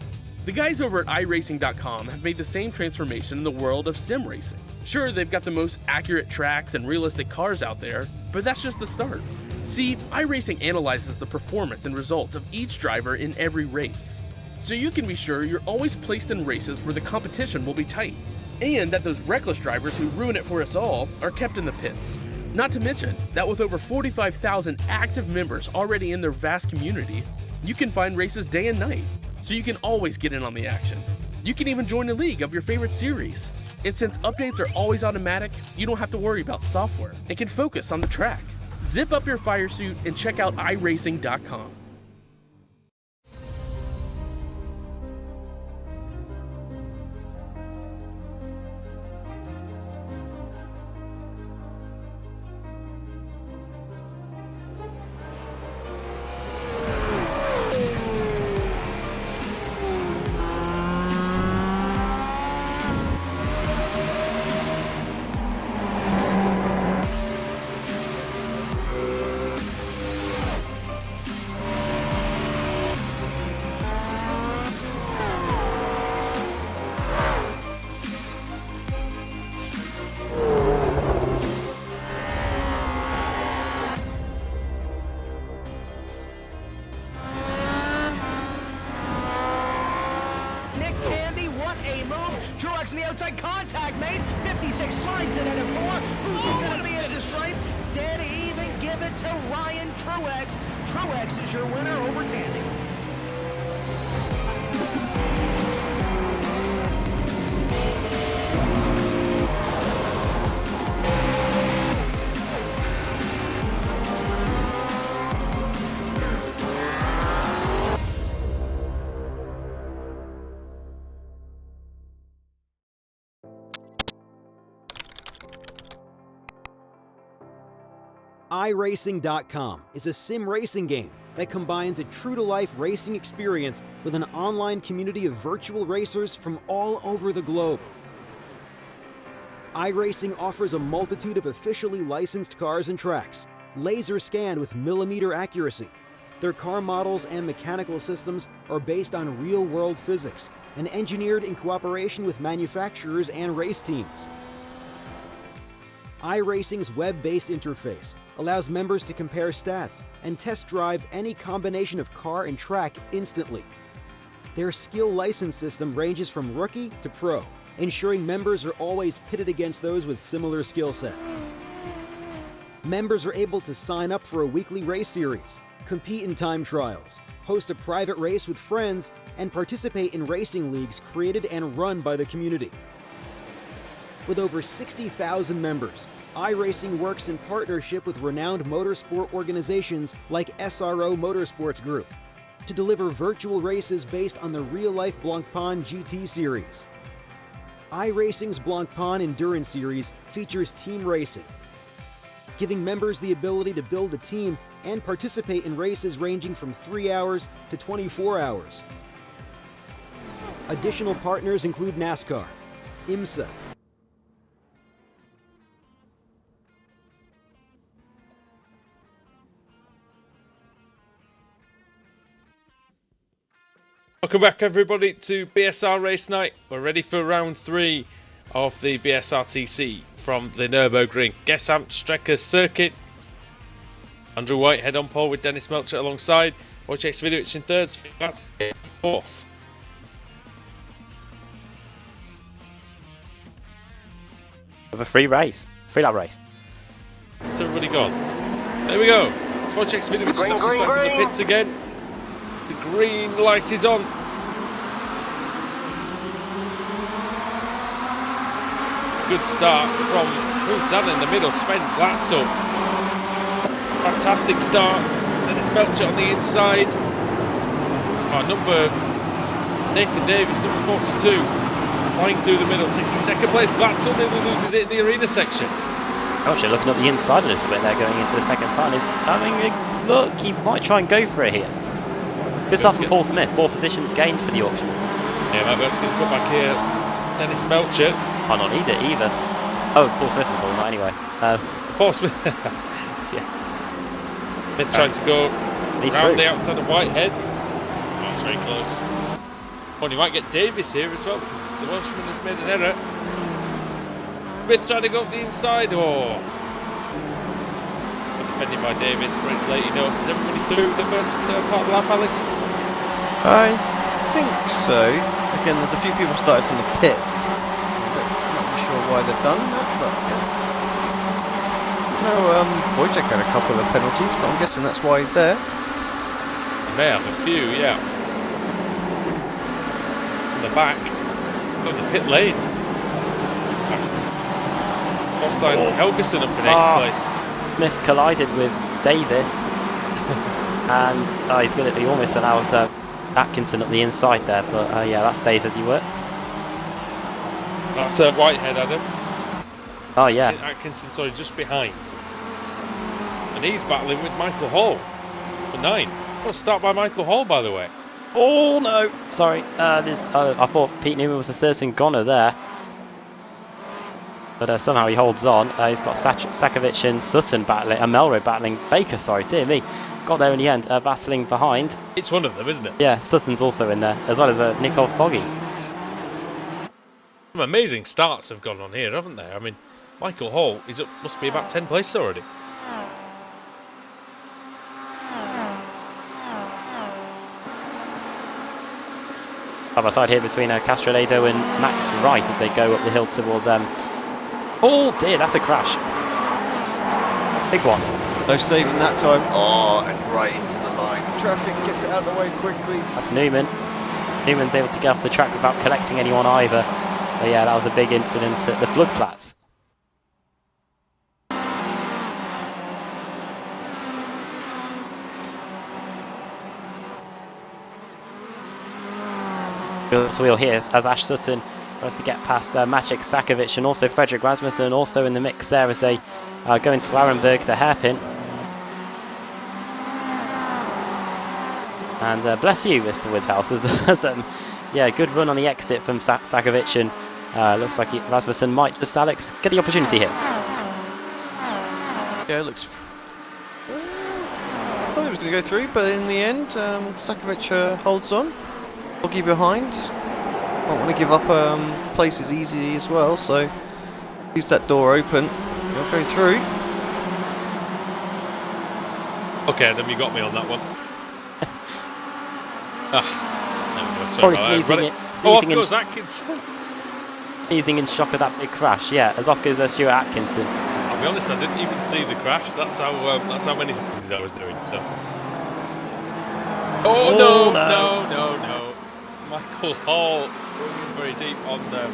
The guys over at iRacing.com have made the same transformation in the world of sim racing. Sure, they've got the most accurate tracks and realistic cars out there, but that's just the start. See, iRacing analyzes the performance and results of each driver in every race, so you can be sure you're always placed in races where the competition will be tight, and that those reckless drivers who ruin it for us all are kept in the pits. Not to mention that with over 45,000 active members already in their vast community, you can find races day and night, so you can always get in on the action. You can even join a league of your favorite series. And since updates are always automatic, you don't have to worry about software and can focus on the track. Zip up your fire suit and check out iRacing.com. Truex in the outside, contact made. 56 slides in at a 4. Who's going to be at the stripe? Dead even, give it to Ryan Truex. Truex is your winner over Tandy. iRacing.com is a sim racing game that combines a true-to-life racing experience with an online community of virtual racers from all over the globe. iRacing offers a multitude of officially licensed cars and tracks, laser scanned with millimeter accuracy. Their car models and mechanical systems are based on real-world physics and engineered in cooperation with manufacturers and race teams. iRacing's web-based interface allows members to compare stats and test drive any combination of car and track instantly. Their skill license system ranges from rookie to pro, ensuring members are always pitted against those with similar skill sets. Members are able to sign up for a weekly race series, compete in time trials, host a private race with friends, and participate in racing leagues created and run by the community. With over 60,000 members, iRacing works in partnership with renowned motorsport organizations like SRO Motorsports Group to deliver virtual races based on the real-life Blancpain GT series. iRacing's Blancpain Endurance Series features team racing, giving members the ability to build a team and participate in races ranging from 3 hours to 24 hours. Additional partners include NASCAR, IMSA, Welcome back, everybody, to BSR Race Night. We're ready for round 3 of the BSRTC from the Nurburgring Gesamtstrecke circuit. Andrew Whitehead on pole with Dennis Melcher alongside. Wojciech Swidovic in third, that's fourth. Of a free race, free lap race. What's everybody gone? There we go. Wojciech Swidovic is actually starting the pits again. The green light is on. Good start from, who's that in the middle? Sven Glatzel. Fantastic start. Dennis Melcher on the inside. Nathan Davis, number 42, flying through the middle, taking second place. Glatzel nearly loses it in the arena section. Gosh, you're looking up the inside a little bit there going into the second part. He's having a look, he might try and go for it here. Good stuff from Paul Smith, 4 positions gained for the auction. Yeah, might be able to get the cut back here. Dennis Melcher. Might not need it either. Oh, Paul Smith was talking about anyway. Paul Smith. Yeah. Smith trying to go around the outside of Whitehead. Oh, it's very close. Oh, and you might get Davis here as well because the Welshman has made an error. Smith trying to go up the inside. Oh. Defended by Davis. Great late, you know. Is everybody through the first part of the lap, Alex? I think so. Again, there's a few people started from the pits. I'm not really sure why they've done that, but yeah. No, Wojciech had a couple of penalties, but I'm guessing that's why he's there. He may have a few, yeah. In the back, got the pit lane. Holstein Helgeson up in 8th place. Smith collided with Davis, and he's going to be almost allows Atkinson at the inside there, but yeah, that stays as you were. That's Whitehead, Adam. Oh yeah. Atkinson, sorry, just behind. And he's battling with Michael Hall for 9. What a start by Michael Hall, by the way. Oh no! Sorry, I thought Pete Newman was a certain goner there. But somehow he holds on. He's got Sakovic and Sutton battling, Melrose battling Baker, sorry, dear me. Got there in the end, battling behind. It's one of them, isn't it? Yeah, Sutton's also in there, as well as Nicole Foggy. Some amazing starts have gone on here, haven't they? I mean, Michael Hall is up, must be about 10 places already. Side by side here between Castronedo and Max Wright as they go up the hill towards... Oh dear, that's a crash. Big one. No saving that time. Oh, and right into the line. Traffic gets it out of the way quickly. That's Newman. Newman's able to get off the track without collecting anyone either. But yeah, that was a big incident at the Floodplatz. Wheel here as Ash Sutton tries to get past Maciek Sakovic and also Frederick Rasmussen also in the mix there as they go into Arenberg, the hairpin. And bless you, Mr. Woodhouse, as yeah, good run on the exit from Sakovic, and looks like Rasmussen might just, Alex, get the opportunity here. Yeah, it looks... I thought he was going to go through, but in the end, Sakovic holds on. Foggy behind. Don't want to give up places easily as well, so use that door open. He'll go through. Okay, Adam, you got me on that one. Probably sneezing goes Atkinson. Sneezing in shock of that big crash. Yeah, as off goes Stuart Atkinson. I'll be honest, I didn't even see the crash. That's how many sneezes I was doing. So. Oh no! Michael Hall going very deep on that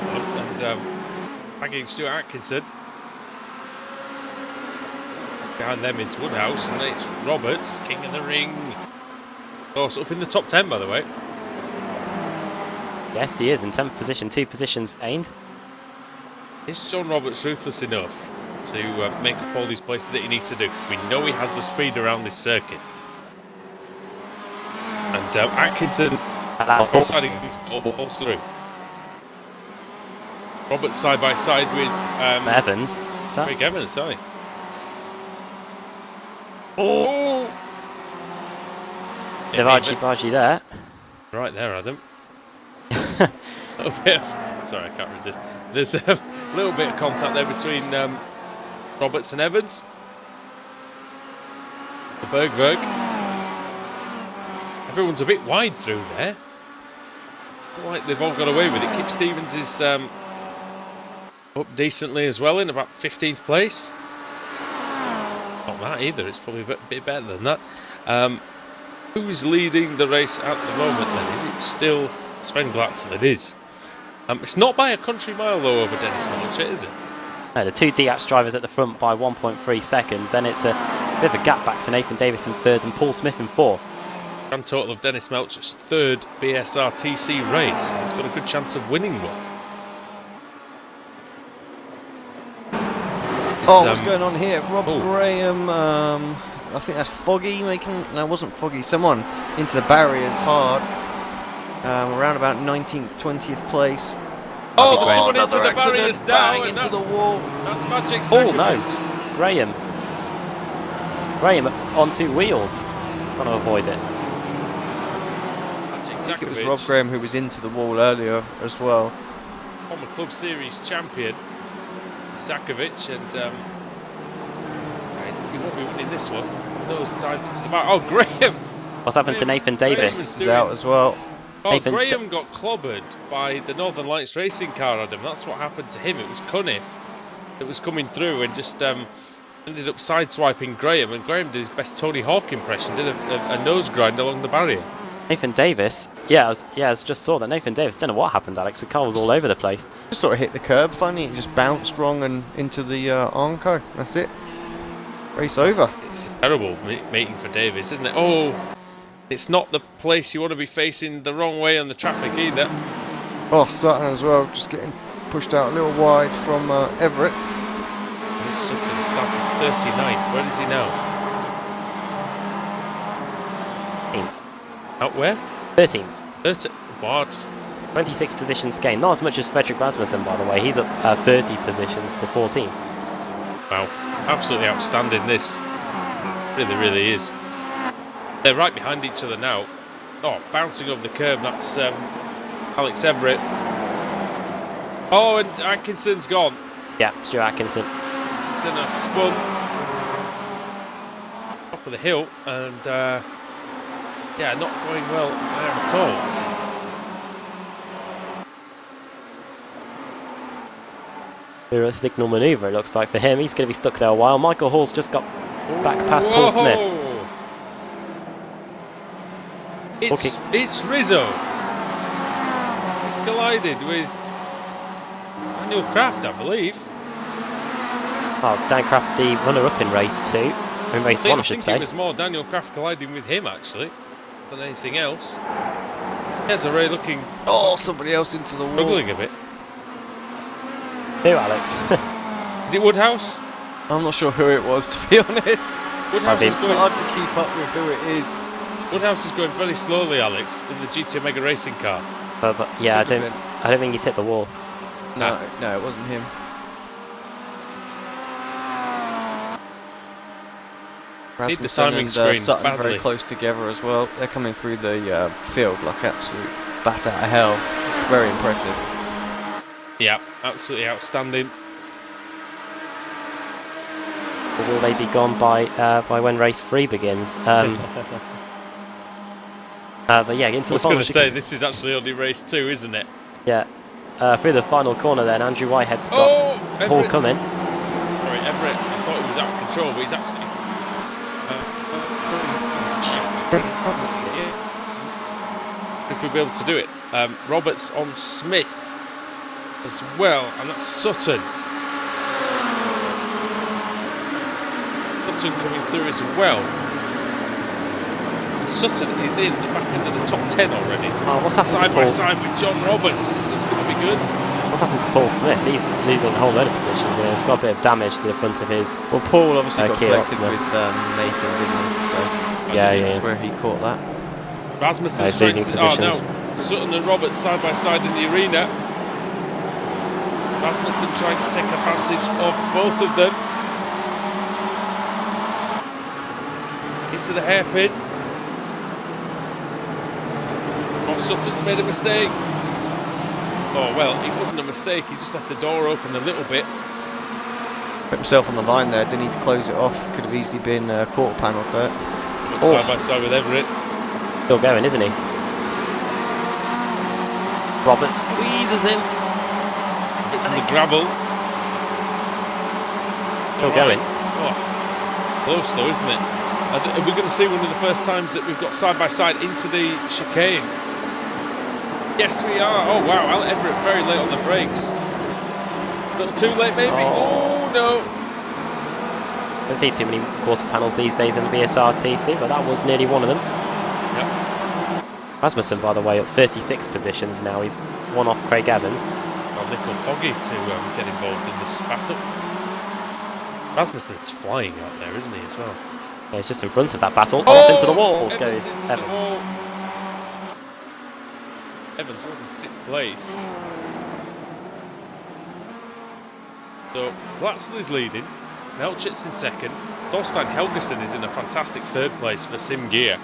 one, and bagging Stuart Atkinson. Behind them is Woodhouse, and it's Roberts, king of the ring. Of course, up in the top 10, by the way. Yes, he is in 10th position, 2 positions gained. Is John Roberts ruthless enough to make up all these places that he needs to do? Because we know he has the speed around this circuit. And Atkinson almost through. Roberts side by side with Evans. Craig Evans, sorry. Oh! Devaji there. Right there, Adam. Sorry, I can't resist. There's a little bit of contact there between Roberts and Evans. The Bergberg. Everyone's a bit wide through there. Like they've all got away with it. Kip Stevens is up decently as well in about 15th place. Not that either, it's probably a bit better than that. Who's leading the race at the moment then? Is it still Sven Glatzel? It is. It's not by a country mile though over Dennis Melcher, is it? No, the 2 DAPS drivers at the front by 1.3 seconds. Then it's a bit of a gap back to Nathan Davis in 3rd and Paul Smith in 4th. Grand total of Dennis Melcher's third BSRTC race. He's got a good chance of winning one. Oh, what's going on here? Rob Graham, I think that's Foggy making... No, it wasn't Foggy. Someone into the barriers hard. Around about 19th, 20th place. Oh, someone into another the barriers accident, now. bang into the wall. That's magic. Oh, no. Graham. Graham on 2 wheels. Trying to avoid it. I think it was Rob Graham who was into the wall earlier as well. Former Club Series champion, Zakovic, and he won't be winning this one. Those dived into the bar. Oh, Graham! What's happened to Nathan Davis? He's out as well. Oh, Graham got clobbered by the Northern Lights racing car, Adam. That's what happened to him. It was Cunniff that was coming through and just ended up sideswiping Graham. And Graham did his best Tony Hawk impression, did a nose grind along the barrier. Nathan Davis? I just saw that. Nathan Davis, don't know what happened, Alex. The car was all over the place. Just sort of hit the curb funny and just bounced wrong and into the Armco. That's it. Race over. It's a terrible meeting for Davis, isn't it? Oh, it's not the place you want to be facing the wrong way on the traffic either. Oh, Sutton as well, just getting pushed out a little wide from Everett. This Sutton started 39th. Where is he now? 13th. Out where? 13th. 30. What? 26 positions gained. Not as much as Frederick Rasmussen, by the way. He's up 30 positions to 14. Wow. Absolutely outstanding, this. Really, really is. They're right behind each other now. Oh, bouncing over the curb. That's Alex Everett. Oh, and Atkinson's gone. Yeah, Stuart Atkinson. Atkinson has spun. Top of the hill, and yeah, not going well there at all. A signal manoeuvre, it looks like, for him. He's going to be stuck there a while. Michael Hall's just got back past Paul Smith. It's Rizzo. He's collided with Daniel Craft, I believe. Oh, Dan Craft, the runner-up in race 2. In race 1, I should say. I think it was more Daniel Craft colliding with him, actually, than anything else. Desiree looking... Oh, somebody else into the wall. Struggling a bit. Who, Alex? Is it Woodhouse? I'm not sure who it was, to be honest. Woodhouse is going... hard to keep up with who it is. Woodhouse is going very slowly, Alex, in the GT Omega racing car. But yeah, I don't think he's hit the wall. No, it wasn't him. Need the timing screen Sutton badly. very close together as well. They're coming through the field like absolute bat out of hell. Very impressive. Yeah, absolutely outstanding. Or will they be gone by when race 3 begins? But yeah, into I was the going final to say, this is actually only race 2, isn't it? Yeah. Through the final corner then, Andrew Whitehead's got Paul coming. Sorry, Everett, I thought he was out of control, but he's actually... if we'll be able to do it. Roberts on Smith as well, and that's Sutton. Sutton coming through as well. And Sutton is in the back end of the top 10 already. Oh, what's happened side to Paul? by side with John Roberts. This is going to be good. What's happened to Paul Smith? He's losing a whole load of positions here. It's got a bit of damage to the front of his. Well, Paul obviously got Kia collected Oxman. with Nathan, didn't he? So Yeah. that's where he caught that. Rasmussen's he's losing trying to... positions. Oh, no. Sutton and Roberts side by side in the arena. Rasmussen trying to take advantage of both of them. Into the hairpin. Oh, Sutton's made a mistake. Oh, well, it wasn't a mistake. He just left the door open a little bit. Put himself on the line there. Didn't need to close it off. Could have easily been quarter panelled there. But side by side with Everett. Still going, isn't he? Roberts squeezes him. It's in the gravel. Still going. Oh, close though, isn't it? Are we going to see one of the first times that we've got side by side into the chicane? Yes, we are. Oh wow, Al Everett very late on the brakes. A little too late, maybe. Oh no. Don't see too many quarter panels these days in the BSRTC, but that was nearly one of them. Yep. Rasmussen, by the way, up 36 positions now. He's one off Craig Evans. Got Nickel Foggy to get involved in this battle. Rasmussen's flying out there, isn't he, as well? Yeah, he's just in front of that battle. Off into the wall goes into the Evans. wall. Evans was in 6th place. So Glatzel is leading. Melchit's in 2nd. Thorstein Helgeson is in a fantastic 3rd place for Sim Gear.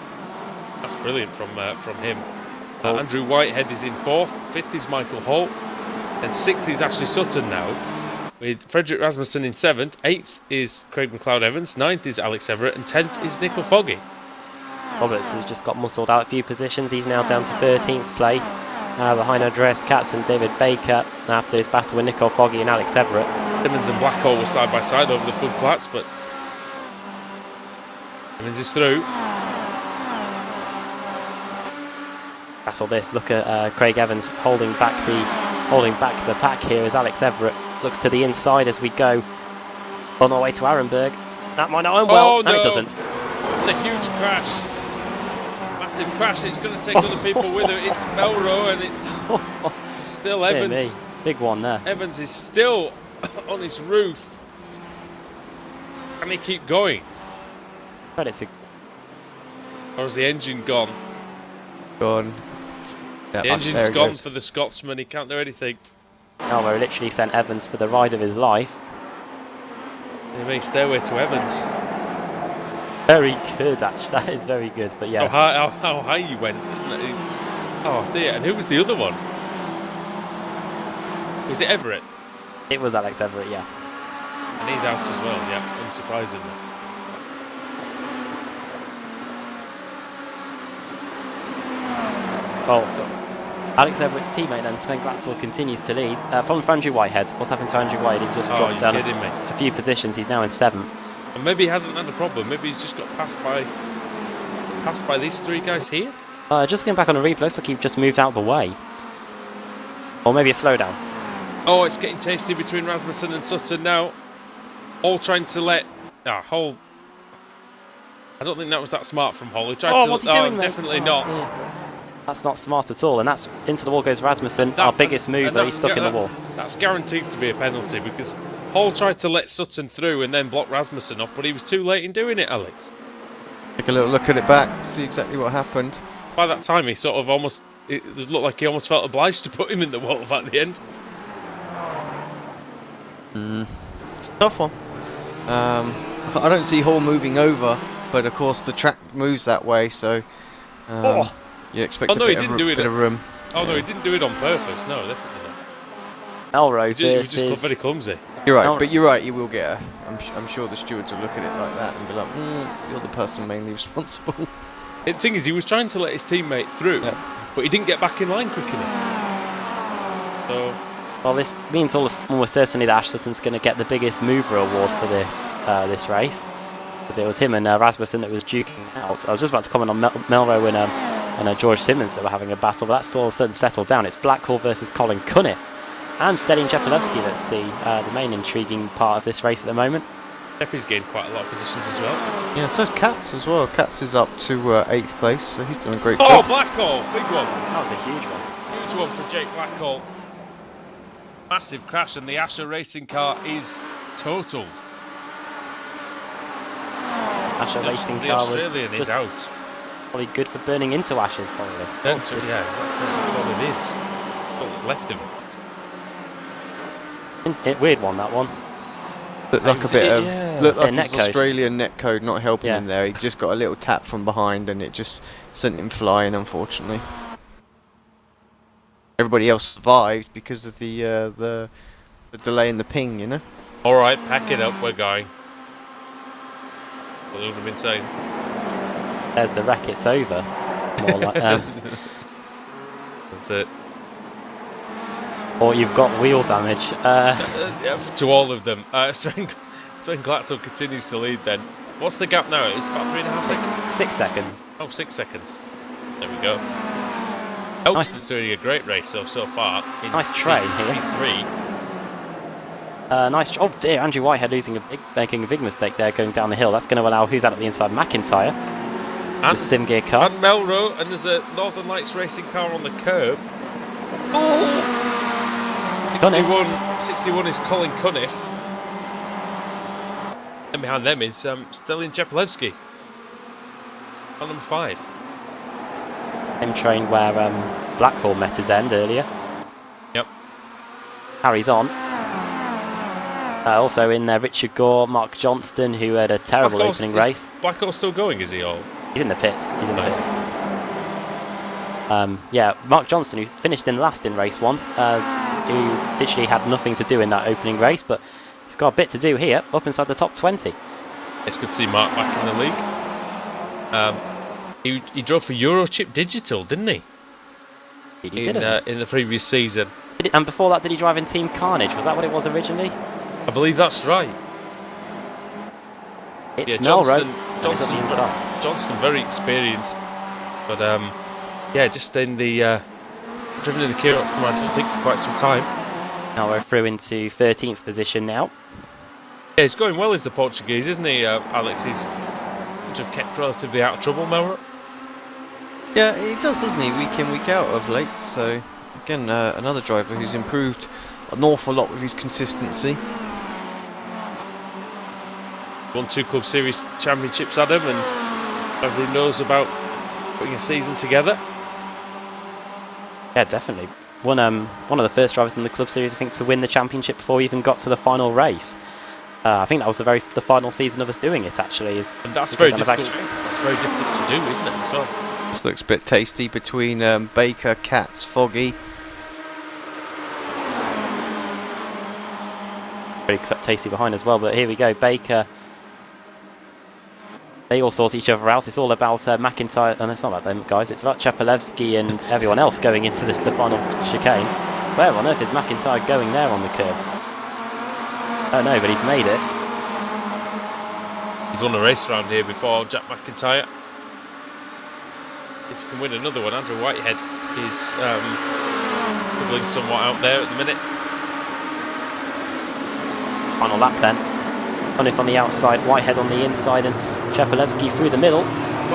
That's brilliant from him. Andrew Whitehead is in 4th. 5th is Michael Holt. And 6th is Ashley Sutton now, with Frederick Rasmussen in 7th. 8th is Craig McLeod Evans. 9th is Alex Everett. And 10th is Nickel Foggy. Roberts has just got muscled out a few positions. He's now down to 13th place. Behind Andreas Katz and David Baker after his battle with Nicole Foggy and Alex Everett. Simmons and Blackhall were side by side over the floodplaats, but Simmons is through. That's all this. Look at Craig Evans holding back the pack here as Alex Everett looks to the inside as we go on our way to Arenberg. That might not end well, no. And it doesn't. It's a huge crash. Massive crash. It's going to take other people with it. It's Melrose and it's still Evans. Big one there. Evans is still on his roof. Can he keep going? Credits. Or is the engine gone? Gone. Yeah, The engine's gone for the Scotsman. He can't do anything. Elmo literally sent Evans for the ride of his life. He may stairway to Evans. Very good, actually. That is very good. But yes. How high you went, isn't it? Oh dear. And who was the other one? Was it Everett? It was Alex Everett, yeah. And he's out as well, yeah, unsurprisingly. Well, Alex Everett's teammate then, Sven Glatzel, continues to lead. Problem for Andrew Whitehead. What's happened to Andrew Whitehead? He's just dropped down a few positions. He's now in 7th. And maybe he hasn't had a problem. Maybe he's just got passed by these 3 guys here. Just going back on a replay, looks like he just moved out of the way. Or maybe a slowdown. Oh, it's getting tasty between Rasmussen and Sutton now. All trying to let Hull. I don't think that was that smart from Hull. He tried to. What's he doing there? Definitely not. Dear. That's not smart at all, and that's into the wall goes Rasmussen, our biggest mover. He's stuck in the wall. That's guaranteed to be a penalty because Hull tried to let Sutton through and then block Rasmussen off, but he was too late in doing it, Alex. Take a little look at it back, see exactly what happened. By that time, he sort of almost. It looked like he almost felt obliged to put him in the wall at the end. It's a tough one. I don't see Hall moving over, but of course the track moves that way, so you expect a bit of room. Oh no, he didn't do it on purpose. No, definitely not. Melrose He was versus. just very clumsy. You're right, but you're right. You will get. I'm sure the stewards will look at it like that and be like, "You're the person mainly responsible." The thing is, he was trying to let his teammate through, but he didn't get back in line quick enough. So. Well, this means almost certainly that Ashleton's going to get the biggest mover award for this race, because it was him and Rasmussen that was duking out. So I was just about to comment on Melrose and George Simmons that were having a battle, but that's all sudden settled down. It's Blackhall versus Colin Cunniff and Stelin Jepilewski. That's the main intriguing part of this race at the moment. Jeppy's gained quite a lot of positions as well. Yeah, so is Katz as well. Katz is up to 8th place, so he's done a great job. job. Oh, Blackhall, big one. That was a huge one. Huge one for Jake Blackhall. Massive crash, and the Asher racing car is total. Asher racing the car Australian was is out. Probably good for burning into ashes, probably. Yeah, that's all it is. All that's left of it. Weird one, that one. Looked like a bit of looked like his Australian netcode not helping him there. He just got a little tap from behind, and it just sent him flying, unfortunately. Everybody else survived because of the delay in the ping, you know. All right, pack it up. We're going. What would have been saying? There's the wreck. It's over. More like, that's it. Or you've got wheel damage. To all of them. Sven Glatzel continues to lead. Then, what's the gap now? It's about 3.5 seconds. 6 seconds. Oh, 6 seconds. There we go. Nice. It's doing a great race so far. Nice train here. Nice. Oh dear, Andrew Whitehead making a big mistake there going down the hill. That's going to allow who's out at the inside, McIntyre. the sim gear car. And Melrose, and there's a Northern Lights Racing car on the curb. Oh! 61 is Colin Cunniff. And behind them is Stalin Chepelevsky on number 5. Same train where Blackwell met his end earlier. Yep. Carries on. Also in there, Richard Gore, Mark Johnston, who had a terrible opening race. Blackwell's still going, is he? Or? He's in the pits. He's in the pits. Yeah, Mark Johnston, who finished in last in race 1, who literally had nothing to do in that opening race, but he's got a bit to do here, up inside the top 20. It's good to see Mark back in the league. He drove for Eurochip Digital, didn't he? He did in the previous season. And before that, did he drive in Team Carnage? Was that what it was originally? I believe that's right. It's Johnston, Melrose. Johnston, very experienced, but yeah, just in the driven in the Kia Optima, I don't think, for quite some time. Now we're through into 13th position now. Yeah, he's going well as the Portuguese, isn't he, Alex? He's kept relatively out of trouble, Melrose. Yeah, he does, doesn't he? Week in, week out of late. So again, another driver who's improved an awful lot with his consistency. Won 2 Club Series championships, Adam, and everyone knows about putting a season together. Yeah, definitely. One of the first drivers in the Club Series, I think, to win the championship before we even got to the final race. I think that was the final season of us doing it, actually. And that's very difficult. That's very difficult to do, isn't it? As well. This looks a bit tasty between Baker, Katz, Foggy. Very tasty behind as well, but here we go. Baker. They all sort each other out. It's all about McIntyre. No, it's not about them guys. It's about Chepelevsky and everyone else going into the final chicane. Where on earth is McIntyre going there on the curbs? Oh no, but he's made it. He's won a race around here before, Jack McIntyre. If you can win another one, Andrew Whitehead is dribbling somewhat out there at the minute. Final lap then. Cunniff on the outside, Whitehead on the inside, and Chepelevsky through the middle.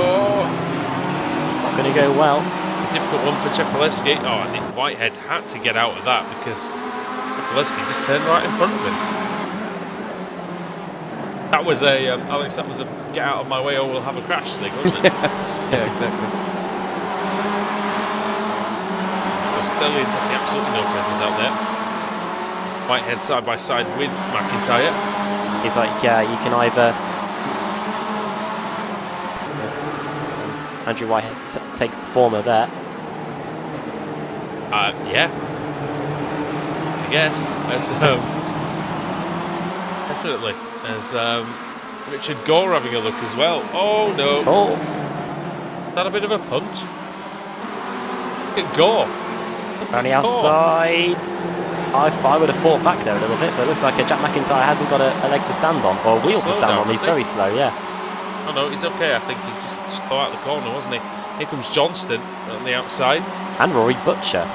Oh! Not going to go well. A difficult one for Chepelevsky. Oh, I think Whitehead had to get out of that because Chepelevsky just turned right in front of him. That was a, Alex, that was a get out of my way or we'll have a crash thing, wasn't it? Yeah, exactly. Stellian taking absolutely no prisoners out there. Whitehead side by side with McIntyre. He's like, yeah, you can either... Andrew Whitehead takes the former there. Yeah. I guess. As, definitely. As Richard Gore having a look as well. Oh no. Oh. Is that a bit of a punt? Look at Gore. On the outside. I would have fought back there a little bit, but it looks like Jack McIntyre hasn't got a leg to stand on, or a wheel to stand on. He's very slow, yeah. Oh no, he's okay. I think he's just slow out the corner, wasn't he? Here comes Johnston on the outside. And Rory Butcher.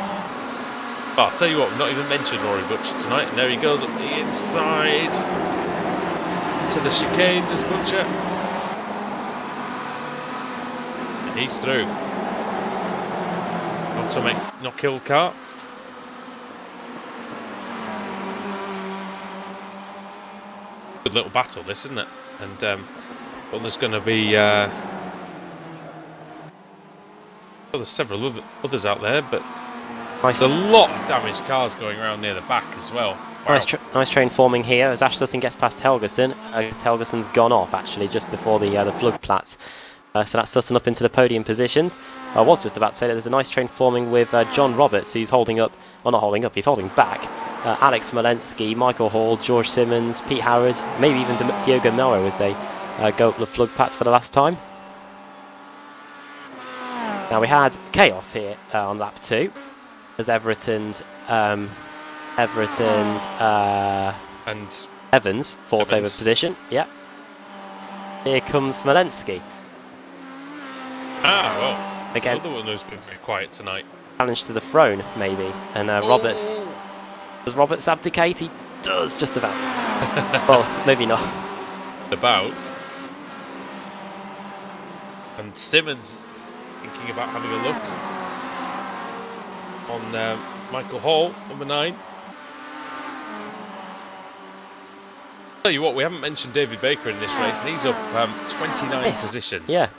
Oh, I'll tell you what, we've not even mentioned Rory Butcher tonight. And there he goes up the inside. To the chicane, does Butcher. And he's through. Automatic no-kill car. Good little battle, this, isn't it? And well, there's going to be well, there's several others out there, but Nice. there's a lot of damaged cars going around near the back as well. Wow. Nice train forming here as Ash Sutton gets past Helgerson. Helgerson's gone off actually just before the Flugplatz. So that's Sutton up into the podium positions. I was just about to say that there's a nice train forming with John Roberts, who's holding up, well not holding up, he's holding back. Alex Smolensky, Michael Hall, George Simmons, Pete Howard, maybe even Diogo Melro as they go up the Flugplatz for the last time. Now we had chaos here on lap 2 as Everett and Evans fought over position. Yep. Here comes Smolensky. Ah, well, again, another one who's been very quiet tonight. Challenge to the throne, maybe. And Roberts. Does Roberts abdicate? He does, just about. Well, maybe not. About. And Simmons thinking about having a look on Michael Hall, number 9. Tell you what, we haven't mentioned David Baker in this race, and he's up 29 positions. Yeah.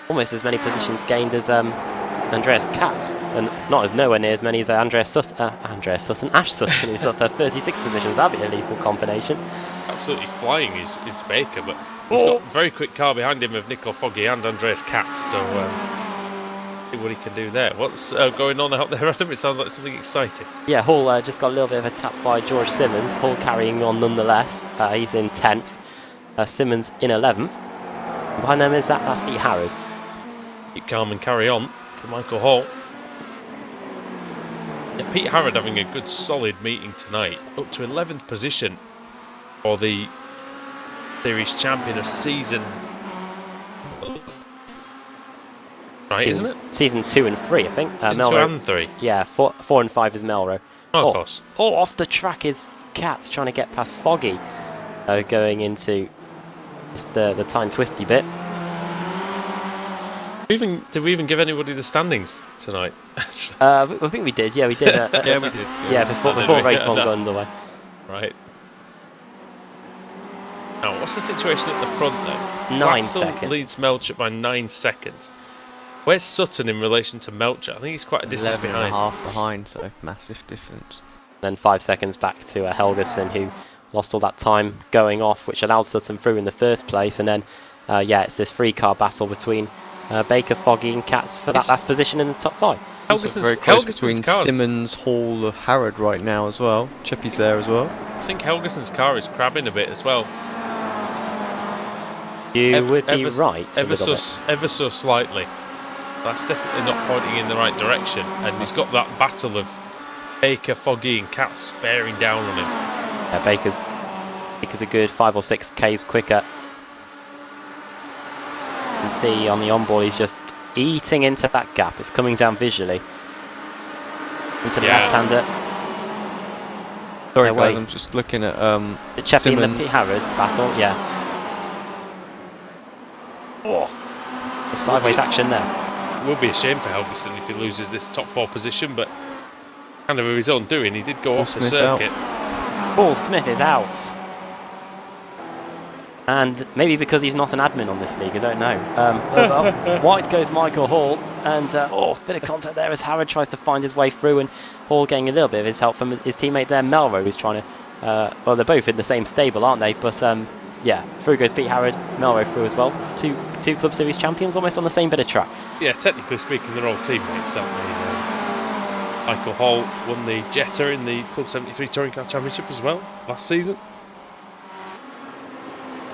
Almost as many positions gained as Andreas Katz, and not as nowhere near as many as Ash Sutton, who's up 36 positions. That'd be a lethal combination. Absolutely flying is Baker, but he's got a very quick car behind him of Nico Foggy and Andreas Katz, so see what he can do there. What's going on out there, Adam? It sounds like something exciting. Yeah, Hall just got a little bit of a tap by George Simmons. Hall carrying on nonetheless. He's in 10th. Simmons in 11th. And behind them that's Pete Harrod. Keep calm and carry on for Michael Hall. Yeah, Pete Harrod having a good solid meeting tonight, up to 11th position for the series champion of season, right, isn't it? Season 2 and 3, I think. Season 2 and 3. Yeah, 4 and 5 is Melrose. Oh, of course. Oh, off the track is Katz trying to get past Foggy, going into the time twisty bit. Did we even give anybody the standings tonight? I think we did. Yeah, we did. Yeah, we did. Yeah, before race 1 got underway. Right. Now, what's the situation at the front then? 9 Glatzel seconds. leads Melchett by 9 seconds. Where's Sutton in relation to Melchett? I think he's quite a distance 11 behind. and a half behind, so massive difference. Then 5 seconds back to Helgeson, who lost all that time going off, which allowed Sutton through in the first place. And then, it's this 3-car battle between Baker, Foggy and Katz for that last position in the top 5. Also very close Helgeson's between cars. Simmons, Hall, Harrod right now as well. Chippy's there as well. I think Helgeson's car is crabbing a bit as well. You would be right. Ever so slightly. That's definitely not pointing in the right direction. And he's got that battle of Baker, Foggy and Katz bearing down on him. Yeah, Baker's a good 5 or 6 Ks quicker. You can see on the onboard he's just eating into that gap. It's coming down visually into the left-hander. Sorry guys, I'm just looking at Cheppy and the Simmons. Pete Harrod battle. Yeah. Oh, the sideways action there. It would be a shame for Helgeson if he loses this top 4 position, but kind of of his own doing. He did go off the circuit. Paul Smith is out. And maybe because he's not an admin on this league, I don't know. Wide goes Michael Hall, and bit of contact there as Harrod tries to find his way through, and Hall getting a little bit of his help from his teammate there, Melrose, who's trying to. They're both in the same stable, aren't they? But through goes Pete Harrod, Melrose through as well. Two Club Series champions, almost on the same bit of track. Yeah, technically speaking, they're all teammates, aren't they? Michael Hall won the Jetta in the Club 73 Touring Car Championship as well last season.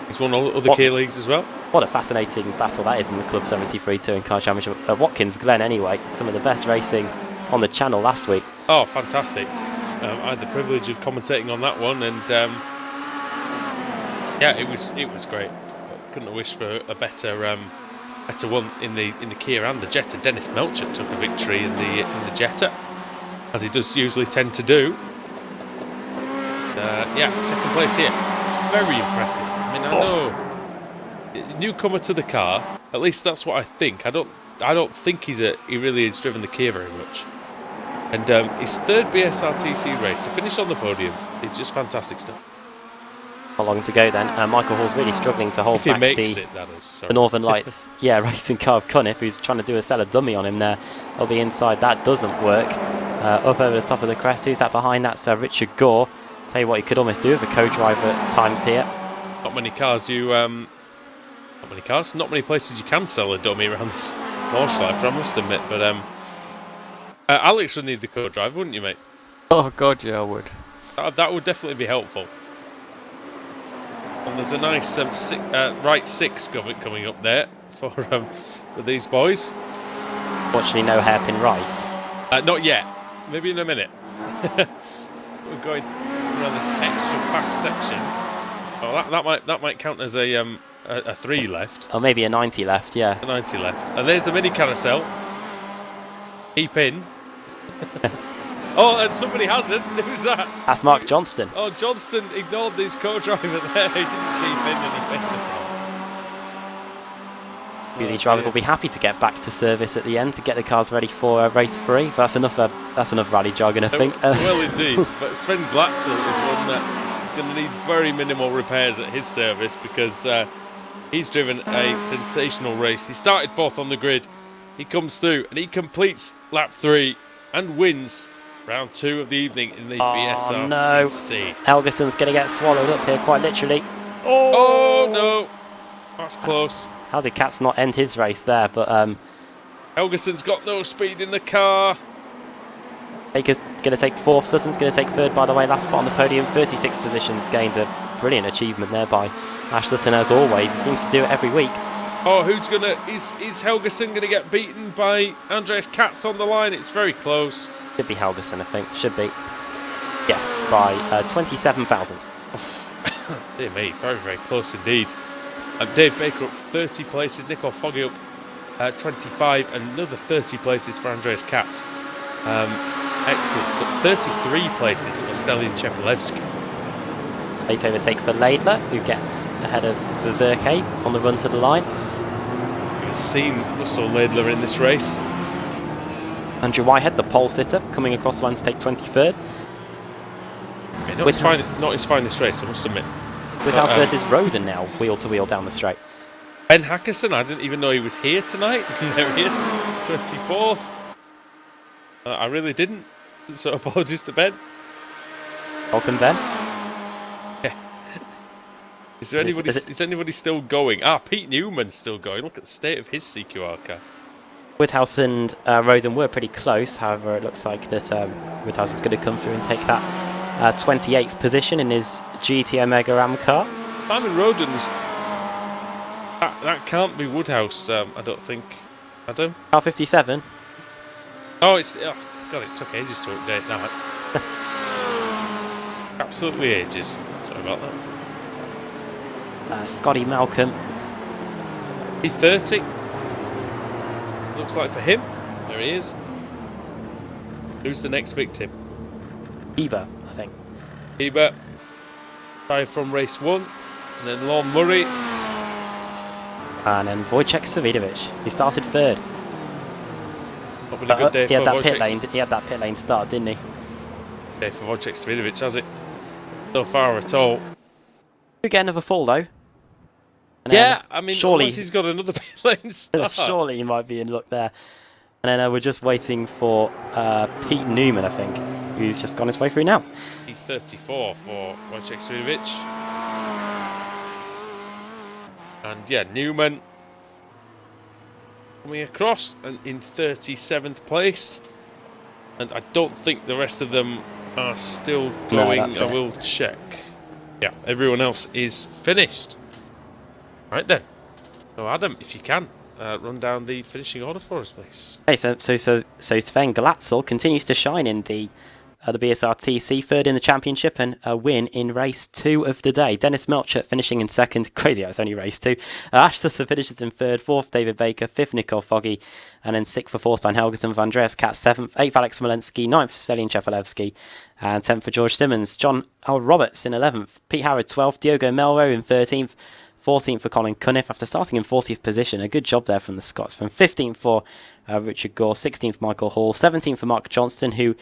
He's won all other key leagues as well. What a fascinating battle that is in the Club 73 Touring Car Championship. Watkins Glen, anyway, some of the best racing on the channel last week. Oh, fantastic. I had the privilege of commentating on that one, and it was great. Couldn't have wished for a better one in the Kia and the Jetta. Dennis Melchett took a victory in the Jetta, as he does usually tend to do. Second place here. It's very impressive. I mean, I know newcomer to the car. At least that's what I think. I don't think he really has driven the Kia very much. And his 3rd BSRTC race to finish on the podium is just fantastic stuff. Not long to go then. Michael Hall's really struggling to hold back the Northern Lights racing car of Cunniff, who's trying to do a seller dummy on him there. He'll be inside. That doesn't work. Up over the top of the crest. Who's that behind? That's Richard Gore. Tell you what, you could almost do with a co-driver at times here. Not many cars not many places you can sell a dummy around this Porsche life, I must admit. But Alex would need the co-driver, wouldn't you, mate? Oh god, yeah, I would. That would definitely be helpful. And there's a nice right 6 coming up there for these boys. Fortunately, no hairpin rights. Not yet. Maybe in a minute. We're going around this extra fast section. Oh, that might count as a 3 left. Or maybe a 90 left. Yeah. A 90 left. And there's the mini carousel. Keep in. Oh, and somebody hasn't. Who's that? That's Mark Johnston. Oh, Johnston ignored his co-driver there. He didn't keep in anything. These drivers will be happy to get back to service at the end to get the cars ready for race 3. But that's enough rally jargon, I think. Well, indeed. But Sven Glatzel is one that is going to need very minimal repairs at his service because he's driven a sensational race. He started 4th on the grid. He comes through and he completes lap 3 and wins round 2 of the evening in the BSRTC. No. Helgeson's going to get swallowed up here, quite literally. Oh no, that's close. How did Katz not end his race there? But Helgeson's got no speed in the car. Baker's going to take 4th. Sutton's going to take 3rd, by the way. Last spot on the podium. 36 positions gained. A brilliant achievement there by Ash Sutton, as always. He seems to do it every week. Oh, is Helgeson gonna get beaten by Andreas Katz on the line? It's very close. Should be Helgeson, I think. Should be. Yes, by 27 thousandths. Dear me, very, very close indeed. Dave Baker up 30 places, Nicole Foggy up 25, and another 30 places for Andreas Katz. Excellent stuff. 33 places for Stalin Chepelevsky. Late overtake for Laidler, who gets ahead of Verke on the run to the line. We've seen Russell Laidler in this race. Andrew Whitehead, the pole sitter, coming across the line to take 23rd. Not his finest race, I must admit. Whithouse versus Roden now, wheel to wheel down the straight. Ben Hackerson, I didn't even know he was here tonight. There he is, 24th. I really didn't, so apologies to Ben. Welcome, Ben. Yeah. Is anybody still going? Pete Newman's still going. Look at the state of his CQR car. Woodhouse and Roden were pretty close, however it looks like that Woodhouse is going to come through and take that 28th position in his GT Omega Ram car. Simon Roden's... That can't be Woodhouse, I don't think. Adam? R57. Oh, God, it took ages to update that. Absolutely ages. Sorry about that. Scotty Malcolm. He's 30. Looks like for him. There he is. Who's the next victim? Eber, I think. Eber. Drive from race 1. And then Lorne Murray. And then Wojciech Savidovic. He started 3rd. Not been a good day he had for that pit lane. He had that pit lane start, didn't he? Day for Wojciech Savidovic, has it? So far at all. We get another fall though. And yeah, I mean, surely unless he's got another pit lane start. Surely he might be in luck there. And then we're just waiting for Pete Newman, I think, who's just gone his way through now. P34 for Wojciech Savidovic. And yeah, Newman coming across and in 37th place. And I don't think the rest of them are still going. No, I will check. Yeah, everyone else is finished. Right then. So Adam, if you can, run down the finishing order for us, please. Okay, so Sven Glatzel continues to shine in the BSRTC, 3rd in the championship and a win in race 2 of the day. Dennis Melcher finishing in 2nd. Crazy, it's only race 2. Ash Sutter finishes in 3rd, 4th David Baker, 5th Nicole Foggy, and then 6th for Thorstein Helgeson, for Andreas Katz 7th, 8th Alex Smolensky, 9th for Stalin Chepelevsky, and 10th for George Simmons. John L. Roberts in 11th, Pete Howard 12th, Diogo Melro in 13th, 14th for Colin Cunniff after starting in 40th position. A good job there from the Scotsman. 15th for Richard Gore, 16th Michael Hall, 17th for Mark Johnston, who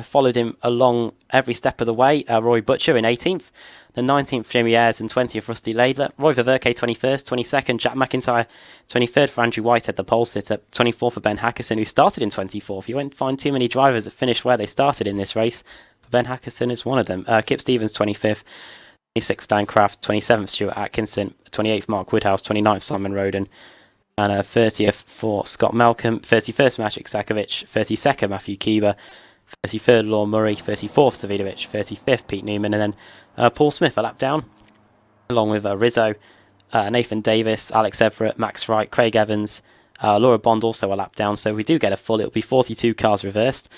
followed him along every step of the way. Roy Butcher in 18th, then 19th Jamie Ayres and 20th Rusty Laidler. Roy Ververke 21st, 22nd Jack McIntyre, 23rd for Andrew Whitehead, the pole sitter, 24th for Ben Hackerson, who started in 24th. You won't find too many drivers that finished where they started in this race, but Ben Hackerson is one of them. Kip Stevens 25th, 26th Dan Craft, 27th Stuart Atkinson, 28th Mark Woodhouse, 29th Simon Roden, and 30th for Scott Malcolm, 31st Maciek Sakovic, 32nd Matthew Keeber, 33rd Lorne Murray, 34th Savidovic, 35th Pete Newman, and then Paul Smith a lap down, along with Rizzo, Nathan Davis, Alex Everett, Max Wright, Craig Evans, Laura Bond also a lap down, so we do get a full, it'll be 42 cars reversed,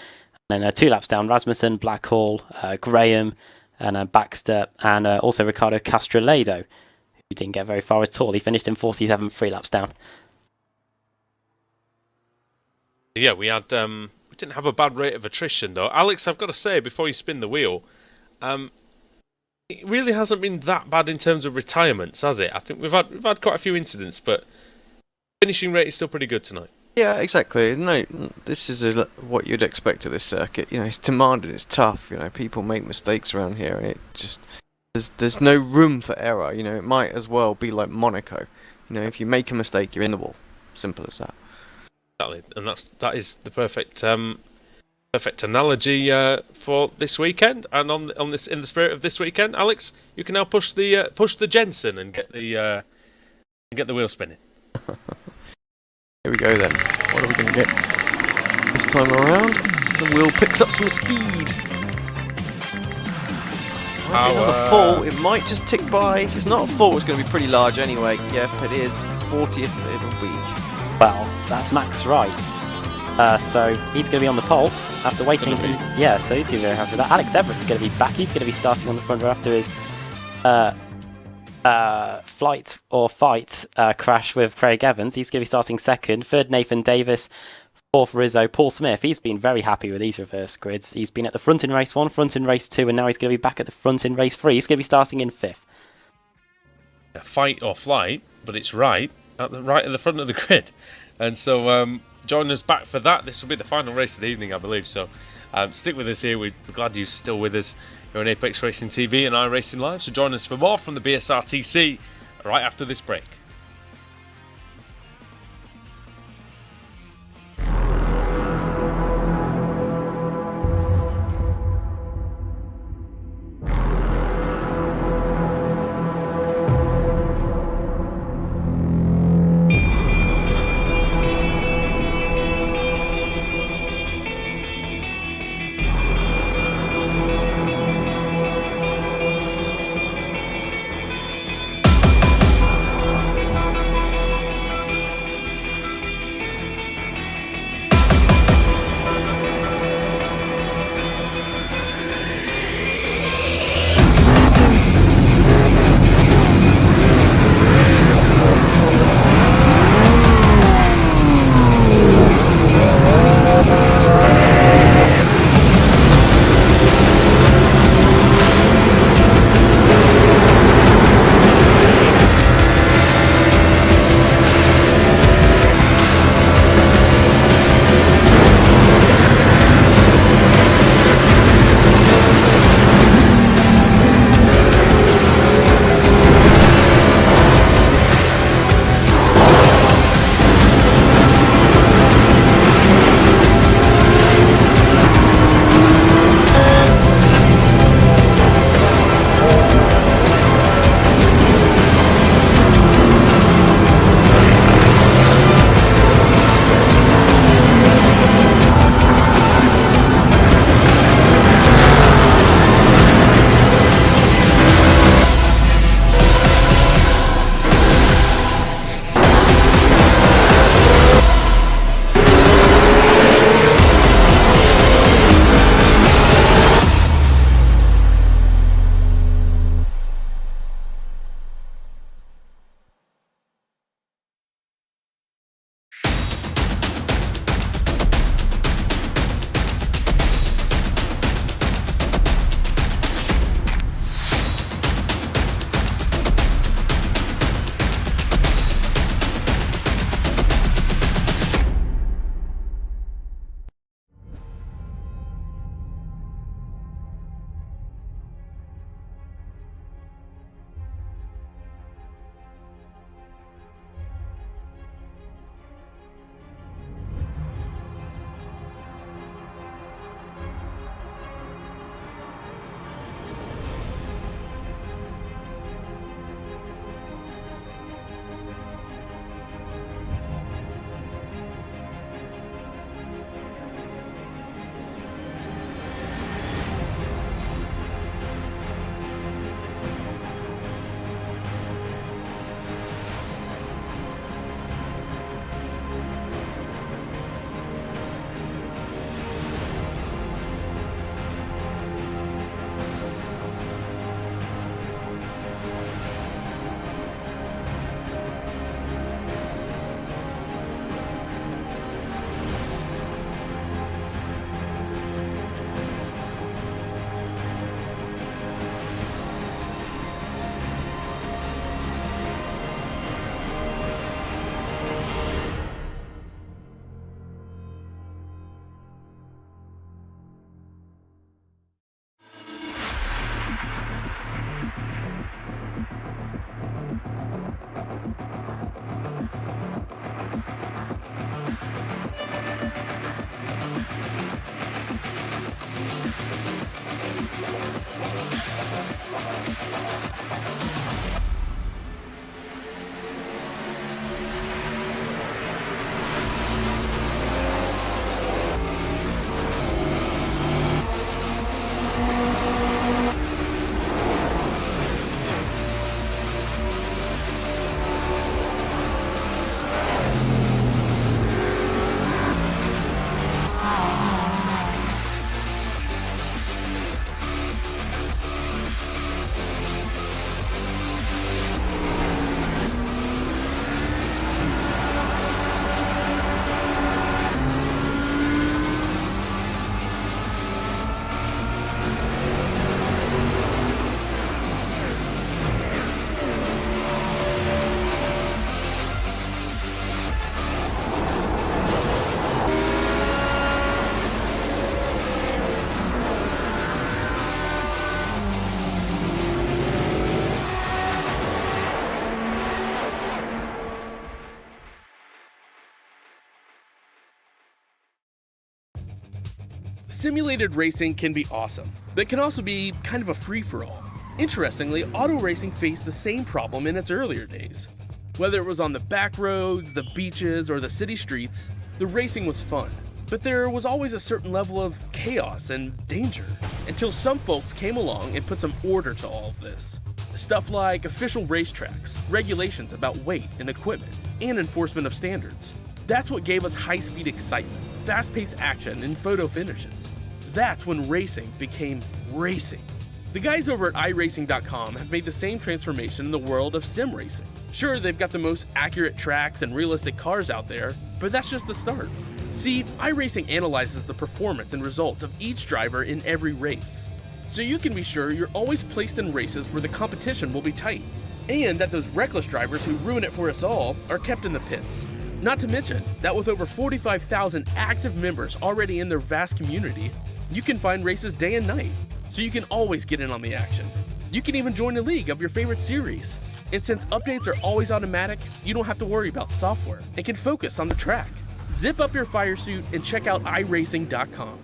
and then 2 laps down, Rasmussen, Blackhall, Graham, and Baxter, and also Ricardo Castroledo, who didn't get very far at all. He finished in 47, 3 laps down. Yeah, we didn't have a bad rate of attrition though. Alex, I've got to say before you spin the wheel, it really hasn't been that bad in terms of retirements, has it? I think we've had quite a few incidents, but finishing rate is still pretty good tonight. Yeah, exactly. No, this is what you'd expect of this circuit. You know, it's demanding, it's tough. You know, people make mistakes around here, and it just there's no room for error. You know, it might as well be like Monaco. You know, if you make a mistake, you're in the wall. Simple as that. Exactly, and that is the perfect analogy for this weekend. And on this, in the spirit of this weekend, Alex, you can now push the Jensen and get the wheel spinning. Here we go then. What are we going to get this time around? So the wheel picks up some speed. Might be another fall. It might just tick by. If it's not a fall, it's going to be pretty large anyway. Yep, it is. 40th it'll be. Well, that's Max right. So he's going to be on the pole after waiting. Yeah, so he's going to be very happy with that. Alex Everett's going to be back. He's going to be starting on the front row after his flight or fight crash with Craig Evans. He's going to be starting second. Third, Nathan Davis. Fourth, Rizzo. Paul Smith. He's been very happy with these reverse grids. He's been at the front in race 1, front in race 2, and now he's going to be back at the front in race 3. He's going to be starting in 5th. Fight or flight, but it's right at the front of the grid. And so join us back for that. This will be the final race of the evening, I believe. So stick with us here. We're glad you're still with us. You're on Apex Racing TV and iRacing Live. So join us for more from the BSRTC right after this break. Simulated racing can be awesome, but it can also be kind of a free-for-all. Interestingly, auto racing faced the same problem in its earlier days. Whether it was on the back roads, the beaches, or the city streets, the racing was fun. But there was always a certain level of chaos and danger, until some folks came along and put some order to all of this. Stuff like official racetracks, regulations about weight and equipment, and enforcement of standards. That's what gave us high-speed excitement, fast-paced action, and photo finishes. That's when racing became racing. The guys over at iRacing.com have made the same transformation in the world of sim racing. Sure, they've got the most accurate tracks and realistic cars out there, but that's just the start. See, iRacing analyzes the performance and results of each driver in every race, so you can be sure you're always placed in races where the competition will be tight, and that those reckless drivers who ruin it for us all are kept in the pits. Not to mention that with over 45,000 active members already in their vast community, you can find races day and night, so you can always get in on the action. You can even join a league of your favorite series. And since updates are always automatic, you don't have to worry about software and can focus on the track. Zip up your fire suit and check out iRacing.com.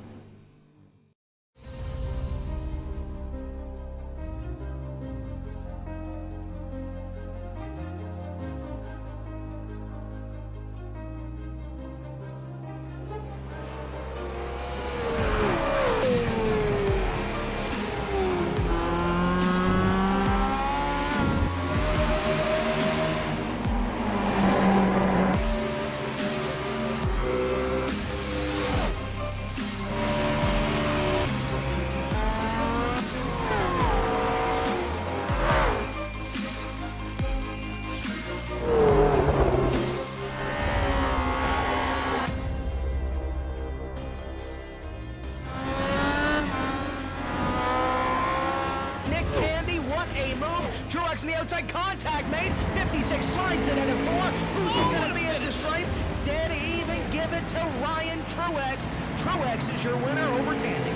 Truex in the outside, contact made. 56 slides it into 4. Who's going to be at the stripe? Dead even, give it to Ryan Truex. Truex is your winner over Tandy.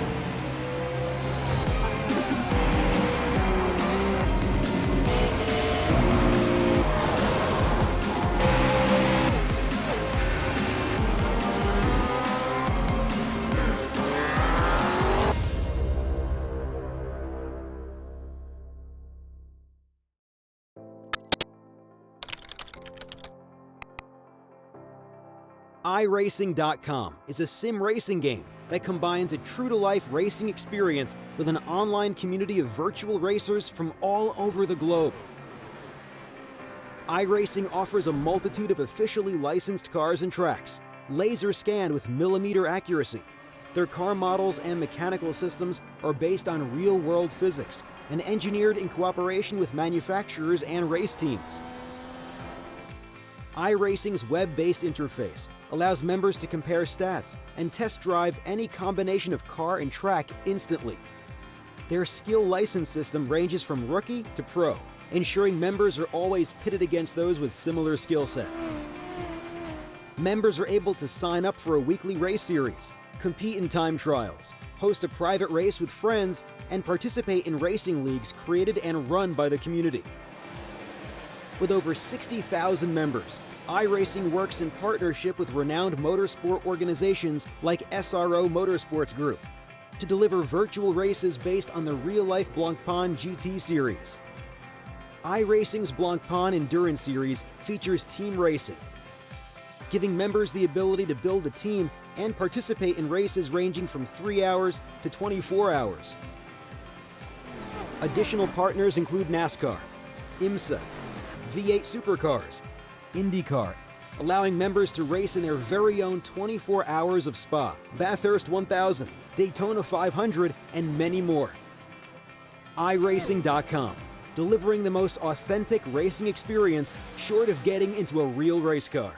iRacing.com is a sim racing game that combines a true-to-life racing experience with an online community of virtual racers from all over the globe. iRacing offers a multitude of officially licensed cars and tracks, laser scanned with millimeter accuracy. Their car models and mechanical systems are based on real-world physics and engineered in cooperation with manufacturers and race teams. iRacing's web-based interface allows members to compare stats and test drive any combination of car and track instantly. Their skill license system ranges from rookie to pro, ensuring members are always pitted against those with similar skill sets. Members are able to sign up for a weekly race series, compete in time trials, host a private race with friends, and participate in racing leagues created and run by the community. With over 60,000 members, iRacing works in partnership with renowned motorsport organizations like SRO Motorsports Group to deliver virtual races based on the real-life Blancpain GT series. iRacing's Blancpain Endurance Series features team racing, giving members the ability to build a team and participate in races ranging from 3 hours to 24 hours. Additional partners include NASCAR, IMSA, V8 Supercars, IndyCar, allowing members to race in their very own 24 hours of Spa, Bathurst 1000, Daytona 500, and many more. iRacing.com, delivering the most authentic racing experience short of getting into a real race car.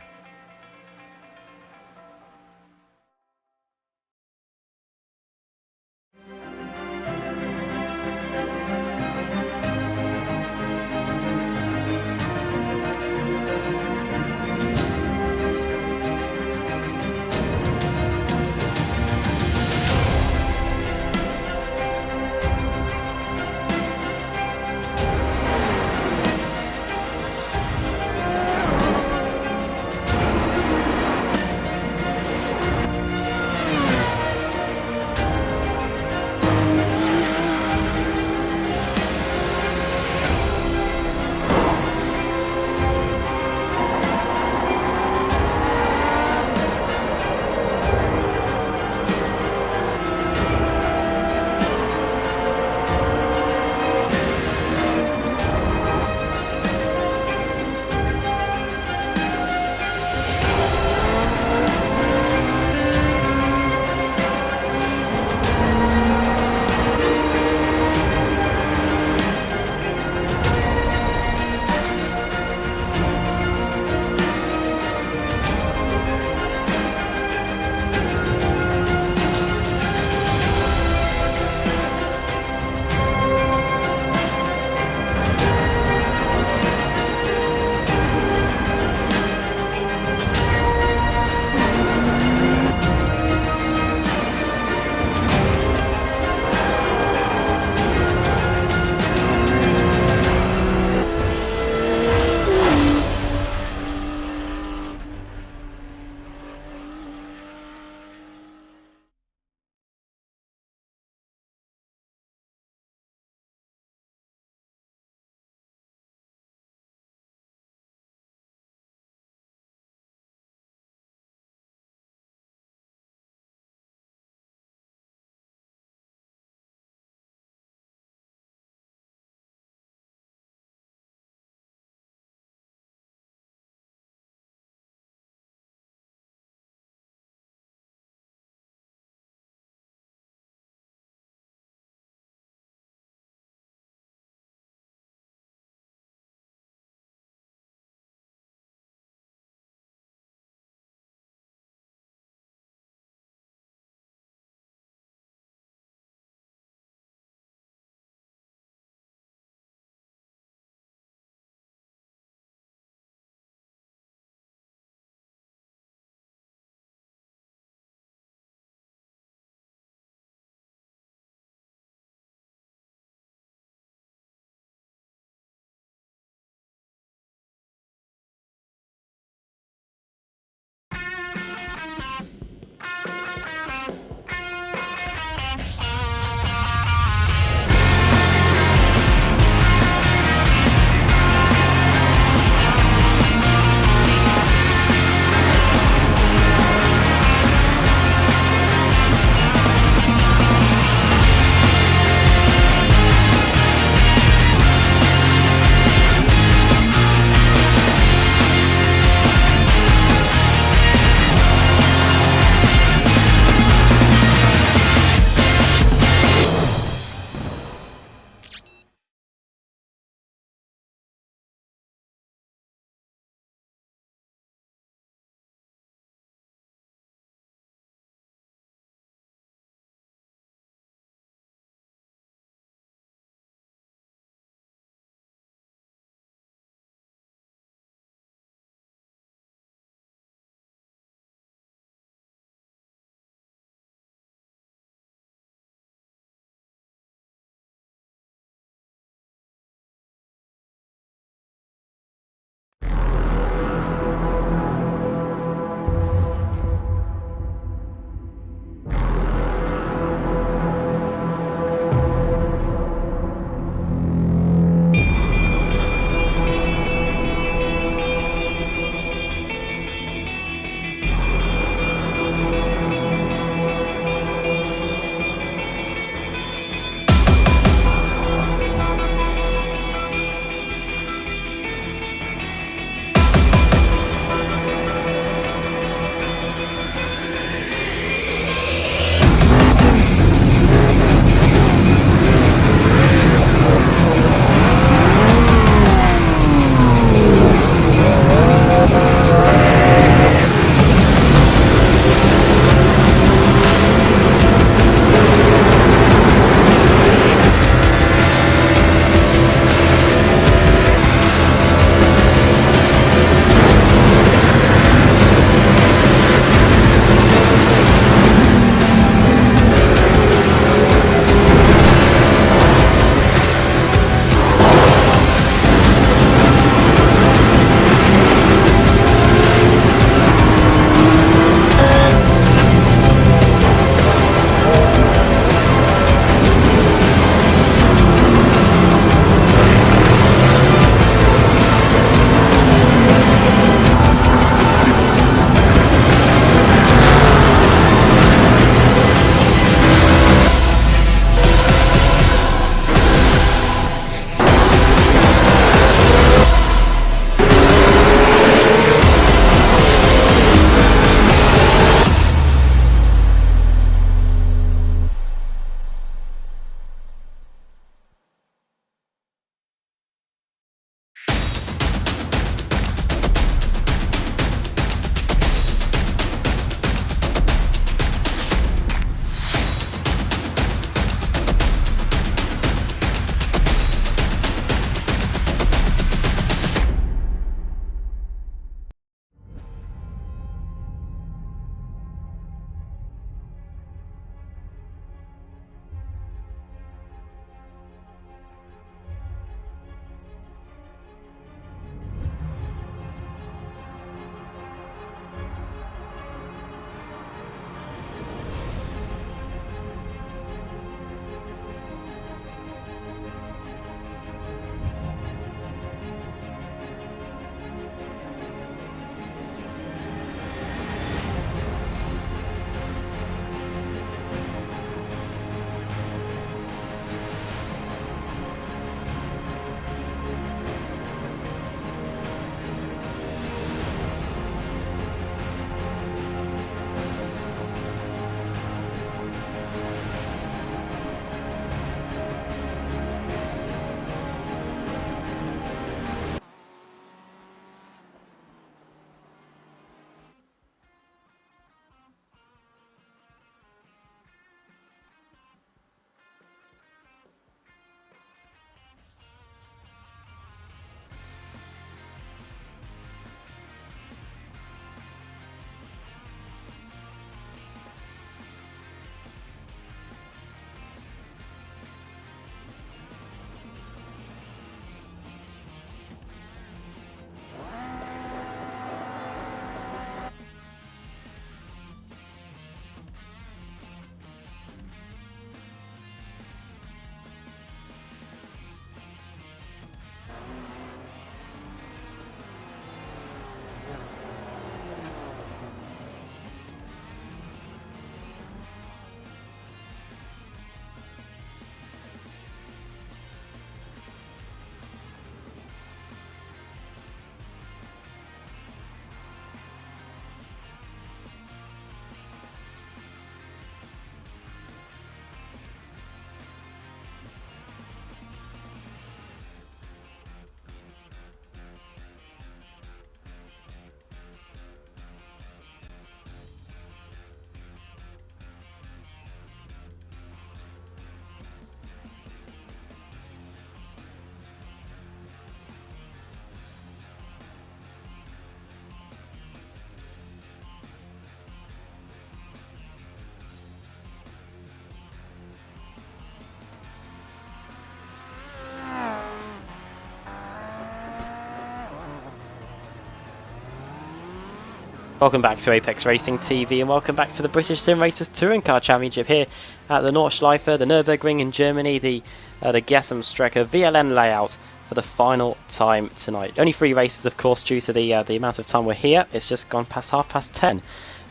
Welcome back to Apex Racing TV and welcome back to the British Sim Racers Touring Car Championship here at the Nordschleife, the Nurburgring in Germany, the Gesam-Strecke VLN layout for the final time tonight. Only 3 races, of course, due to the amount of time we're here. It's just gone past 10:30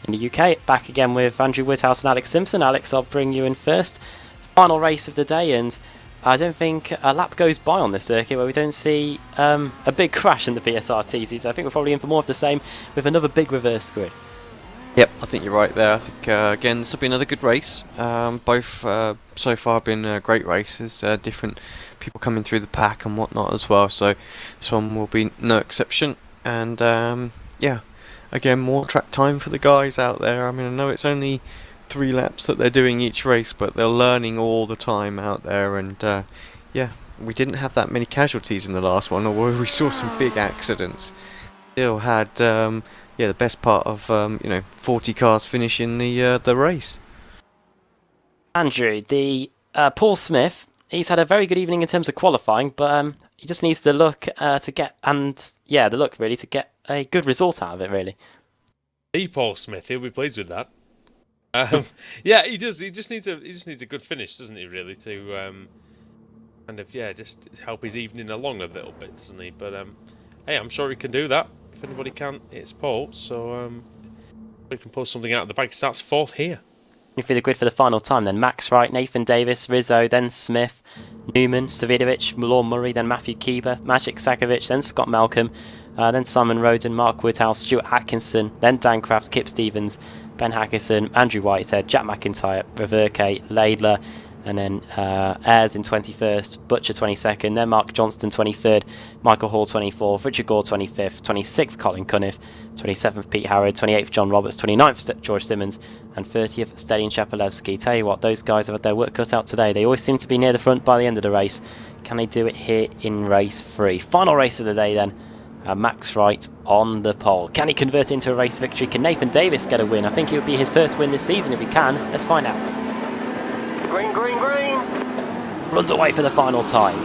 in the UK. Back again with Andrew Woodhouse and Alex Simpson. Alex, I'll bring you in first. Final race of the day, and I don't think a lap goes by on this circuit where we don't see a big crash in the BSRTC, so I think we're probably in for more of the same with another big reverse grid. Yep, I think you're right there. I think, again, this will be another good race. Both so far been great races, different people coming through the pack and whatnot as well, so this one will be no exception. And yeah, again, more track time for the guys out there. I mean, I know it's only 3 laps that they're doing each race, but they're learning all the time out there, and yeah, we didn't have that many casualties in the last one, although we saw some big accidents. Still had yeah, the best part of 40 cars finishing the race. Andrew, the Paul Smith, he's had a very good evening in terms of qualifying, but he just needs the luck to get, and yeah, the luck really to get a good result out of it, really. Paul Smith, he'll be pleased with that. Yeah, he does. He just needs a good finish, doesn't he? Really, to kind of just help his evening along a little bit, doesn't he? But hey, I'm sure he can do that. If anybody can, it's Paul. So we can pull something out of the bag. He starts 4th here. Through the grid for the final time, then Max Wright, Nathan Davis, Rizzo, then Smith, Newman, Savidovic, Lawn Murray, then Matthew Keeper, Magic Sakovic, then Scott Malcolm, then Simon Roden, Mark Woodhouse, Stuart Atkinson, then Dan Craft, Kip Stevens, Ben Hackerson, Andrew Whitehead, Jack McIntyre, Reverke, Laidler, and then Ayres in 21st, Butcher 22nd, then Mark Johnston 23rd, Michael Hall 24th, Richard Gore 25th, 26th Colin Cunniff, 27th Pete Harrod, 28th John Roberts, 29th George Simmons, and 30th Stelian Shapalevsky. Tell you what, those guys have had their work cut out today. They always seem to be near the front by the end of the race. Can they do it here in race 3? Final race of the day then. Max Wright on the pole. Can he convert it into a race victory? Can Nathan Davis get a win? I think it would be his first win this season if he can. Let's find out. Green, green, green. Runs away for the final time.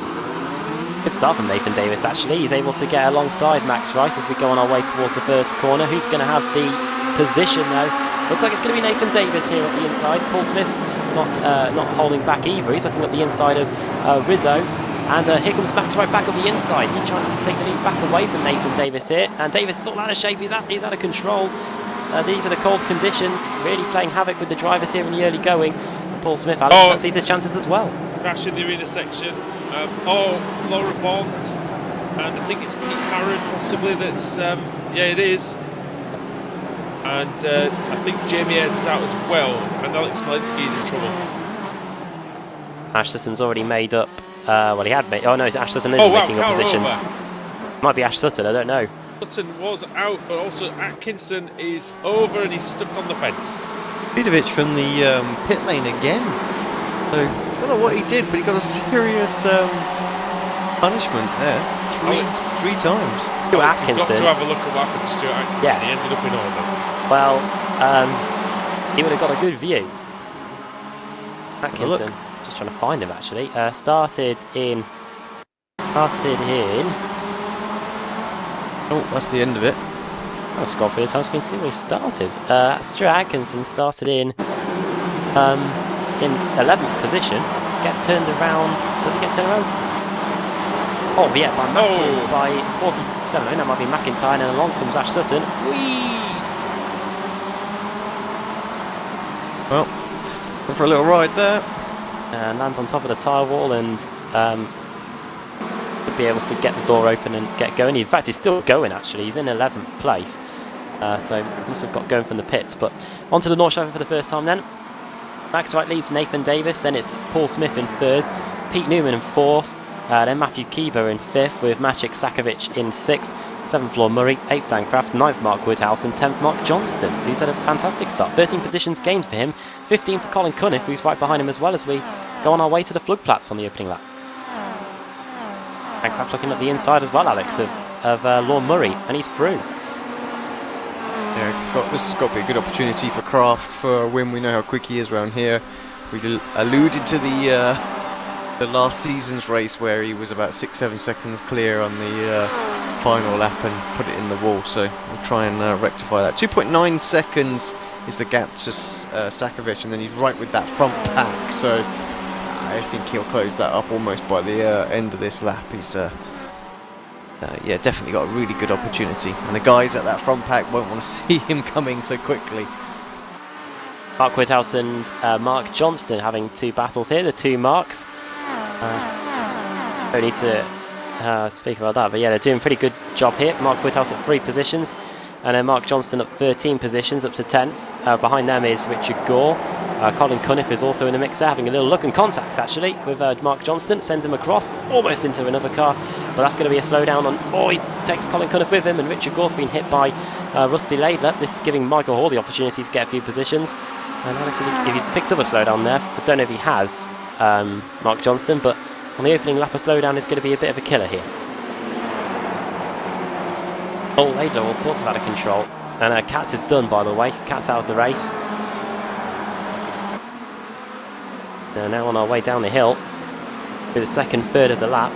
Good start from Nathan Davis actually. He's able to get alongside Max Wright as we go on our way towards the first corner. Who's going to have the position though? Looks like it's going to be Nathan Davis here at the inside. Paul Smith's not holding back either. He's looking at the inside of Rizzo. And here comes Max Wright back on the inside. He's trying to take the lead back away from Nathan Davis here. And Davis is all out of shape. He's out of control. These are the cold conditions. Really playing havoc with the drivers here in the early going. Paul Smith, Alex sees his chances as well. Crash in the arena section. Laura Bond. And I think it's Pete Harrod possibly that's... yeah, it is. And I think Jamie Ayres is out as well. And Alex Smolensky is in trouble. Ash Sutton's already made up. Well, he had made... Oh no, Ash Sutton is making up positions. Might be Ash Sutton, I don't know. Sutton was out, but also Atkinson is over and he's stuck on the fence. Vidovic from the pit lane again. So, I don't know what he did, but he got a serious punishment there. Three times. Stuart Atkinson. You've got to have a look at what happened to Stuart Atkinson. Yes. He ended up in order. Well, he would have got a good view. Atkinson. Just trying to find him actually. Started in. Oh, that's the end of it. I'll scroll through the time screen and see where he started. Stuart Atkinson started in 11th position. Gets turned around. Does he get turned around? Oh yeah, by 47. I think that might be McIntyre, and along comes Ash Sutton. Whee! Well, went for a little ride there. And lands on top of the tyre wall and could be able to get the door open and get going. In fact, he's still going actually. He's in 11th place. So must have got going from the pits. But onto the Nordschleife for the first time then. Max Wright leads Nathan Davis. Then it's Paul Smith in 3rd. Pete Newman in 4th. Then Matthew Keeber in 5th with Maciek Sakovic in 6th. 7th Law Murray, 8th Dan Craft, 9th Mark Woodhouse and 10th Mark Johnston, who's had a fantastic start. 13 positions gained for him, 15 for Colin Cunniff, who's right behind him as well as we go on our way to the Flugplatz on the opening lap. Dan Craft looking at the inside as well, Alex, of Law Murray, and he's through. Yeah, this has got to be a good opportunity for Craft for a win. We know how quick he is around here. We alluded to the last season's race where he was about 6-7 seconds clear on the final lap and put it in the wall, so we'll try and rectify that. 2.9 seconds is the gap to Sakovic, and then he's right with that front pack, so I think he'll close that up almost by the end of this lap. He's yeah, definitely got a really good opportunity, and the guys at that front pack won't want to see him coming so quickly. Mark Whithouse and Mark Johnston having two battles here, the two Marks. Don't need to speak about that, but yeah, they're doing a pretty good job here. Mark Whithouse at 3 positions, and then Mark Johnston up 13 positions, up to 10th. Behind them is Richard Gore. Colin Cunniff is also in the mix there, having a little look and contact actually with Mark Johnston, sends him across, almost into another car, but that's going to be a slowdown on, oh, he takes Colin Cunniff with him, and Richard Gore's been hit by Rusty Laidler. This is giving Michael Hall the opportunity to get a few positions, and Alex, if he's picked up a slowdown there, I don't know if he has, Mark Johnston, but on the opening lap a slowdown is going to be a bit of a killer here. Oh, Laidler all sorts of out of control, and Katz is done, by the way. Katz out of the race. Now on our way down the hill through the second third of the lap.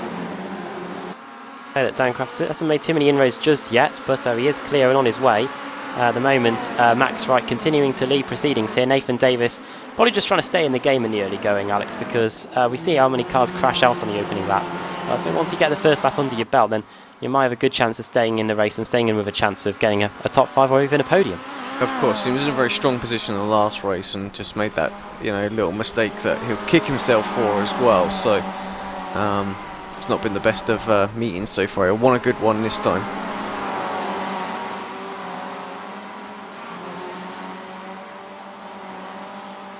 Okay, that Dancraft hasn't made too many inroads just yet, but he is clear and on his way. At the moment, Max Wright continuing to lead proceedings here. Nathan Davis probably just trying to stay in the game in the early going, Alex, because we see how many cars crash out on the opening lap. I think once you get the first lap under your belt, then you might have a good chance of staying in the race and staying in with a chance of getting a top 5 or even a podium. Of course, he was in a very strong position in the last race and just made that, you know, little mistake that he'll kick himself for as well. So it's not been the best of meetings so far. He'll want a good one this time.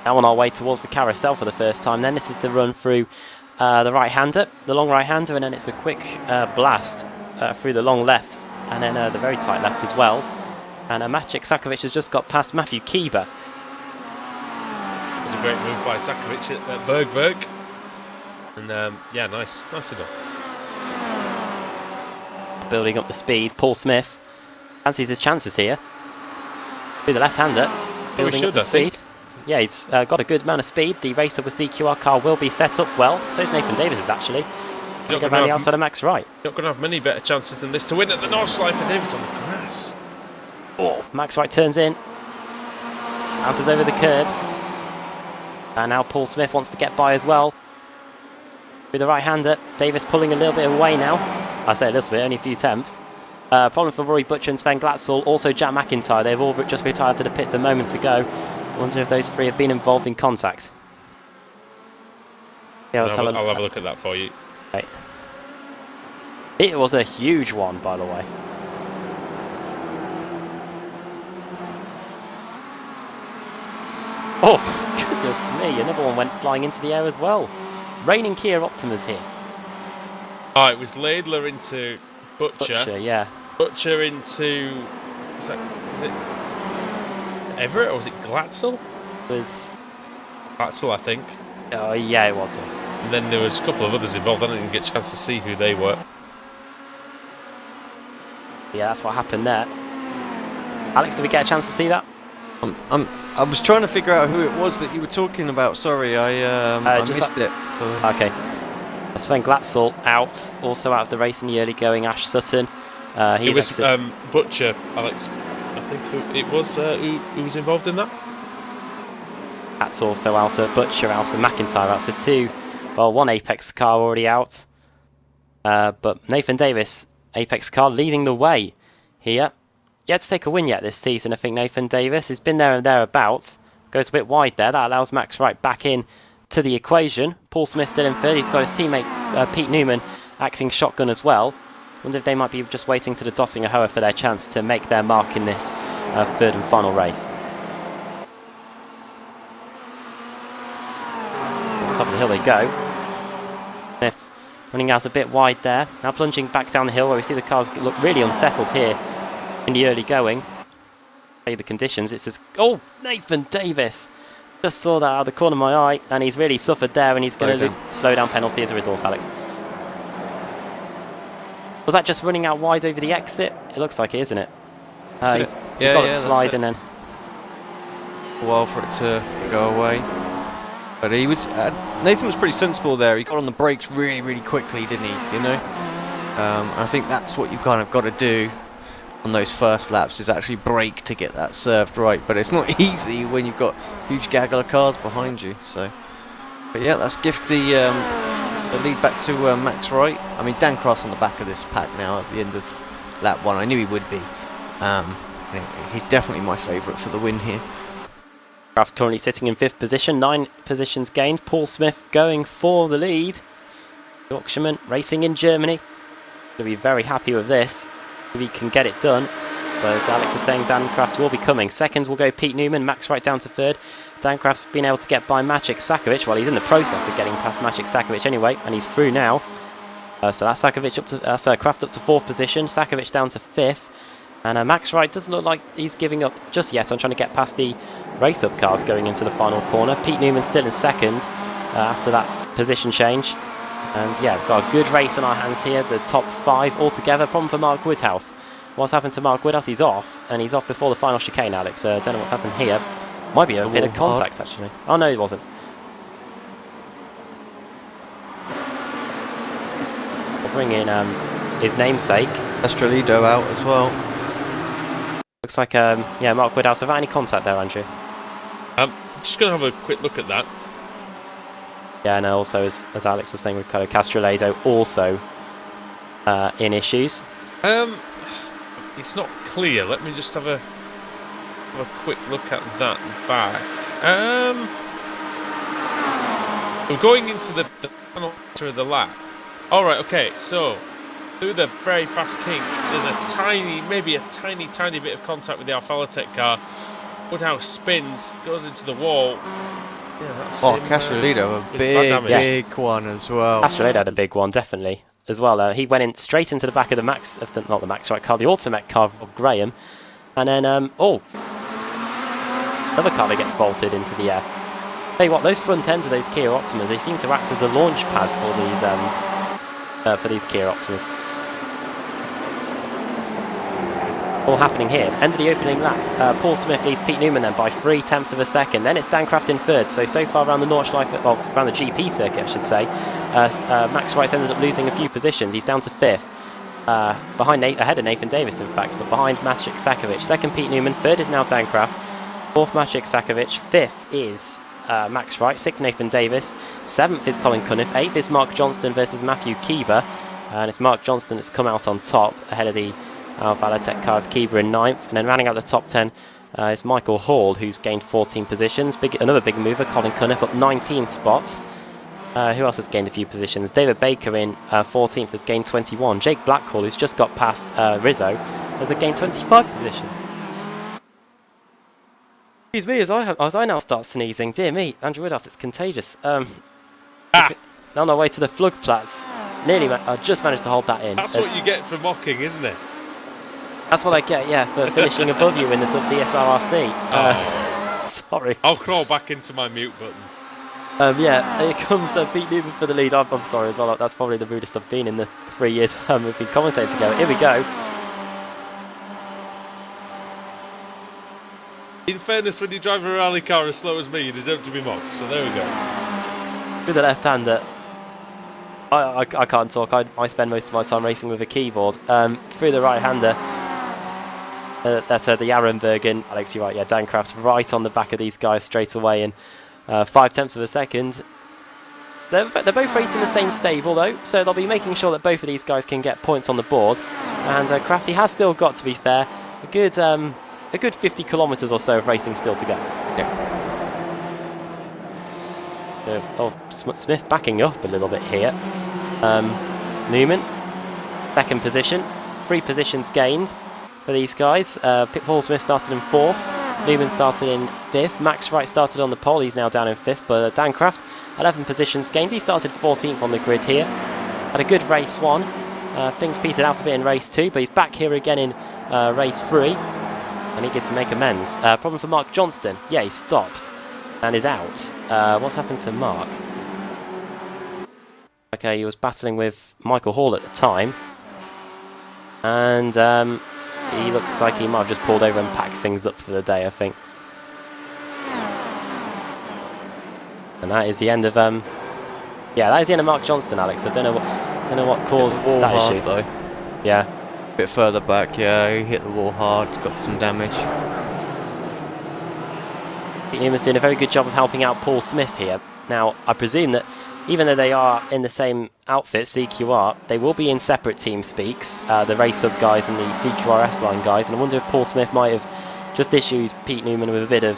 Now on our way towards the carousel for the first time. Then this is the run through the right-hander, the long right-hander, and then it's a quick blast through the long left, and then the very tight left as well. And Maciek Sakovic has just got past Matthew Kieber. It was a great move by Sakovic at Bergwerk. And yeah, nice enough. Building up the speed, Paul Smith fancies his chances here. Through the left-hander, building up the speed. Yeah, he's got a good amount of speed. The racer with CQR car will be set up well. So is Nathan Davis actually. Going to go around the outside of Max Wright. Not going to have many better chances than this to win at the North Slide for Davis on the grass. Oh, Max Wright turns in, bounces over the curbs, and now Paul Smith wants to get by as well. With the right-hander, Davis pulling a little bit away now. I say a little bit, only a few tenths. Problem for Rory Butcher and Sven Glatzel, also Jack McIntyre. They've all just retired to the pits a moment ago. I wonder if those three have been involved in contact. Yeah, I'll have a look at that for you. Right. It was a huge one, by the way. Oh, goodness me, another one went flying into the air as well. Reigning Kia Optimas here. Oh, it was Laidler into Butcher, yeah. Butcher into... is it Everett or was it Glatzel? It was... Glatzel, I think. Oh, yeah, it was. And then there was a couple of others involved. I didn't get a chance to see who they were. Yeah, that's what happened there. Alex, did we get a chance to see that? I was trying to figure out who it was that you were talking about. Sorry, I missed it. So. Okay. Sven Glatzel out, also out of the race in the early going. Ash Sutton. It was Butcher, Alex. I think it was who was involved in that. That's also out. So Butcher out. So McIntyre out. So two. Well, one Apex car already out. But Nathan Davis, Apex car, leading the way here. Yet to take a win yet this season, I think Nathan Davis has been there and thereabouts. Goes a bit wide there. That allows Max Wright back in to the equation. Paul Smith still in third. He's got his teammate Pete Newman acting shotgun as well. Wonder if they might be just waiting to the Dossinger Hoa for their chance to make their mark in this third and final race. Top of the hill they go. Smith running out a bit wide there. Now plunging back down the hill where we see the cars look really unsettled here in the early going. The conditions, it's just... Oh, Nathan Davis! Just saw that out of the corner of my eye, and he's really suffered there, and he's going to slow down penalty as a result, Alex. Was that just running out wide over the exit? It looks like it, isn't it? Yeah, got it sliding in. A while for it to go away. But he was... Nathan was pretty sensible there. He got on the brakes really, really quickly, didn't he? You know? I think that's what you kind of got to do on those first laps, is actually brake to get that served right. But it's not easy when you've got huge gaggle of cars behind you. So, but yeah, let's give the lead back to Max Wright. I mean, Dan Cross on the back of this pack now at the end of lap 1. I knew he would be. He's definitely my favourite for the win here. Kraft currently sitting in 5th position, 9 positions gained. Paul Smith going for the lead. Yorkshireman racing in Germany. Going to be very happy with this if he can get it done. But as Alex is saying, Dan Kraft will be coming. Seconds will go Pete Newman, Max Wright down to 3rd. Dan Kraft's been able to get by Maciek Sakovic. Well, he's in the process of getting past Maciek Sakovic anyway, and he's through now. So that's Sakovic up to Kraft up to 4th position, Sakovic down to 5th. And Max Wright doesn't look like he's giving up just yet. I'm trying to get past the race-up cars going into the final corner. Pete Newman still in 2nd after that position change. And yeah, we've got a good race on our hands here. The top 5 altogether. Problem for Mark Woodhouse. What's happened to Mark Woodhouse? He's off, and he's off before the final chicane, Alex. Don't know what's happened here. Might be a bit of contact, actually. Oh, no, it wasn't. We'll bring in his namesake. Estrelido out as well. Looks like, yeah, Mark Woodhouse. Without any contact there, Andrew. Just going to have a quick look at that. Yeah, and also, as Alex was saying, Ricardo Castrolado also in issues. It's not clear. Let me just have a quick look at that back. We're going into the final of the lap. All right, okay. So through the very fast kink, there's a tiny, maybe a tiny bit of contact with the Alfa Latex car. Woodhouse spins, goes into the wall. Yeah, that's Castrolado, a big one as well. Castrolado had a big one, definitely, as well. He went in straight into the back of the Max, not the Max Wright car, the Automech car of Graham. And then, another car that gets vaulted into the air. Tell you what, those front ends of those Kia Optimas, they seem to act as a launch pad for these Kia Optimas. All happening here. End of the opening lap. Paul Smith leads Pete Newman then by 0.3 of a second. Then it's Dan Kraft in 3rd. So far around the Nordschleife, well, around the GP circuit, I should say, Max Wright's ended up losing a few positions. He's down to 5th. Ahead of Nathan Davis, in fact, but behind Maciek Sakovic. 2nd, Pete Newman. 3rd is now Dan Kraft. 4th, Maciek Sakovic. 5th is Max Wright. 6th, Nathan Davis. 7th is Colin Cunniff. 8th is Mark Johnston versus Matthew Keeber. And it's Mark Johnston that's come out on top ahead of the Alfa Latex car of Keeber in 9th. And then rounding out the top 10 is Michael Hall, who's gained 14 positions. Another big mover, Colin Cunniff, up 19 spots. Who else has gained a few positions? David Baker in 14th has gained 21. Jake Blackhall, who's just got past Rizzo, has gained 25 positions. Excuse me, as I now start sneezing. Dear me, Andrew Woodhouse, it's contagious. On our way to the Flugplatz. I just managed to hold that in. That's what you get for mocking, isn't it? That's what I get, yeah, for finishing above you in the BSRTC. Sorry. I'll crawl back into my mute button. Yeah, here comes Pete Newman for the lead. I'm sorry as well. That's probably the rudest I've been in the 3 years we've been commentating together. Here we go. In fairness, when you drive a rally car as slow as me, you deserve to be mocked. So there we go. With the left-hander, I can't talk. I spend most of my time racing with a keyboard. Through the right-hander, that's the Nurburgring. Alex, you're right. Yeah, Dan Kraft's right on the back of these guys straight away in 0.5 of a second. They're both racing the same stable though, so they'll be making sure that both of these guys can get points on the board. And Crafty has still got, to be fair, a good 50 kilometres or so of racing still to go. Yeah. Smith backing up a little bit here. Newman, 2nd position, 3 positions gained for these guys. Paul Smith started in 4th, Newman started in 5th, Max Wright started on the pole, he's now down in 5th, but Dan Kraft, 11 positions gained. He started 14th on the grid here. Had a good race 1. Things petered out a bit in race 2, but he's back here again in race 3, and eager to make amends. Problem for Mark Johnston. Yeah, he stopped and is out. What's happened to Mark? Okay, he was battling with Michael Hall at the time, and he looks like he might have just pulled over and packed things up for the day, I think. And that is the end of that is the end of Mark Johnston, Alex. I don't know Don't know what caused Hit the wall that hard, issue. though. Yeah. A bit further back, yeah, he hit the wall hard, got some damage. Pete Newman's doing a very good job of helping out Paul Smith here. Now, I presume that even though they are in the same outfit, CQR, they will be in separate team speaks, the Race Hub guys and the CQR S-Line guys, and I wonder if Paul Smith might have just issued Pete Newman with a bit of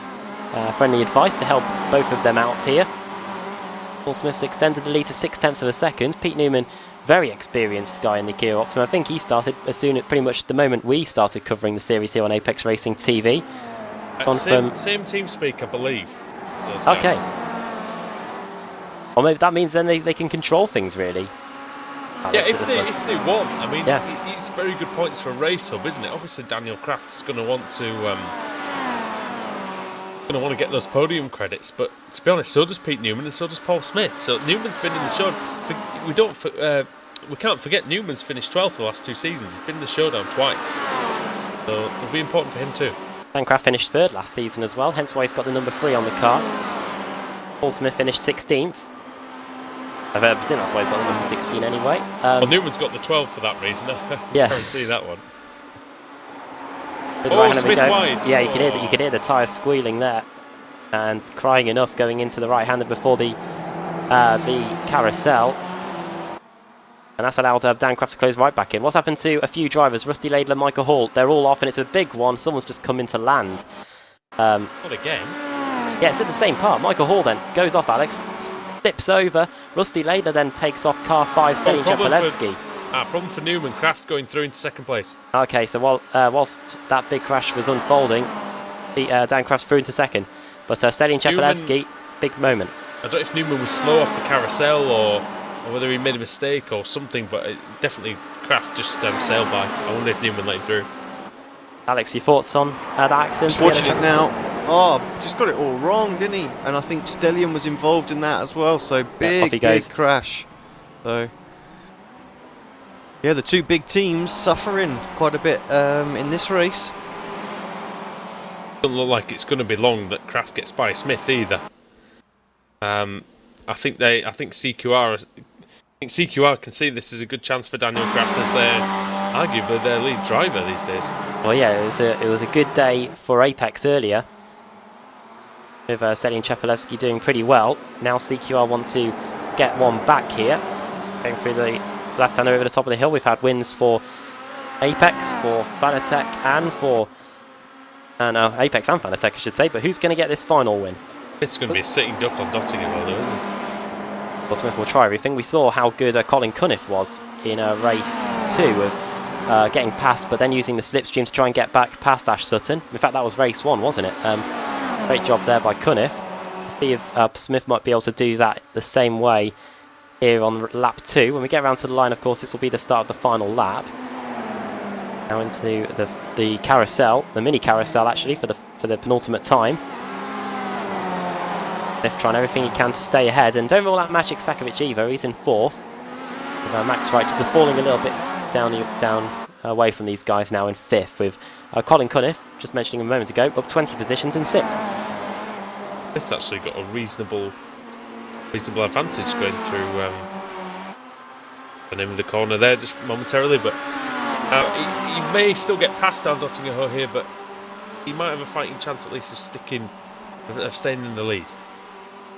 friendly advice to help both of them out here. Paul Smith's extended the lead to 0.6 of a second. Pete Newman, very experienced guy in the Gear Optima. I think he started as soon as pretty much the moment we started covering the series here on Apex Racing TV. Same team speak, I believe. Okay. Well, maybe that means then they can control things, really. Yeah, if they want. I mean, yeah. It's very good points for a Race Hub, isn't it? Obviously, Daniel Kraft's going to want to get those podium credits, but to be honest, so does Pete Newman and so does Paul Smith. So Newman's been in the show. We can't forget Newman's finished 12th the last 2 seasons. He's been in the showdown twice, so it'll be important for him too. Dan Kraft finished 3rd last season as well, hence why he's got the number 3 on the car. Paul Smith finished 16th. I presume that's why he's got the number 16 anyway. Well, Newman's got the 12 for that reason. I guarantee that one. Smith wide. Yeah, you could hear the tyres squealing there, and crying enough going into the right-hander before the carousel. And that's allowed Dan Kraft to close right back in. What's happened to a few drivers? Rusty Laidler, Michael Hall, they're all off, and it's a big one. Someone's just come into land. Not again. Yeah, it's at the same part. Michael Hall then goes off, Alex, flips over. Rusty Laidler then takes off car 5, Stelin Chepelevsky. Problem for Newman, Kraft going through into 2nd place. Okay, so whilst that big crash was unfolding, Dan Kraft through into 2nd. But Stelin Chepelevsky, big moment. I don't know if Newman was slow off the carousel or whether he made a mistake or something, but definitely Kraft just sailed by. I wonder if Newman let him through. Alex, your thoughts on that accident? Just watching it now. Oh, just got it all wrong, didn't he? And I think Stellion was involved in that as well, so big crash. So, yeah, the 2 big teams suffering quite a bit in this race. Doesn't look like it's going to be long that Kraft gets by Smith either. I think CQR can see this is a good chance for Daniel Kraft as they're arguably their lead driver these days. Well, yeah, it was a good day for Apex earlier, with Stelin Chepelevsky doing pretty well. Now CQR want to get one back here, going through the left-hander over the top of the hill. We've had wins for Apex, for Fanatec, and for Apex and Fanatec, I should say. But who's going to get this final win? It's going to be a sitting duck on Nottingham, though, isn't it? Paul Smith will try everything. We saw how good Colin Cunniff was in race 2 of getting past, but then using the slipstream to try and get back past Ash Sutton. In fact, that was race 1, wasn't it? Great job there by Cunniff. See if Smith might be able to do that the same way here on lap 2. When we get around to the line, of course, this will be the start of the final lap. Now into the carousel, the mini carousel actually, for the penultimate time. Smith trying everything he can to stay ahead, and don't rule out Maciek Sakovic either. He's in 4th. Max Wright just falling a little bit down away from these guys now in 5th, with Colin Cunniff, just mentioning a moment ago, up 20 positions in 6th. This actually got a reasonable advantage going through the name of the corner there just momentarily, but he may still get past down Nottingham here, but he might have a fighting chance at least of staying in the lead.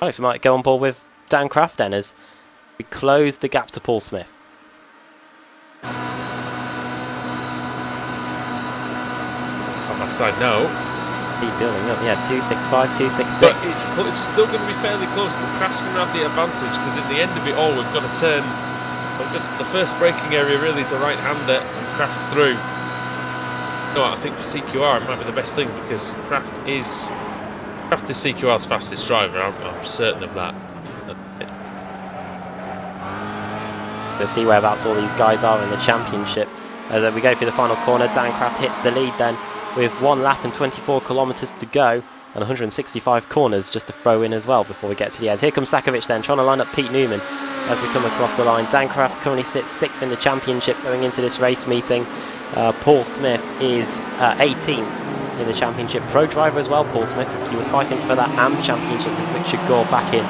Alex, we might go on board with Dan Kraft then as we close the gap to Paul Smith. On my side now. Keep building up, yeah, 265, 266. But it's still going to be fairly close, but Kraft's going to have the advantage because at the end of it all, we've got to turn. The first braking area really is a right-hander, and Kraft's through. No, I think for CQR it might be the best thing because Kraft is CQR's fastest driver. I'm certain of that. Let's see whereabouts all these guys are in the championship. As we go through the final corner, Dan Kraft hits the lead then with 1 lap and 24 kilometres to go, and 165 corners just to throw in as well before we get to the end. Here comes Sakovic then, trying to line up Pete Newman as we come across the line. Dan Kraft currently sits 6th in the championship going into this race meeting. Paul Smith is 18th in the championship. Pro driver as well, Paul Smith. He was fighting for that AMP championship with Richard Gore back in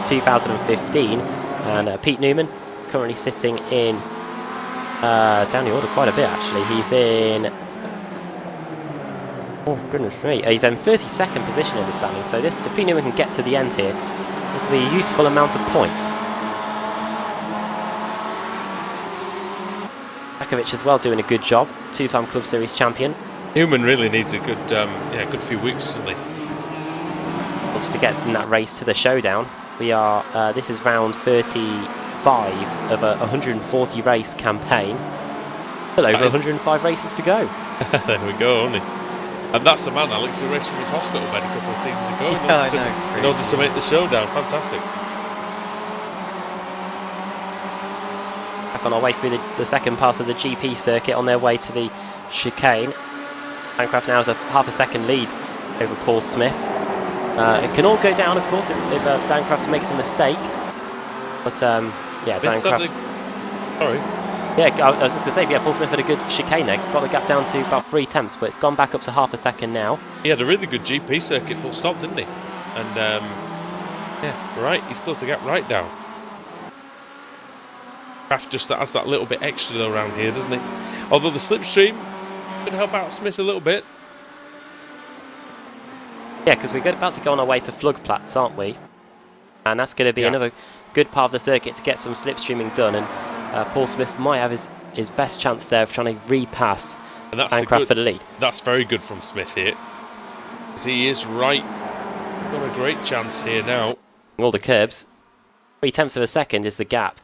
2015. And Pete Newman, currently sitting in down the order quite a bit actually. He's in, oh goodness me, he's in 32nd position in the standing. So this, if Pete Newman can get to the end here, this will be a useful amount of points. Sakovic as well doing a good job, 2-time Club Series champion. Newman really needs a good, good few weeks, doesn't he? Wants to get in that race to the showdown. We are, this is round 35 of a 140 race campaign. Still over 105 races to go. There we go, only. And that's a man, Alex, who raced from his hospital bed a couple of seasons ago in order to make the showdown. Fantastic. Back on our way through the second part of the GP circuit on their way to the chicane. Dancraft now has a half a second lead over Paul Smith. It can all go down, of course, if Dancraft makes a mistake. But yeah, Dancraft. Sorry. Yeah, I was just going to say, yeah, Paul Smith had a good chicane there. Got the gap down to about 3 tenths, but it's gone back up to half a second now. He had a really good GP circuit full stop, didn't he? And yeah, right, he's closed the gap right down. Kraft just has that little bit extra though around here, doesn't he? Although the slipstream could help out Smith a little bit. Yeah, because we're about to go on our way to Flugplatz, aren't we? And that's going to be another good part of the circuit to get some slipstreaming done. And Paul Smith might have his best chance there of trying to repass Dancraft for the lead. That's very good from Smith here. Because he is right. Got a great chance here now. All the curbs. 3 tenths of a second is the gap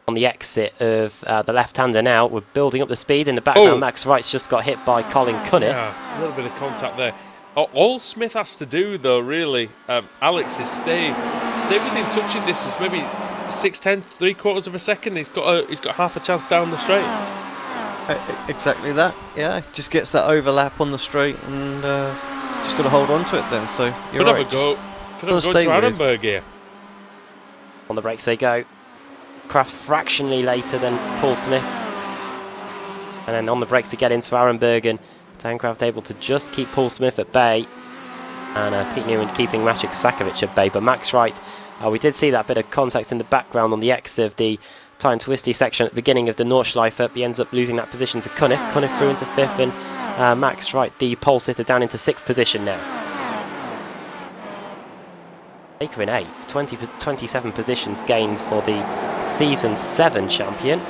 on the exit of the left-hander now. We're building up the speed in the background. Max Wright's just got hit by Colin Cunniff. Yeah, a little bit of contact there. All Smith has to do, though, really, Alex, is stay within touching distance. Maybe 6/10, 3/4 of a second. He's got half a chance down the straight. Exactly that. Yeah, just gets that overlap on the straight and just got to hold on to it then. So you're right. Could have a go to Arenberg here. On the brakes they go. Kraft fractionally later than Paul Smith. And then on the brakes to get into Arenberg, and Dancraft able to just keep Paul Smith at bay. And Pete Newman keeping Maciek Sakovic at bay. But Max Wright, we did see that bit of contact in the background on the exit of the tight and twisty section at the beginning of the Nordschleife. He ends up losing that position to Cunniff. Cunniff through into 5th, and Max Wright, the pole sitter, down into 6th position now. Baker in 8th, 27 positions gained for the Season 7 champion.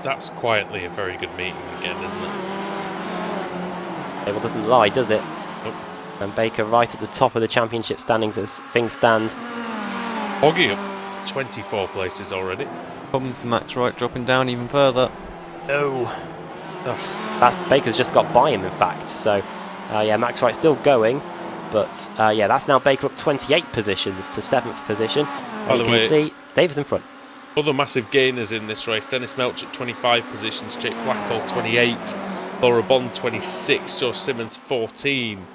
That's quietly a very good meeting again, isn't it? It doesn't lie, does it? Nope. And Baker right at the top of the championship standings as things stand. Hogging up 24 places already. Problem for Max Wright dropping down even further. No. Baker's just got by him, in fact. So, yeah, Max Wright still going. But, yeah, that's now Baker up 28 positions to 7th position. And you can see Davis in front. Other massive gainers in this race. Dennis Melch at 25 positions. Jake Blackhall 28. Laura Bond 26. Josh Simmons 14.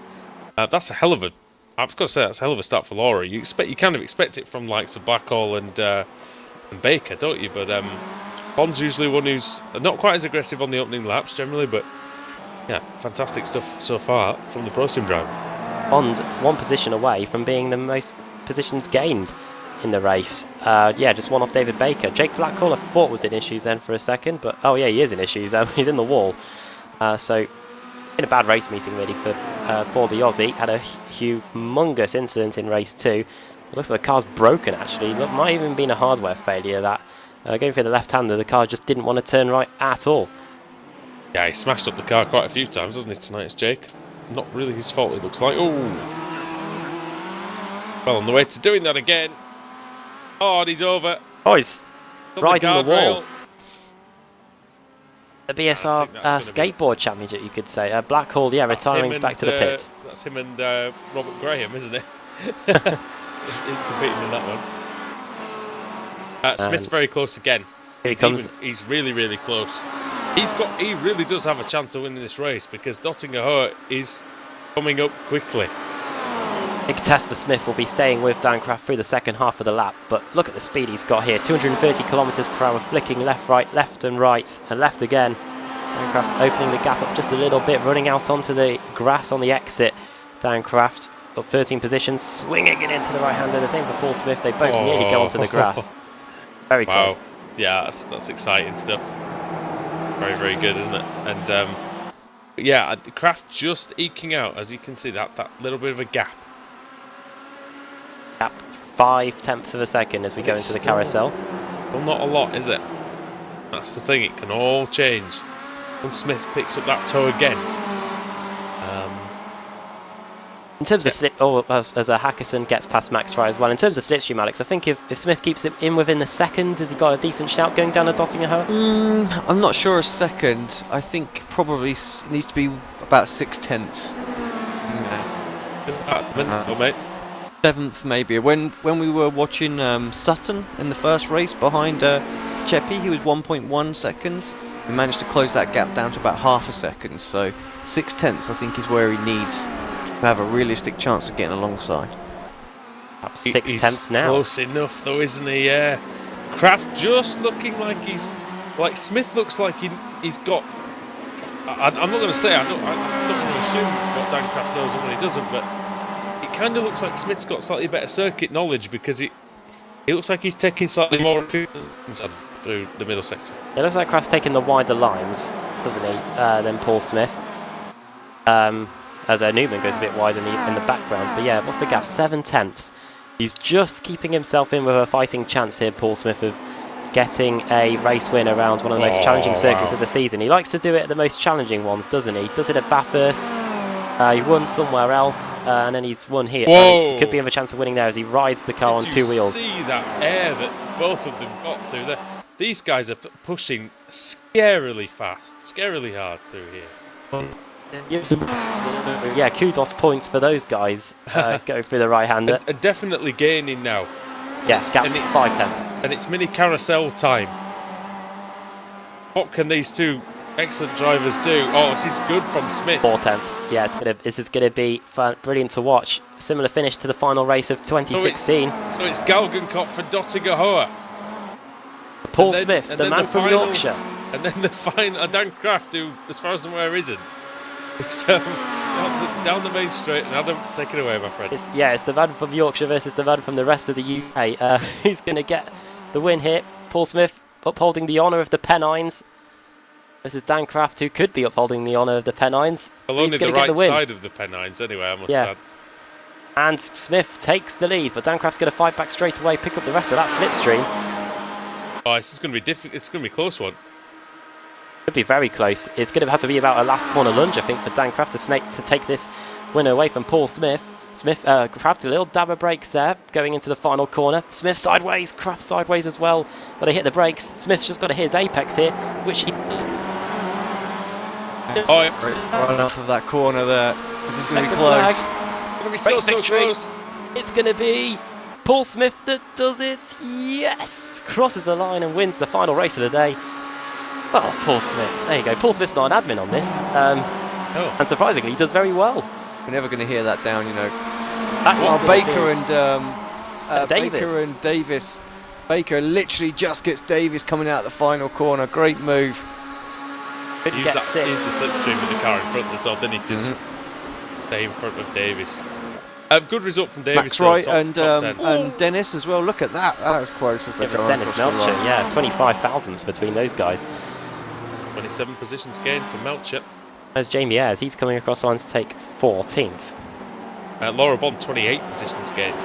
That's a hell of a... I've got to say, that's a hell of a start for Laura. You kind of expect it from likes of Blackhall and Baker, don't you? But Bond's usually one who's not quite as aggressive on the opening laps generally, but yeah, fantastic stuff so far from the Pro Sim driver. Bond 1 position away from being the most positions gained in the race. Yeah, just one off David Baker. Jake Blackhall, I thought was in issues then for a second, but oh yeah, he is in issues. He's in the wall. So been a bad race meeting really for the Aussie. Had a humongous incident in race 2. It looks like the car's broken actually. Look, might even been a hardware failure. That going for the left-hander, the car just didn't want to turn right at all. Yeah, he smashed up the car quite a few times, hasn't he, tonight, it's Jake? Not really his fault, it looks like. Oh! Well, on the way to doing that again. Oh, and he's over. Oh, he's riding the wall. Rail. The BSR skateboard championship, you could say. Blackhall, yeah, retiring back to the pits. That's him and Robert Graham, isn't it? He's competing in that one. Smith's very close again. Here he comes. He's really, really close. He really does have a chance of winning this race because Dottinger Hohe is coming up quickly. Big test for Smith will be staying with Dancraft through the second half of the lap, but look at the speed he's got here. 230 kilometers per hour, flicking left, right, left and right, and left again. Dancraft's opening the gap up just a little bit, running out onto the grass on the exit. Dancraft up 13 positions, swinging it into the right-hander. The same for Paul Smith. They both nearly go onto the grass. Very close. Yeah, that's exciting stuff. Very, very good, isn't it? And yeah, Kraft just eking out, as you can see, that little bit of a gap. Gap 5/10 of a second as we go into the carousel. Well, not a lot, is it? That's the thing, it can all change. When Smith picks up that toe again. In terms of slip, as a Hackerson gets past Max Fry as well. In terms of slipstream, Alex, I think if Smith keeps it in within the seconds, has he got a decent shout going down a Dottinger? I'm not sure a second. I think probably needs to be about 6/10. Mate. 7th maybe. When we were watching Sutton in the first race behind Cheppy, he was 1.1 seconds. We managed to close that gap down to about half a second. So 6/10 I think is where he needs to have a realistic chance of getting alongside. Up 6/10 now. Close enough though, isn't he? Yeah. Kraft just looking like like Smith looks like he's got. I'm not going to say I don't want to assume what Dan Kraft knows and what he doesn't, but it kind of looks like Smith's got slightly better circuit knowledge because it looks like he's taking slightly more through the middle sector. It looks like Kraft's taking the wider lines, doesn't he, than Paul Smith. As Newman goes a bit wide in the background. But yeah, what's the gap? 7/10. He's just keeping himself in with a fighting chance here, Paul Smith, of getting a race win around one of the most challenging circuits of the season. He likes to do it at the most challenging ones, doesn't he? Does it at Bathurst. He won somewhere else, and then he's won here. He could be have a chance of winning there as he rides the car on 2 wheels. See that air that both of them got through there. These guys are pushing scarily fast, scarily hard through here. Yeah, kudos points for those guys going through the right-hander. Definitely gaining now. Yes, gap 5/10. And it's mini carousel time. What can these two excellent drivers do? Oh, this is good from Smith. 4/10. Yeah, this is gonna be fun, brilliant to watch. Similar finish to the final race of 2016. So it's Galgenkopf for Dottinger Hoa. Paul Smith, the man from Yorkshire. And then the final, Dan Kraft, who, as far as I'm aware, isn't. So, down the main straight, and Adam, take it away, my friend. It's the man from Yorkshire versus the man from the rest of the UK. He's going to get the win here. Paul Smith upholding the honour of the Pennines. This is Dan Kraft, who could be upholding the honour of the Pennines. Well, only the right side of the Pennines, anyway, I must add. And Smith takes the lead, but Dan Kraft's going to fight back straight away, pick up the rest of that slipstream. Oh, this is going to be difficult. It's going to be a close one. Could be very close. It's going to have to be about a last corner lunge, I think, for Dan Kraft to take this win away from Paul Smith. Kraft a little dab of brakes there, going into the final corner. Smith sideways, Kraft sideways as well, but they hit the brakes. Smith's just got to hit his apex here, which he... Right off of that corner there. This is going to be close. It's going to be so close. It's going to be Paul Smith that does it. Yes! Crosses the line and wins the final race of the day. Oh, Paul Smith. There you go. Paul Smith's not an admin on this. And surprisingly, he does very well. We're never going to hear that down, you know. Baker and Davis. Baker literally just gets Davis coming out the final corner. Great move. Use the slipstream with the car in front as well, didn't he? To stay in front of Davis. Good result from Davis. Max Wright and Dennis as well. Look at that. That was close as they go. Dennis Melcher, yeah, 25 thousandths between those guys. 27 positions gained from Melcher. There's Jamie Ayres. He's coming across the line to take 14th. Laura Bond, 28 positions gained.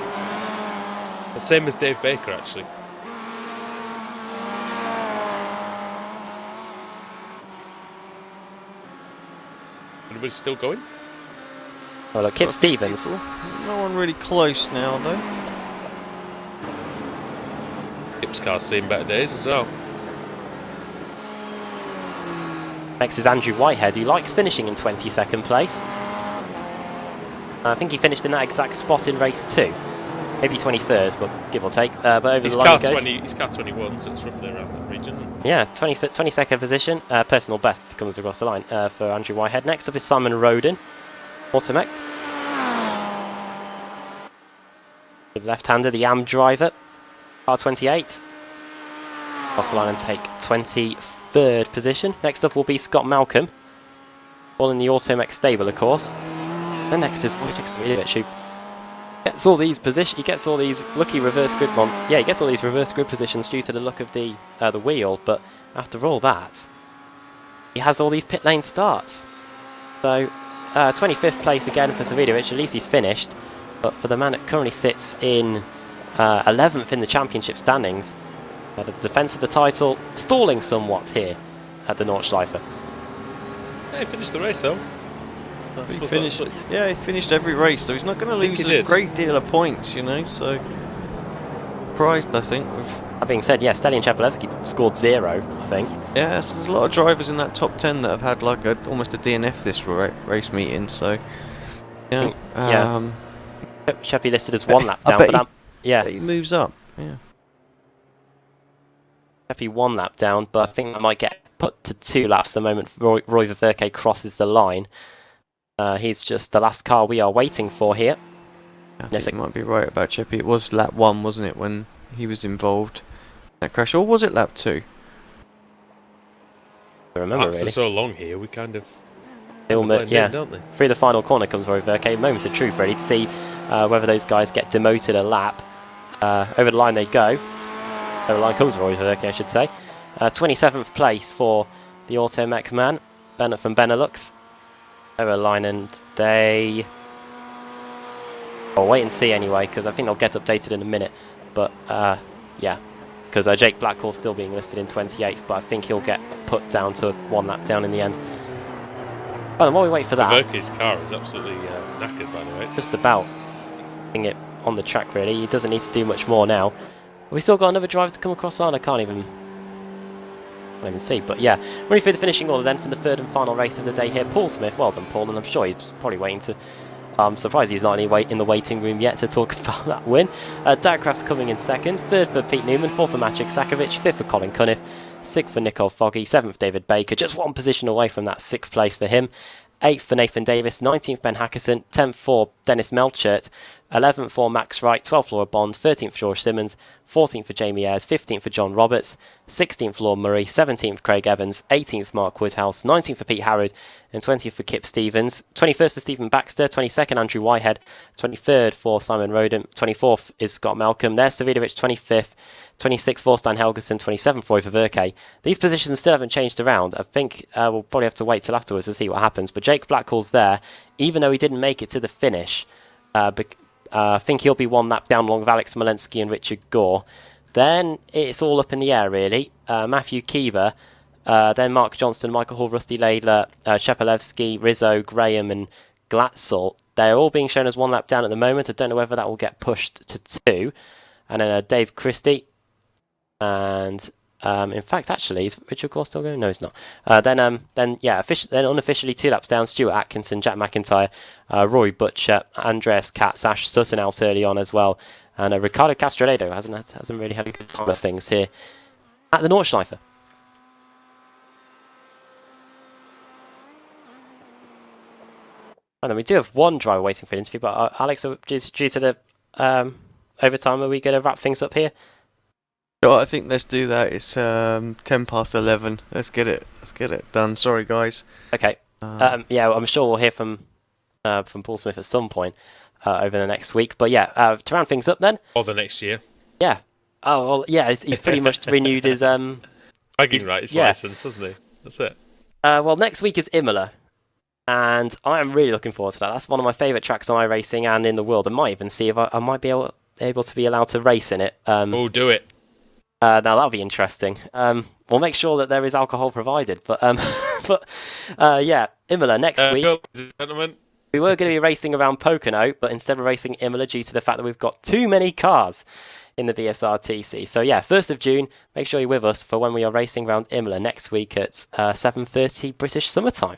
The same as Dave Baker, actually. Anybody's still going? Oh, look, Kip Stevens. No one really close now, though. Kip's car's seen better days as well. Next is Andrew Whitehead, who likes finishing in 22nd place. I think he finished in that exact spot in race 2. Maybe 23rd, but give or take. But over the line goes. He's car 21, so it's roughly around that region. Yeah, 22nd position. Personal best comes across the line for Andrew Whitehead. Next up is Simon Roden, Automech. The left-hander, the AM driver, R28. Cross the line and take 23rd position. Next up will be Scott Malcolm, all in the Automech stable, of course. And next is Wojciech Smilovic, who Gets all these he gets all these lucky reverse grid he gets all these reverse grid positions due to the look of the wheel, but after all that, he has all these pit lane starts. So 25th place again for Savidovic, at least he's finished. But for the man that currently sits in 11th in the championship standings, the defence of the title stalling somewhat here at the Nordschleife. Yeah, he finished the race though. He finished every race, so he's not going to lose a great deal of points, you know. So surprised, I think. That being said, yeah, Stelian Chepelevsky scored 0, I think. Yeah, so there's a lot of drivers in that top 10 that have had like almost a DNF this race meeting. So yeah, Cheppy listed as 1 lap down, but he moves up. Yeah, Cheppy 1 lap down, but I think that might get put to 2 laps the moment Roy Ververke crosses the line. He's just the last car we are waiting for here. I think you might be right about Cheppy. It was lap 1, wasn't it, when he was involved in that crash, or was it lap 2? I remember Laps really. are so long here, we kind of don't they? Through the final corner comes Roy Ververke. Moments of truth, really, to see whether those guys get demoted a lap. Over the line they go. Over the line comes Roy Ververke, I should say. 27th place for the Automech man, Bennett from Benelux. Over the line, and they... I'll wait and see anyway, because I think they'll get updated in a minute. But, yeah, because Jake Blackwell's still being listed in 28th, but I think he'll get put down to 1 lap down in the end. Well, while we wait for that... Ververke's car is absolutely knackered, by the way. Just about getting it on the track, really. He doesn't need to do much more now. Have we still got another driver to come across on? I can't even see, but yeah, running through the finishing order then for the 3rd and final race of the day here. Paul Smith, well done Paul, and I'm sure he's probably waiting to... I'm surprised he's not in the waiting room yet to talk about that win. Darkcraft coming in 2nd, 3rd for Pete Newman, 4th for Maciek Sakovic, 5th for Colin Cunniff, 6th for Nicole Foggy, 7th David Baker, just 1 position away from that 6th place for him. 8th for Nathan Davis, 19th Ben Hackerson, 10th for Dennis Melchert, 11th for Max Wright, 12th Laura Bond, 13th for George Simmons, 14th for Jamie Ayres, 15th for John Roberts, 16th for Lord Murray, 17th Craig Evans, 18th Mark Woodhouse, 19th for Pete Harrod, and 20th for Kip Stevens, 21st for Stephen Baxter, 22nd Andrew Whitehead, 23rd for Simon Roden, 24th is Scott Malcolm, there's Savidovic 25th, 26th for Stan Helgerson, 27th for Roy Ververke. These positions still haven't changed around. I think we'll probably have to wait till afterwards to see what happens, but Jake Blackwell's there, even though he didn't make it to the finish. I think he'll be 1 lap down along with Alex Smolensky and Richard Gore. Then it's all up in the air, really. Matthew Keeber, then Mark Johnston, Michael Hall, Rusty Laidler, Chepelevsky, Rizzo, Graham and Glatzel. They're all being shown as 1 lap down at the moment. I don't know whether that will get pushed to 2. And then Dave Christie. And in fact, actually, is Richard Gore still going? No, he's not. Then unofficially 2 laps down, Stuart Atkinson, Jack McIntyre, Roy Butcher, Andreas Katz, Ash Sutton out early on as well. And Ricardo Castronedo hasn't really had a good time of things here at the Nordschleife. And then we do have 1 driver waiting for an interview, but Alex, due to the overtime, are we going to wrap things up here? Well, I think let's do that. It's 10 past 11. Let's get it done. Sorry, guys. Okay. Yeah, I'm sure we'll hear from Paul Smith at some point over the next week. But yeah, to round things up then. Or the next year. Yeah. Oh, well, yeah. He's pretty much renewed his bragging rights license, hasn't he? That's it. Well, next week is Imola, and I am really looking forward to that. That's one of my favourite tracks on iRacing and in the world. I might even see if I might be able to be allowed to race in it. Do it. Now that'll be interesting. We'll make sure that there is alcohol provided. But yeah, Imola next week. Ladies and gentlemen. We were going to be racing around Pocono, but instead we're racing Imola due to the fact that we've got too many cars in the BSRTC. So yeah, 1st of June, make sure you're with us for when we are racing around Imola next week at 7:30 British summertime.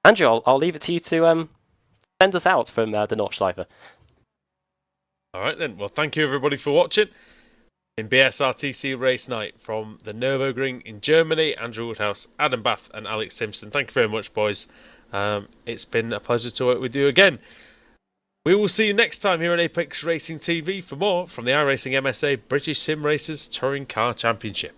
Andrew, I'll leave it to you to send us out from the Nordschleife. All right then. Well, thank you everybody for watching in BSRTC Race Night from the Nurburgring in Germany. Andrew Woodhouse, Adam Bath and Alex Simpson. Thank you very much, boys. It's been a pleasure to work with you again. We will see you next time here on Apex Racing TV for more from the iRacing MSA British Sim Racers Touring Car Championship.